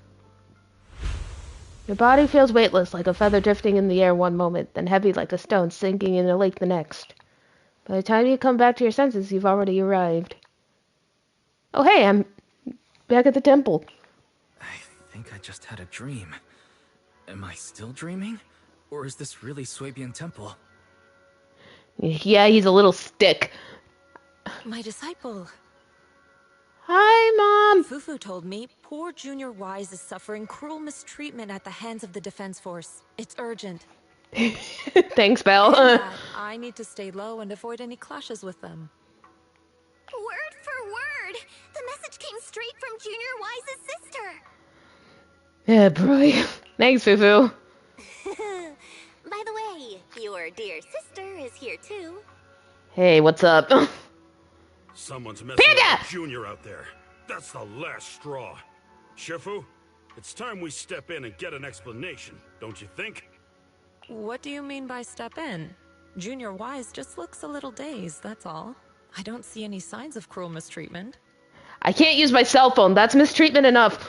Your body feels weightless, like a feather drifting in the air one moment, then heavy like a stone sinking in a lake the next. By the time you come back to your senses, you've already arrived. Oh hey, I'm back at the temple. I think I just had a dream. Am I still dreaming? Or is this really Swabian Temple? Yeah, he's a little stick. My disciple. Hi, Mom! Fufu told me poor Junior Wise is suffering cruel mistreatment at the hands of the Defense Force. It's urgent. Thanks, Belle. I need to stay low and avoid any clashes with them. Word for word! The message came straight from Junior Wise's sister! Yeah, boy. Thanks, Fufu. By the way, your dear sister is here too. Hey, what's up? Someone's messing with Junior out there. That's the last straw. Shifu, it's time we step in and get an explanation, don't you think? What do you mean by step in? Junior Wise just looks a little dazed, that's all. I don't see any signs of cruel mistreatment. I can't use my cell phone. That's mistreatment enough.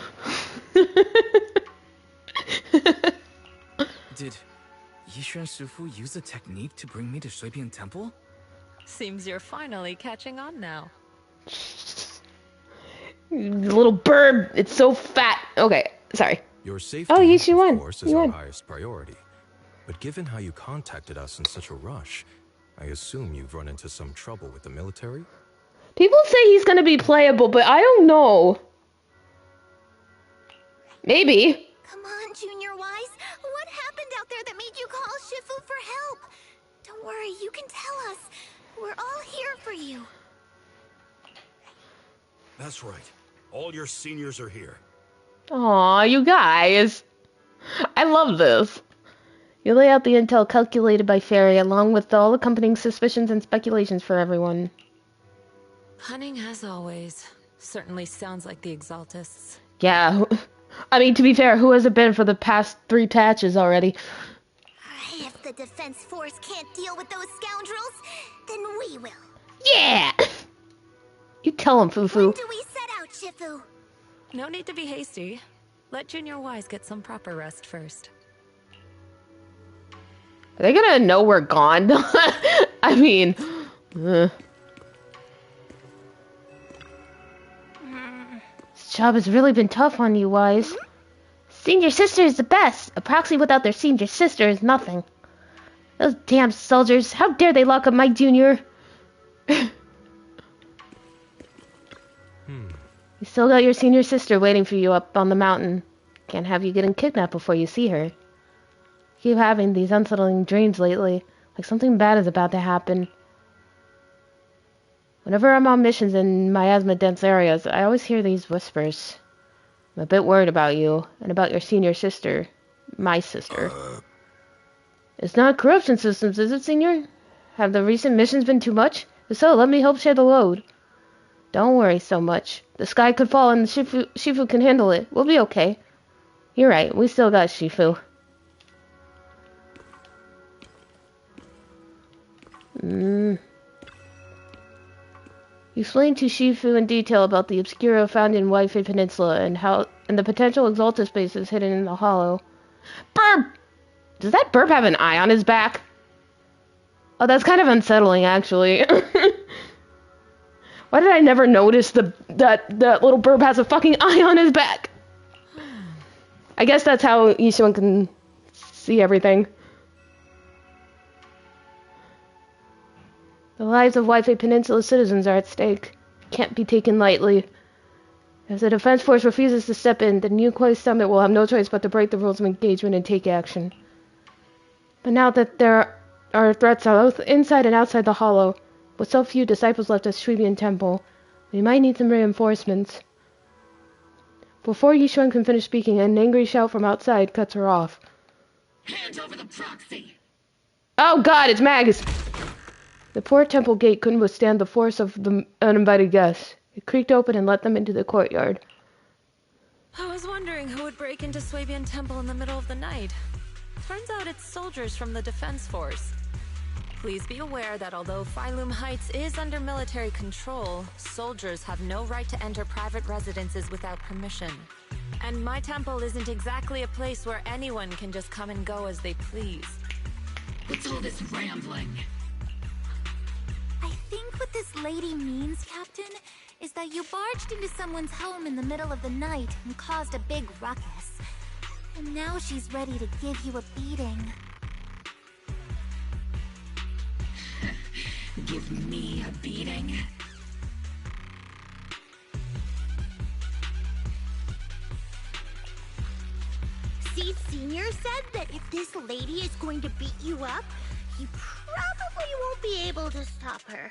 Did Yishuan Shifu use a technique to bring me to Swabian Temple? Seems you're finally catching on now. Little bird, it's so fat. Okay, sorry. Your safety, of course, is our highest priority. But given how you contacted us in such a rush, I assume you've run into some trouble with the military? People say he's gonna be playable, but I don't know. Maybe. Come on, Junior Wise. What happened out there that made you call Shifu for help? Don't worry, you can tell us. We're all here for you. That's right. All your seniors are here. Aw, you guys. I love this. You lay out the intel calculated by Fairy, along with all accompanying suspicions and speculations for everyone. Cunning as always. Certainly sounds like the Exaltists. Yeah. I mean, to be fair, who has it been for the past 3 patches already? If the Defense Force can't deal with those scoundrels, then we will. Yeah! You tell him, Fufu. When do we set out, Shifu? No need to be hasty. Let Junior Wise get some proper rest first. Are they gonna know we're gone? I mean... This job has really been tough on you, Wise. Senior sister is the best. A proxy without their senior sister is nothing. Those damn soldiers, how dare they lock up my junior? You still got your senior sister waiting for you up on the mountain. Can't have you getting kidnapped before you see her. Keep having these unsettling dreams lately, like something bad is about to happen. Whenever I'm on missions in miasma-dense areas, I always hear these whispers. I'm a bit worried about you, and about your senior sister. My sister. It's not corruption systems, is it, Senior? Have the recent missions been too much? If so, let me help share the load. Don't worry so much. The sky could fall and Shifu can handle it. We'll be okay. You're right, we still got Shifu. You explained to Shifu in detail about the Obscuro found in Whitefay Peninsula and the potential Exaltus bases hidden in the Hollow. Burp! Does that burp have an eye on his back? Oh, that's kind of unsettling, actually. Why did I never notice that little burp has a fucking eye on his back? I guess that's how Yishuan can see everything. The lives of Wi-Fi Peninsula citizens are at stake. Can't be taken lightly. If the Defense Force refuses to step in, the Yunquei Summit will have no choice but to break the rules of engagement and take action. But now that there are threats both inside and outside the Hollow, with so few disciples left at Shuibian Temple, we might need some reinforcements. Before Yishuan can finish speaking, an angry shout from outside cuts her off. Hand over the proxy! Oh god, it's Magus! The poor temple gate couldn't withstand the force of the uninvited guests. It creaked open and let them into the courtyard. I was wondering who would break into Swabian Temple in the middle of the night. Turns out it's soldiers from the Defense Force. Please be aware that although Phylum Heights is under military control, soldiers have no right to enter private residences without permission. And my temple isn't exactly a place where anyone can just come and go as they please. What's all this rambling? I think what this lady means, Captain, is that you barged into someone's home in the middle of the night and caused a big ruckus. And now she's ready to give you a beating. Give me a beating? Seed Senior said that if this lady is going to beat you up, you probably won't be able to stop her.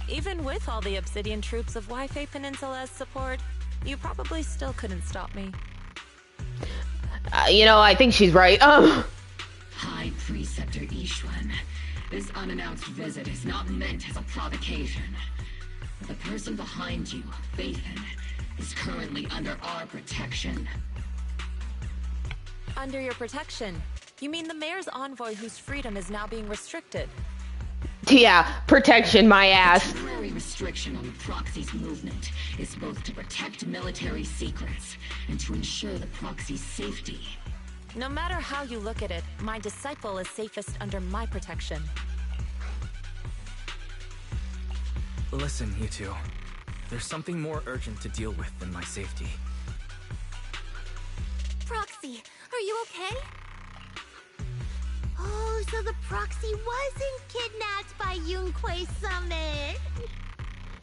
Even with all the Obsidian troops of Wi-Fi Peninsula's support, you probably still couldn't stop me. I think she's right. High Preceptor Yishuan, this unannounced visit is not meant as a provocation. The person behind you, Phaethon, is currently under our protection. Under your protection? You mean the mayor's envoy whose freedom is now being restricted? Yeah, protection, my ass. The temporary restriction on the proxy's movement is both to protect military secrets and to ensure the proxy's safety. No matter how you look at it, my disciple is safest under my protection. Listen, you two. There's something more urgent to deal with than my safety. Proxy, are you okay? Oh, so the proxy wasn't kidnapped by Yunquei Summit.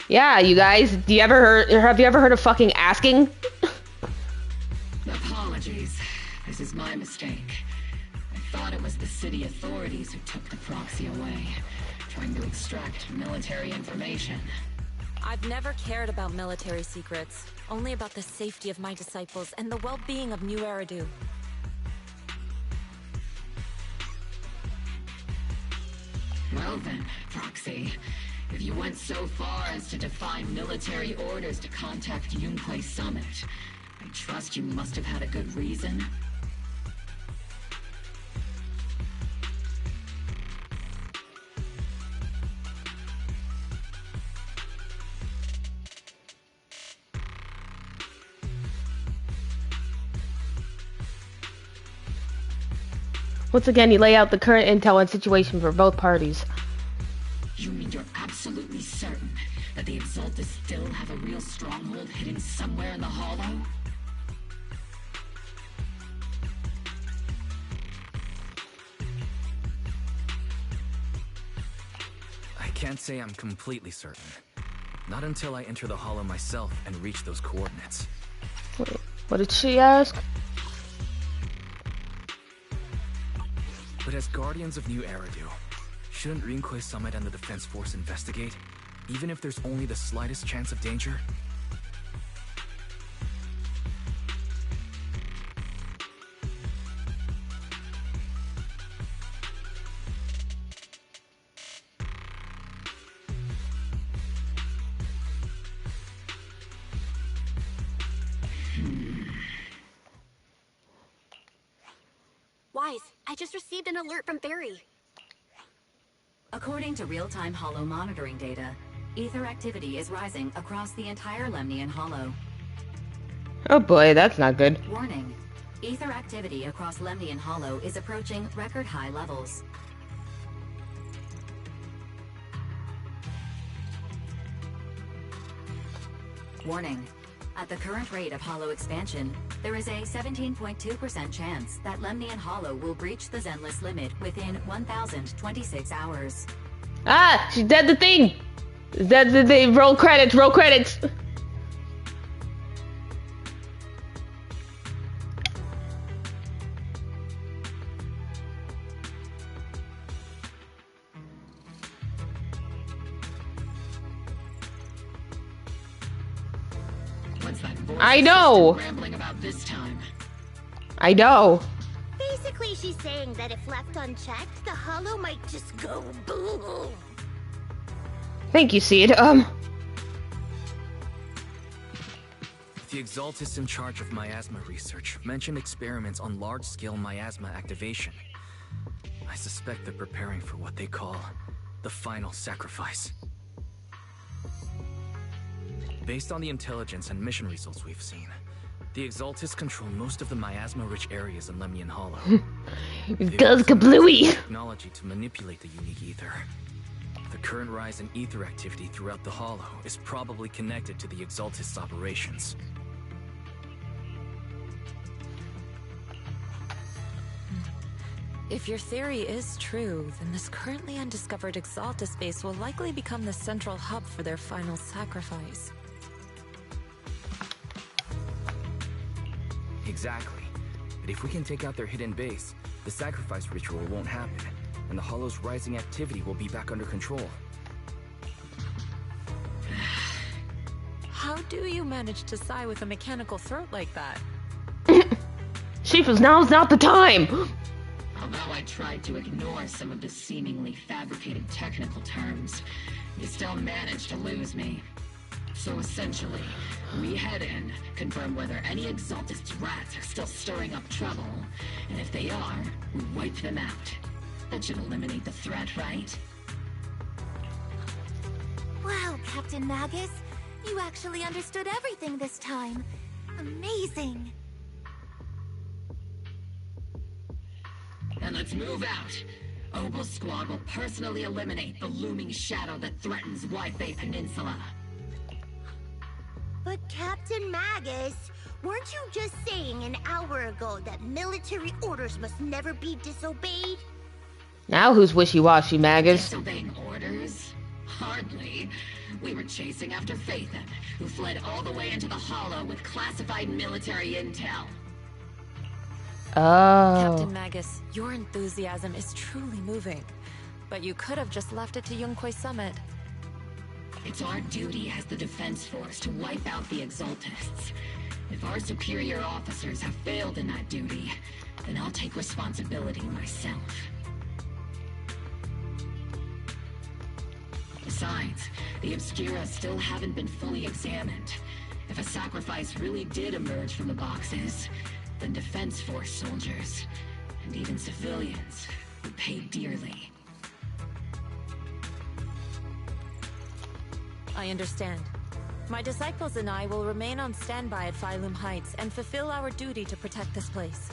Yeah, you guys, have you ever heard of fucking asking? Apologies. This is my mistake. I thought it was the city authorities who took the proxy away, trying to extract military information. I've never cared about military secrets, only about the safety of my disciples and the well-being of New Eridu. Well then, Proxy, if you went so far as to defy military orders to contact Yunquei Summit, I trust you must have had a good reason. Once again, you lay out the current intel and situation for both parties. You mean you're absolutely certain that the Exaltus still have a real stronghold hidden somewhere in the Hollow? I can't say I'm completely certain. Not until I enter the Hollow myself and reach those coordinates. Wait, what did she ask? But as Guardians of New Eridu, shouldn't Yunquei Summit and the Defense Force investigate, even if there's only the slightest chance of danger? Wise, I just received an alert from Barry. According to real-time Hollow monitoring data, ether activity is rising across the entire Lemnian Hollow. Oh boy, that's not good. Warning. Ether activity across Lemnian Hollow is approaching record high levels. Warning. At the current rate of Hollow expansion, There is a 17.2% chance that Lemnian Hollow will breach the Zenless limit within 1,026 hours. Ah, she did the thing! That's the thing. Roll credits, roll credits! What's that voice I know! rambling about this time? I know. Basically, she's saying that if left unchecked, the hollow might just go boom. Thank you, Seed. The Exaltists in charge of miasma research mentioned experiments on large-scale miasma activation. I suspect they're preparing for what they call the final sacrifice. Based on the intelligence and mission results we've seen, the Exaltists control most of the miasma-rich areas in Lemnian Hollow. Goes kablooey! Technology to manipulate the unique ether. The current rise in ether activity throughout the Hollow is probably connected to the Exaltists' operations. If your theory is true, then this currently undiscovered Exaltus base will likely become the central hub for their final sacrifice. Exactly. But if we can take out their hidden base, the sacrifice ritual won't happen, and the Hollow's rising activity will be back under control. How do you manage to sigh with a mechanical throat like that? Shifu's now's not the time! Although I tried to ignore some of the seemingly fabricated technical terms, you still managed to lose me. So essentially, we head in, confirm whether any Exaltist rats are still stirring up trouble, and if they are, we wipe them out. That should eliminate the threat, right? Wow, Captain Magus. You actually understood everything this time. Amazing. And let's move out. Opal Squad will personally eliminate the looming shadow that threatens Wi-Fi Peninsula. But Captain Magus, weren't you just saying an hour ago that military orders must never be disobeyed? Now who's wishy-washy, Magus? Disobeying orders? Hardly. We were chasing after Phaethon, who fled all the way into the Hollow with classified military intel. Oh. Captain Magus, your enthusiasm is truly moving. But you could have just left it to Yunquay Summit. It's our duty as the Defense Force to wipe out the Exaltists. If our superior officers have failed in that duty, then I'll take responsibility myself. Besides, the Obscura still haven't been fully examined. If a sacrifice really did emerge from the boxes, then Defense Force soldiers, and even civilians, would pay dearly. I understand. My disciples and I will remain on standby at Phylum Heights and fulfill our duty to protect this place.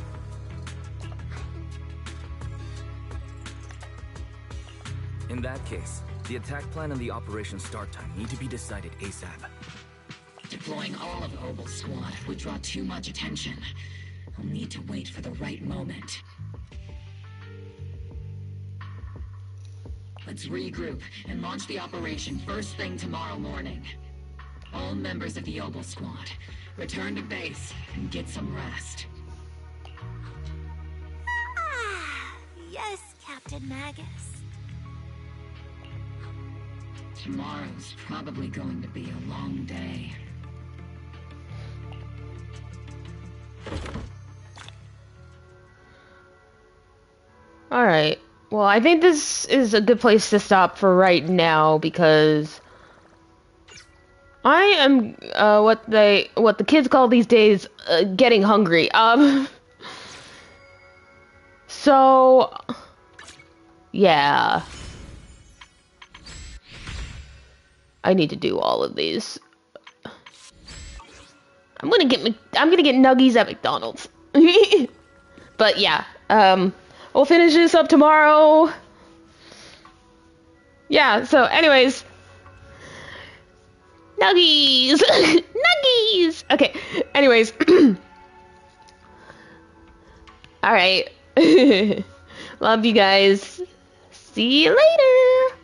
In that case, the attack plan and the operation start time need to be decided ASAP. Deploying all of Opal Squad would draw too much attention. I'll need to wait for the right moment. Let's regroup and launch the operation first thing tomorrow morning. All members of the Opal Squad, return to base and get some rest. Yes, Captain Magus. Tomorrow's probably going to be a long day. Alright. Well, I think this is a good place to stop for right now because I am what the kids call these days getting hungry. So yeah. I need to do all of these. I'm gonna get nuggies at McDonald's. But yeah, we'll finish this up tomorrow. Yeah, so anyways. Nuggies! Nuggies! Okay, anyways. Alright. Love you guys. See you later.